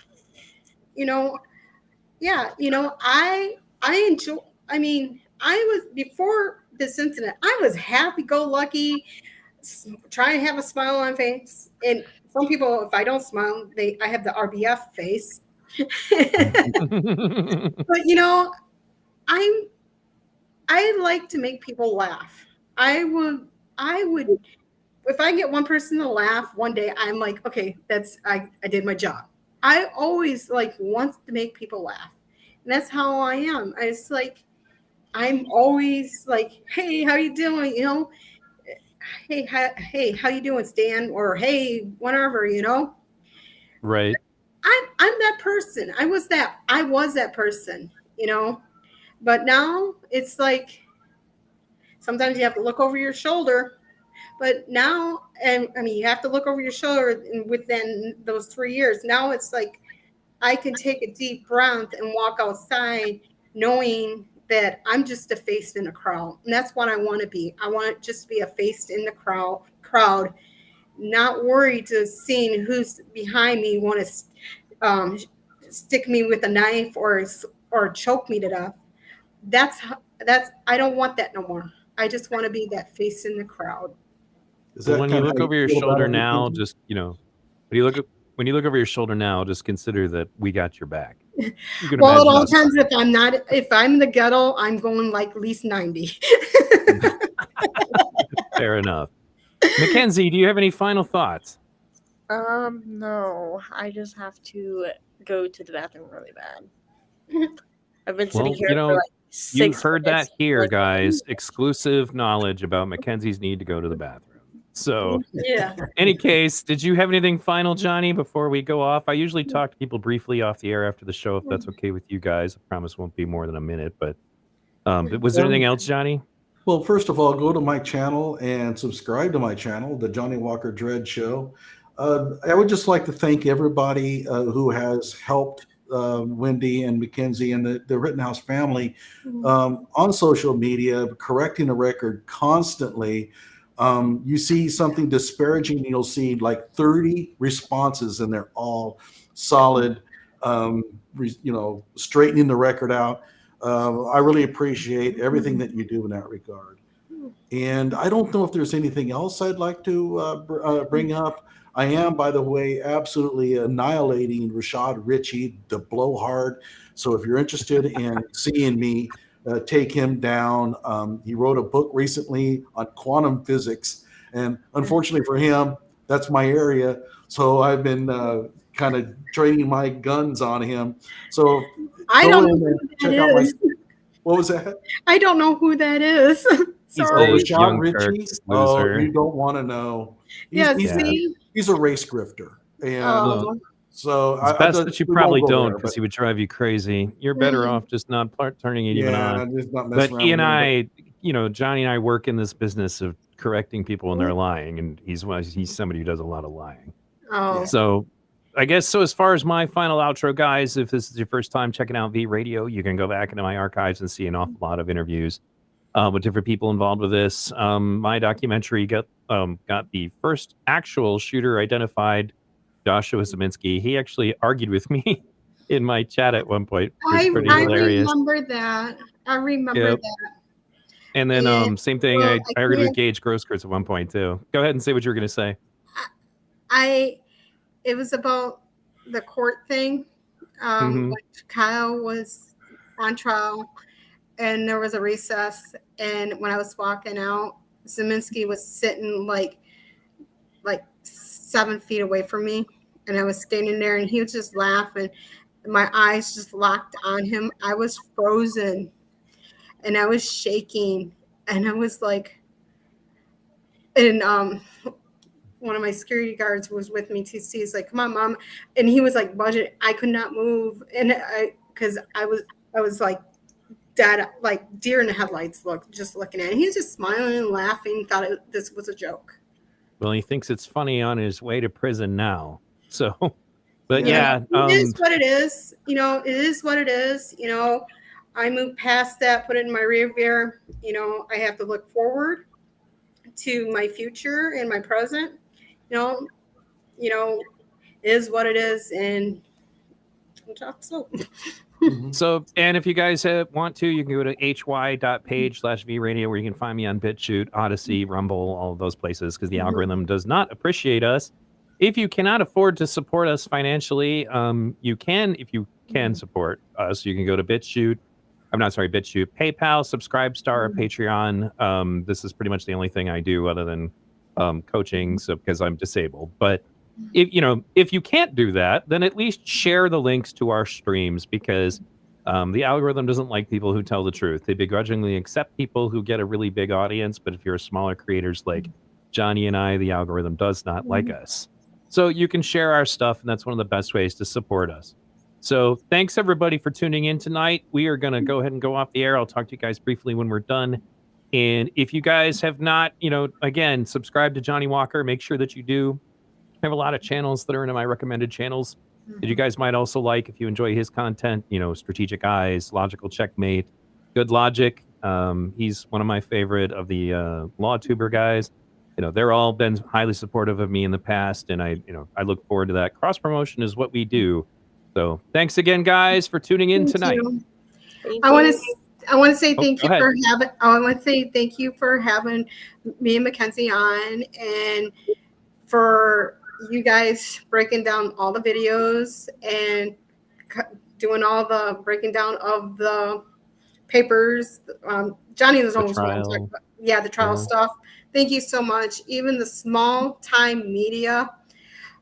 S2: I enjoy, I was, before this incident, I was happy-go-lucky, try and have a smile on face. And some people, if I don't smile, I have the RBF face. But I like to make people laugh. I would, if I get one person to laugh one day, I'm like, okay, I did my job. I always want to make people laugh. And that's how I am. It's like, I'm always like, hey, how you doing? Hey, how you doing, Stan? Or hey, whatever,
S1: Right.
S2: I'm that person. I was that person, But now it's like sometimes you have to look over your shoulder. But now, you have to look over your shoulder within those 3 years. Now it's like I can take a deep breath and walk outside knowing that I'm just a face in a crowd. And that's what I want to be. I want to just be a face in the crowd, not worried to seeing who's behind me want to stick me with a knife or choke me to death. I don't want that no more. I just want to be that face in the crowd.
S1: So when you look over your shoulder now, just when you look over your shoulder now, just consider that we got your back.
S2: Well, at all times, if I'm in the ghetto, I'm going like at least 90.
S1: Fair enough. Mackenzie, do you have any final thoughts?
S3: No. I just have to go to the bathroom really bad. I've been sitting here for like 6
S1: You heard
S3: minutes.
S1: that here, guys. Exclusive knowledge about Mackenzie's need to go to the bathroom. So,
S2: yeah.
S1: Any case, did you have anything final, Johnny, before we go off? I usually talk to people briefly off the air after the show, if that's okay with you guys. I promise it won't be more than a minute. But was there anything else, Johnny?
S4: Well, first of all, go to my channel and subscribe to my channel, the Johnny Walker Dread Show. I would just like to thank everybody who has helped Wendy and Mackenzie and the Rittenhouse family on social media, correcting the record constantly. You see something disparaging, and you'll see like 30 responses, and they're all solid, straightening the record out. I really appreciate everything that you do in that regard. And I don't know if there's anything else I'd like to bring up. I am, by the way, absolutely annihilating Rashad Ritchie, the blowhard. So if you're interested in seeing me take him down, he wrote a book recently on quantum physics. And unfortunately for him, that's my area. So I've been kind of training my guns on him. So
S2: I don't know who that is.
S4: What was that?
S2: I don't know who that is. Sorry.
S4: Rashad Ritchie? Oh, you don't want to know. He's a race grifter. And so
S1: it's best that you probably don't, because he would drive you crazy. You're better off just not turning it even on. But he and I, Johnny and I work in this business of correcting people when they're lying, and he's somebody who does a lot of lying.
S2: Oh.
S1: So I guess so. As far as my final outro, guys, if this is your first time checking out V Radio, you can go back into my archives and see an awful lot of interviews with different people involved with this. My documentary got the first actual shooter identified, Joshua Zeminski. He actually argued with me in my chat at one point.
S2: I remember that. That.
S1: And then same thing. I argued with Gage Grosskreutz at one point too. Go ahead and say what you were going to say.
S2: It was about the court thing. When Kyle was on trial and there was a recess, and when I was walking out, Zeminski was sitting like 7 feet away from me, and I was standing there, and he was just laughing. My eyes just locked on him. I was frozen, and I was shaking, and I was like, and one of my security guards was with me to see. He's like, "Come on, mom," and he was like, "Budget." I could not move, and because I was like, "Dad," like deer in the headlights, just looking at him. He's just smiling and laughing. Thought this was a joke.
S1: Well, he thinks it's funny on his way to prison now. So, but
S4: Yeah.
S1: yeah,
S2: It is what it is. You know, it is what it is. You know, I moved past that, put it in my rear view. You know, I have to look forward to my future and my present. You know, it is what it is, and so.
S1: So, and if you guys want to, you can go to hy.page/vradio where you can find me on BitChute, Odyssey, Rumble, all of those places, because the algorithm does not appreciate us. If you cannot afford to support us financially, you can, if you can support us, you can go to BitChute, PayPal, Subscribestar, or Patreon. This is pretty much the only thing I do other than coaching, so because I'm disabled. But if you can't do that, then at least share the links to our streams, because the algorithm doesn't like people who tell the truth. They begrudgingly accept people who get a really big audience, but if you're smaller creators like Johnny and I, the algorithm does not like us. So you can share our stuff, and that's one of the best ways to support us. So thanks everybody for tuning in tonight. We are going to go ahead and go off the air. I'll talk to you guys briefly when we're done. And if you guys have not, again, subscribe to Johnny Walker, make sure that you do. I have a lot of channels that are in my recommended channels that you guys might also like if you enjoy his content. Strategic Eyes, Logical Checkmate, Good Logic. He's one of my favorite of the LawTuber guys. They're all been highly supportive of me in the past, and I look forward to that. Cross promotion is what we do. So thanks again, guys, for tuning in tonight.
S2: I want to say thank
S1: go
S2: you
S1: ahead.
S2: for having. I want to say thank you for having me and Mackenzie on, and for you guys breaking down all the videos and doing all the breaking down of the papers. Johnny was almost what I'm talking about. Yeah, the trial stuff. Thank you so much. Even the small time media,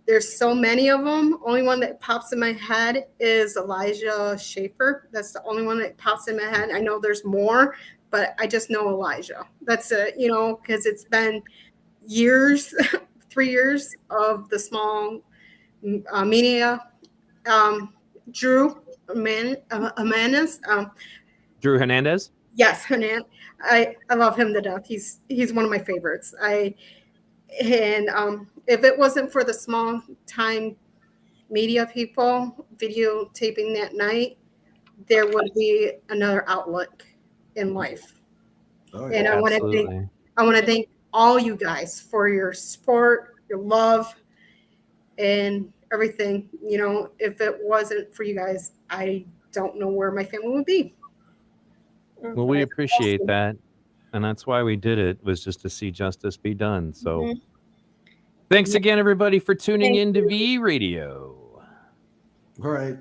S2: there's so many of them. Only one that pops in my head is Elijah Schaefer. That's the only one that pops in my head. I know there's more, but I just know Elijah. That's it, because it's been years, 3 years of the small media. Drew Hernandez.
S1: Drew Hernandez?
S2: Yes, Hernandez. I love him to death. He's one of my favorites. If it wasn't for the small time media people videotaping that night, there would be another outlook in life.
S4: Oh,
S2: And
S4: yeah.
S2: I want to thank all you guys for your support, your love, and everything. If it wasn't for you guys, I don't know where my family would be.
S1: Well, we appreciate that. And that's why we did it, was just to see justice be done. So thanks again, everybody, for tuning in to V Radio.
S4: All right.